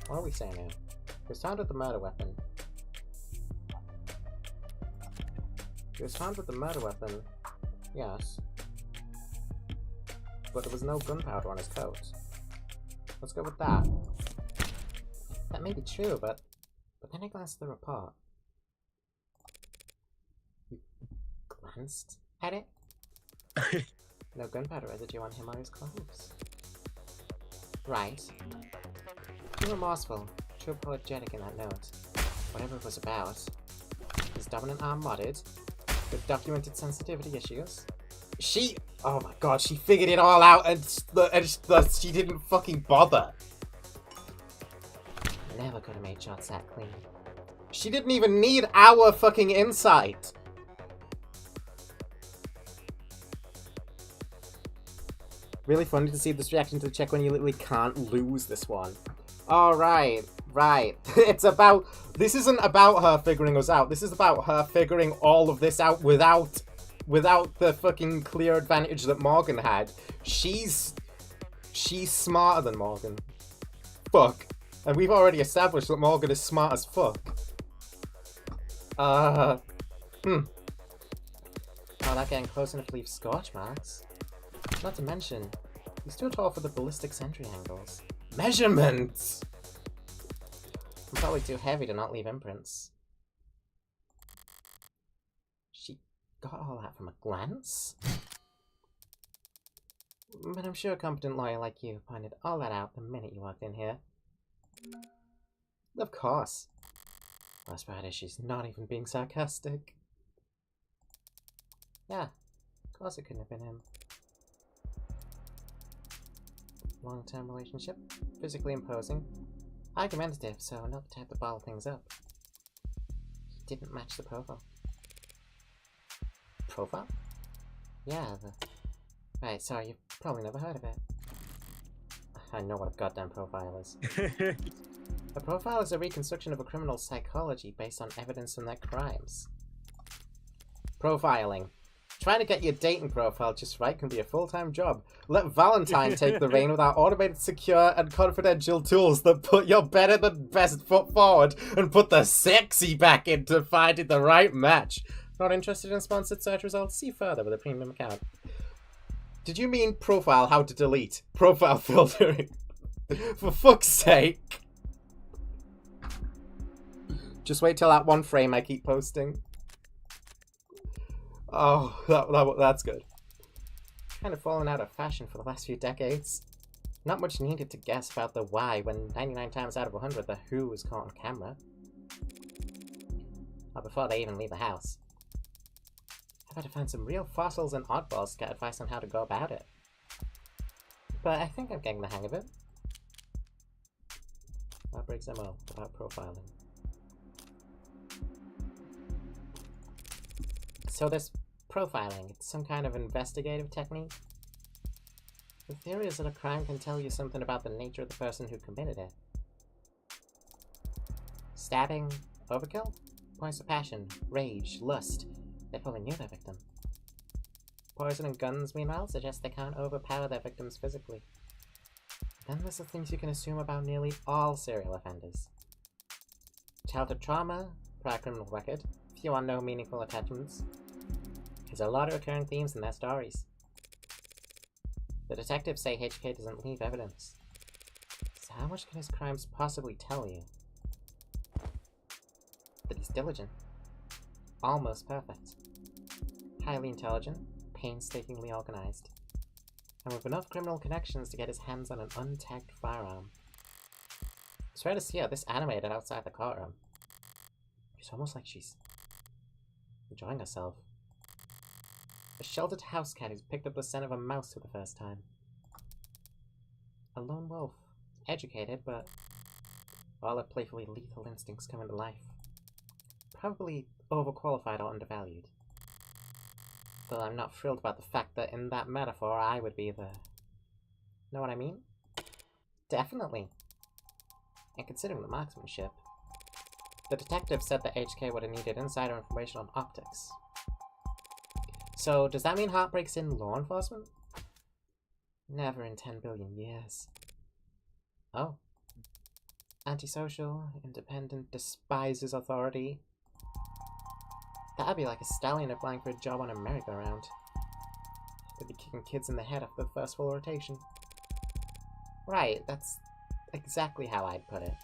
What are we saying here? He was found with the murder weapon. He was found with the murder weapon. Yes. But there was no gunpowder on his coat. Let's go with that. That may be true, but then I glanced at the report. You glanced at it? No gunpowder residue on him or his clothes. Right. Too remorseful, too apologetic in that note. Whatever it was about. His dominant arm modded, with documented sensitivity issues. Oh my god, she figured it all out and she didn't fucking bother. Never could have made shots that clean. She didn't even need our fucking insight. Really funny to see this reaction to the check when you literally can't lose this one. Alright, right. This isn't about her figuring us out. This is about her figuring all of this out without the fucking clear advantage that Morgan had. She's smarter than Morgan. Fuck. And we've already established that Morgan is smart as fuck. Oh, that getting close enough to leave scorch marks. Not to mention, he's too tall for the ballistic entry angles. Measurements! I'm probably too heavy to not leave imprints. She got all that from a glance? But I'm sure a competent lawyer like you pointed all that out the minute you walked in here. Of course. Aspiratii, she's not even being sarcastic. Yeah, of course it couldn't have been him. Long-term relationship, physically imposing, argumentative, so not the type to bottle things up. He didn't match the profile. Profile? Yeah, Right, sorry, you've probably never heard of it. I know what a goddamn profile is. A profile is a reconstruction of a criminal's psychology based on evidence from their crimes. Profiling. Trying to get your dating profile just right can be a full-time job. Let Valentine take the reign with our automated, secure, and confidential tools that put your better than best foot forward and put the sexy back into finding the right match. Not interested in sponsored search results? See further with a premium account. Did you mean profile how to delete? Profile filtering. For fuck's sake. Just wait till that one frame I keep posting. Oh, that's good. Kind of fallen out of fashion for the last few decades. Not much needed to guess about the why when 99 times out of 100 the who was caught on camera. Or before they even leave the house. I've had to find some real fossils and oddballs to get advice on how to go about it. But I think I'm getting the hang of it. Outbreaks MO about profiling. So this profiling, it's some kind of investigative technique? The theory is that a crime can tell you something about the nature of the person who committed it. Stabbing, overkill, points of passion, rage, lust. They probably knew their victim. Poison and guns, meanwhile, suggest they can't overpower their victims physically. Then there's the things you can assume about nearly all serial offenders. Childhood trauma, prior criminal record, few or no meaningful attachments. There's a lot of recurring themes in their stories. The detectives say HK doesn't leave evidence. So how much can his crimes possibly tell you? That he's diligent. Almost perfect. Highly intelligent, painstakingly organized. And with enough criminal connections to get his hands on an untagged firearm. It's rare to see her this animated outside the courtroom. It's almost like she's enjoying herself. A sheltered house cat who's picked up the scent of a mouse for the first time. A lone wolf. Educated, but all her playfully lethal instincts come into life. Probably overqualified or undervalued. Though I'm not thrilled about the fact that in that metaphor I would be the... Know what I mean? Definitely. And considering the marksmanship, the detective said that HK would have needed insider information on optics. So, does that mean Heartbreak's in law enforcement? Never in 10 billion years. Oh. Antisocial, independent, despises authority. That'd be like a stallion applying for a job on a merry-go-round. They'd be kicking kids in the head after the first full rotation. Right, that's exactly how I'd put it.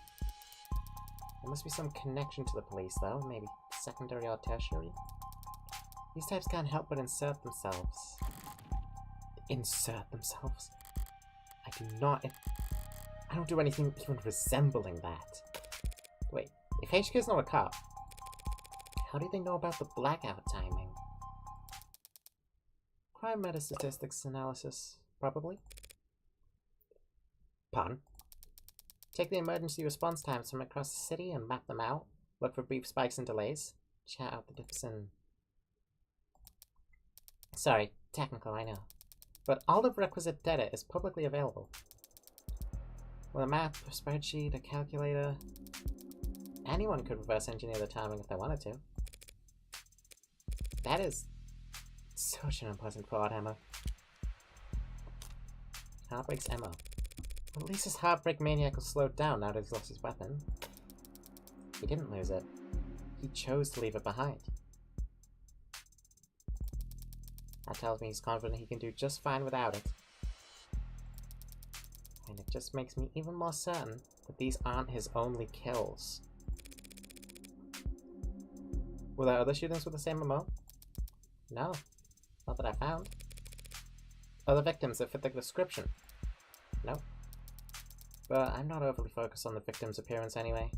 There must be some connection to the police, though. Maybe secondary or tertiary. These types can't help but insert themselves. Insert themselves? I don't do anything even resembling that. Wait, if HK's not a cop, how do they know about the blackout timing? Crime meta-statistics analysis, probably. Pardon? Take the emergency response times from across the city and map them out. Look for brief spikes and delays. Chat out the difference in... Sorry, technical, I know. But all of requisite data is publicly available. With a map, a spreadsheet, a calculator... Anyone could reverse engineer the timing if they wanted to. That is such an unpleasant thought, Emma. Heartbreak's Emma. At least his heartbreak maniac will slow down now that he's lost his weapon. He didn't lose it. He chose to leave it behind. That tells me he's confident he can do just fine without it. And it just makes me even more certain that these aren't his only kills. Were there other shootings with the same MO? No. Not that I found. Other victims that fit the description? No. But I'm not overly focused on the victim's appearance anyway.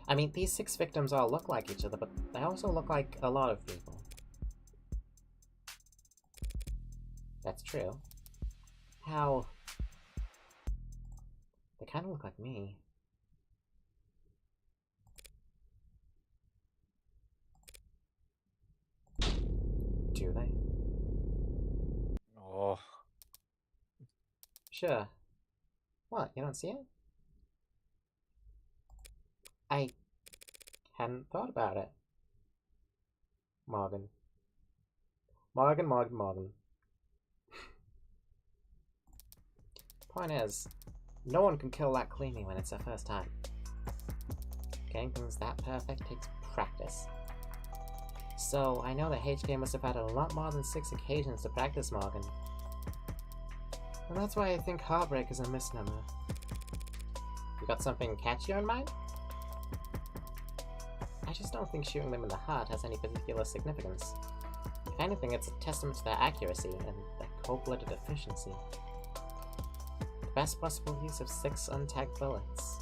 I mean, these 6 victims all look like each other, but they also look like a lot of people. That's true. How... They kind of look like me. Do they? Oh. Sure. What, you don't see it? I hadn't thought about it. Morgan. Morgan. Point is, no one can kill that cleanly when it's their first time. Getting things that perfect takes practice. So, I know that HK must have had a lot more than 6 occasions to practice Morgan. And that's why I think Heartbreak is a misnomer. You got something catchier in mind? I just don't think shooting them in the heart has any particular significance. If anything, it's a testament to their accuracy and the cold-blooded efficiency. The best possible use of 6 untagged bullets.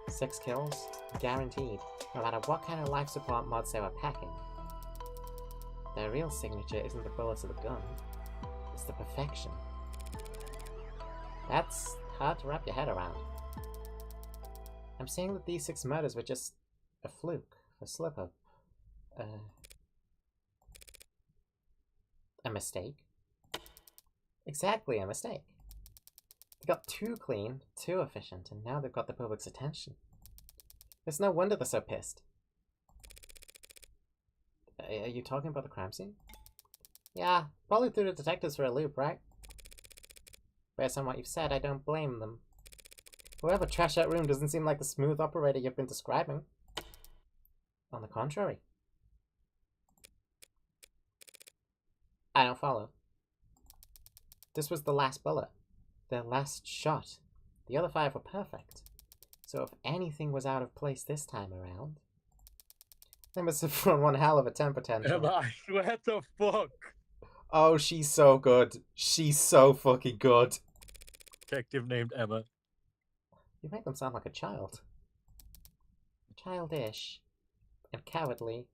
6 kills, guaranteed, no matter what kind of life support mods they were packing. Their real signature isn't the bullets of the gun, it's the perfection. That's hard to wrap your head around. I'm saying that these 6 murders were just a fluke, a slip-up, a mistake. Exactly, a mistake. They got too clean, too efficient, and now they've got the public's attention. It's no wonder they're so pissed. Are you talking about the crime scene? Yeah, probably threw the detectives for a loop, right? Based on what you've said, I don't blame them. Whoever trashed that room doesn't seem like the smooth operator you've been describing. On the contrary. I don't follow. This was the last bullet. Their last shot. The other 5 were perfect. So if anything was out of place this time around, they must have thrown one hell of a temper tantrum. Emma, I swear to fuck. Oh, she's so good. She's so fucking good. Detective named Emma. You make them sound like a child. Childish. And cowardly.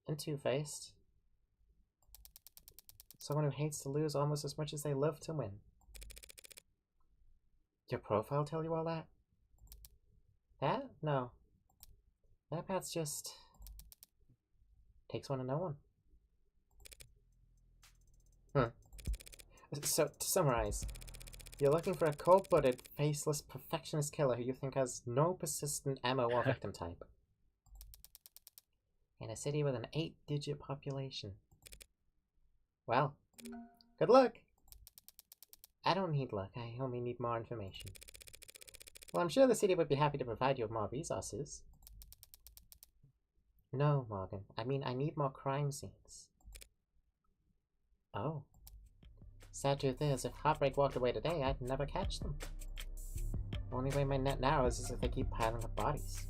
And two-faced. Someone who hates to lose almost as much as they love to win. Your profile tell you all that? That? No. That path's just... takes one to know one. So, to summarize, you're looking for a cold-blooded, faceless, perfectionist killer who you think has no persistent MO or victim type. In a city with an 8-digit population. Well, good luck! I don't need luck, I only need more information. Well, I'm sure the city would be happy to provide you with more resources. No, Morgan. I mean, I need more crime scenes. Oh. Sad truth is, if Heartbreak walked away today, I'd never catch them. The only way my net narrows is if they keep piling up bodies.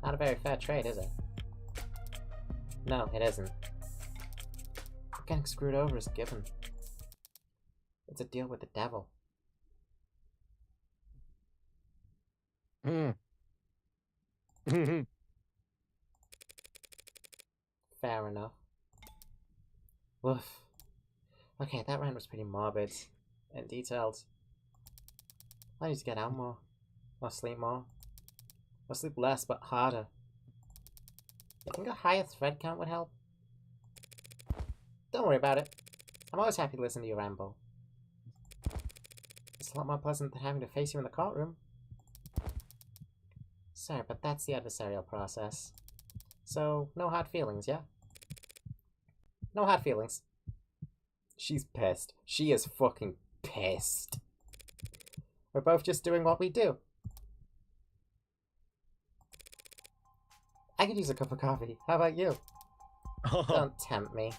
Not a very fair trade, is it? No, it isn't. Getting screwed over is a given. It's a deal with the devil. Fair enough. Woof. Okay, that rant was pretty morbid and detailed. I need to get out more. Or sleep more. Or sleep less, but harder. You think a higher thread count would help? Don't worry about it. I'm always happy to listen to you ramble. It's a lot more pleasant than having to face you in the courtroom. Sorry, but that's the adversarial process. So, no hard feelings, yeah? No hard feelings. She's pissed. She is fucking pissed. We're both just doing what we do. I could use a cup of coffee. How about you? Don't tempt me.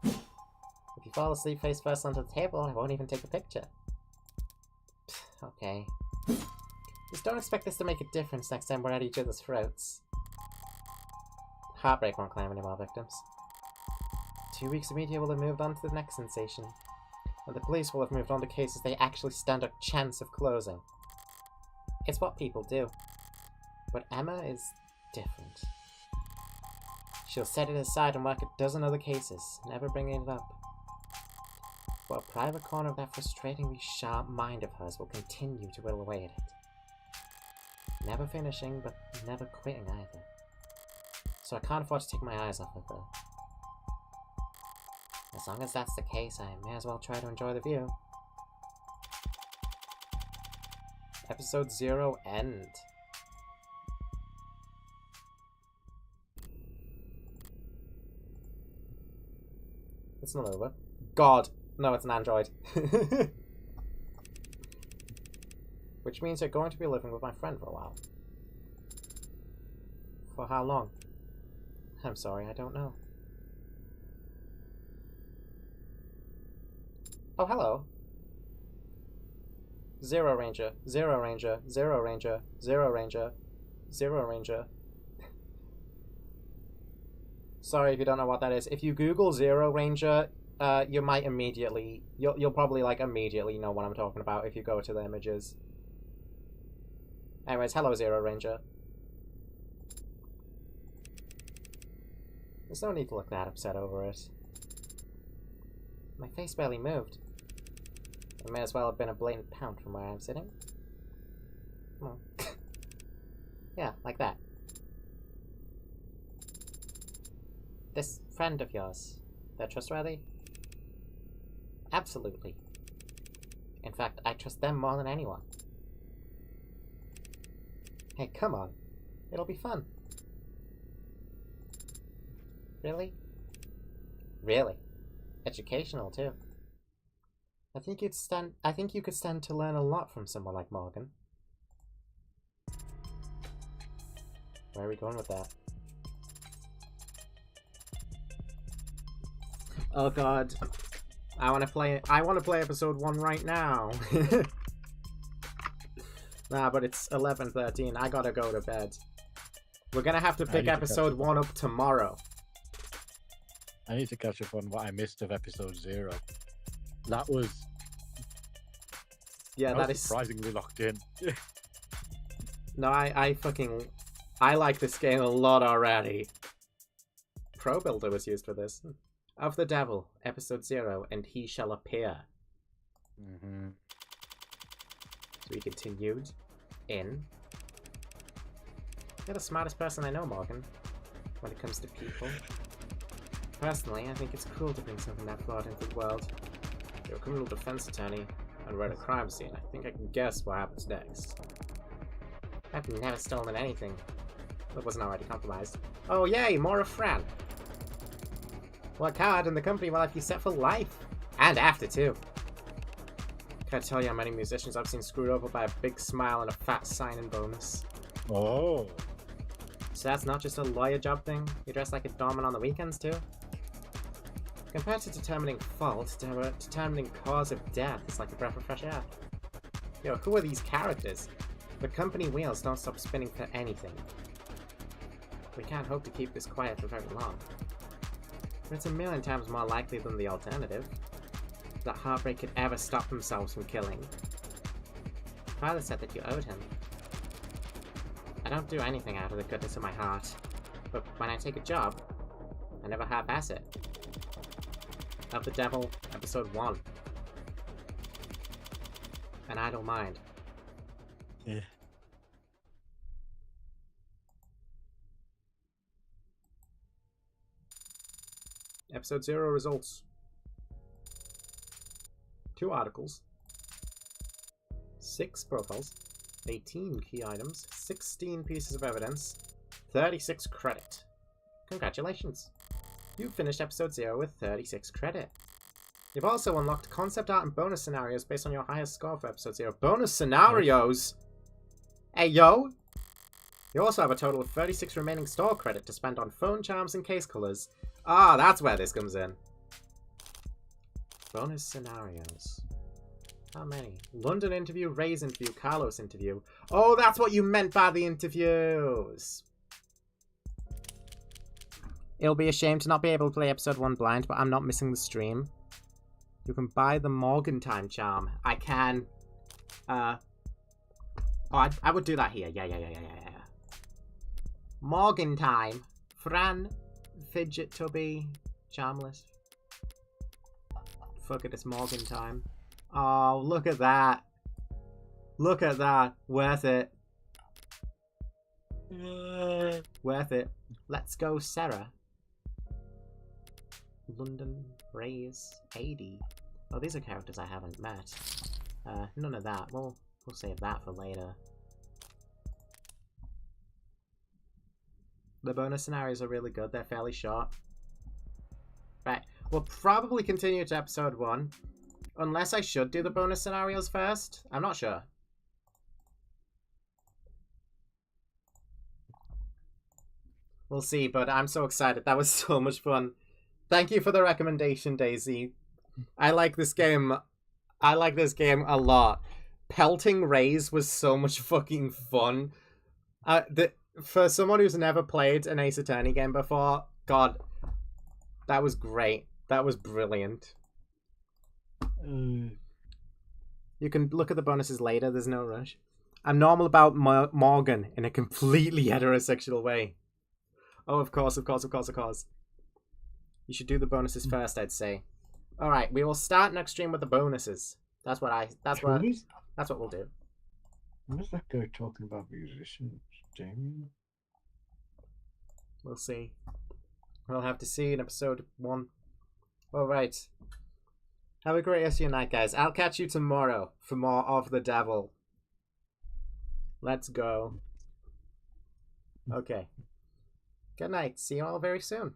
If you fall asleep face first onto the table, I won't even take a picture. Okay. Just don't expect this to make a difference next time we're at each other's throats. Heartbreak won't claim any more victims. 2 weeks of media will have moved on to the next sensation. And the police will have moved on to cases they actually stand a chance of closing. It's what people do. But Emma is different. She'll set it aside and work a dozen other cases, never bringing it up. But a private corner of that frustratingly sharp mind of hers will continue to whittle away at it. Never finishing, but never quitting either. So I can't afford to take my eyes off of her. As long as that's the case, I may as well try to enjoy the view. Episode 0 end. It's not over. God! No, it's an android. Which means you're going to be living with my friend for a while. For how long? I'm sorry, I don't know. Oh, hello. Zero Ranger, Zero Ranger, Zero Ranger, Zero Ranger, Zero Ranger. Sorry if you don't know what that is. If you Google Zero Ranger, you might immediately... You'll probably, like, immediately know what I'm talking about if you go to the images. Anyways, hello, Zero Ranger. There's no need to look that upset over it. My face barely moved. It may as well have been a blatant pound from where I'm sitting. Oh. Yeah, like that. This friend of yours, they're trustworthy? Absolutely. In fact, I trust them more than anyone. Hey, come on. It'll be fun. Really? Really? Educational, too. I think you could stand to learn a lot from someone like Morgan. Where are we going with that? Oh god. I wanna play episode 1 right now. Nah, but it's 11:13. I gotta go to bed. We're gonna have to pick episode 1 up tomorrow. I need to catch up on what I missed of episode 0. That was... Yeah, that is surprisingly locked in. No, I like this game a lot already. Pro Builder was used for this. Of the Devil, episode 0, and he shall appear. So we continued in. You're the smartest person I know, Morgan, when it comes to people. Personally, I think it's cool to bring something that flawed into the world. You're a criminal defense attorney, and we're at a crime scene. I think I can guess what happens next. I've never stolen anything that wasn't already compromised. Oh yay, more a friend! Work hard and the company will have you set for life. And after, too. Can't tell you how many musicians I've seen screwed over by a big smile and a fat sign-in bonus. Oh. So that's not just a lawyer job thing? You dress like a doorman on the weekends, too? Compared to determining fault, determining cause of death is like a breath of fresh air. Yo, who are these characters? The company wheels don't stop spinning for anything. We can't hope to keep this quiet for very long. But it's a million times more likely than the alternative. That Heartbreak could ever stop themselves from killing. Father said that you owed him. I don't do anything out of the goodness of my heart. But when I take a job, I never half-ass it. Of the Devil, episode 1. An Idle Mind. Yeah. Episode 0 results. 2 articles. 6 profiles. 18 key items. 16 pieces of evidence. 36 credit. Congratulations. You've finished episode 0 with 36 credit. You've also unlocked concept art and bonus scenarios based on your highest score for episode 0. Bonus scenarios? Hey, yo! You also have a total of 36 remaining store credit to spend on phone charms and case colors. Ah, that's where this comes in. Bonus scenarios. How many? London interview, Ray's interview, Carlos interview. Oh, that's what you meant by the interviews! It'll be a shame to not be able to play episode 1 blind, but I'm not missing the stream. You can buy the Morgantime charm. I can. Oh, I would do that here. Yeah. Morgantime. Fran. Fidget Tubby. Charmless. Fuck it, it's Morgantime. Oh, look at that. Look at that. Worth it. Worth it. Let's go, Sarah. London, Reyes, 80. Oh, these are characters I haven't met. None of that. We'll save that for later. The bonus scenarios are really good. They're fairly short. Right. We'll probably continue to episode 1. Unless I should do the bonus scenarios first. I'm not sure. We'll see, but I'm so excited. That was so much fun. Thank you for the recommendation, Daisy. I like this game. I like this game a lot. Pelting Rays was so much fucking fun. For someone who's never played an Ace Attorney game before, God, that was great. That was brilliant. You can look at the bonuses later, there's no rush. I'm normal about Morgan in a completely heterosexual way. Oh, of course. You should do the bonuses first, I'd say. Alright, we will start next stream with the bonuses. That's what we'll do. Who's that guy talking about musicians? Jamie? We'll see. We'll have to see in episode 1. Alright. Have a great rest of your night, guys. I'll catch you tomorrow for more of the devil. Let's go. Okay. Good night. See you all very soon.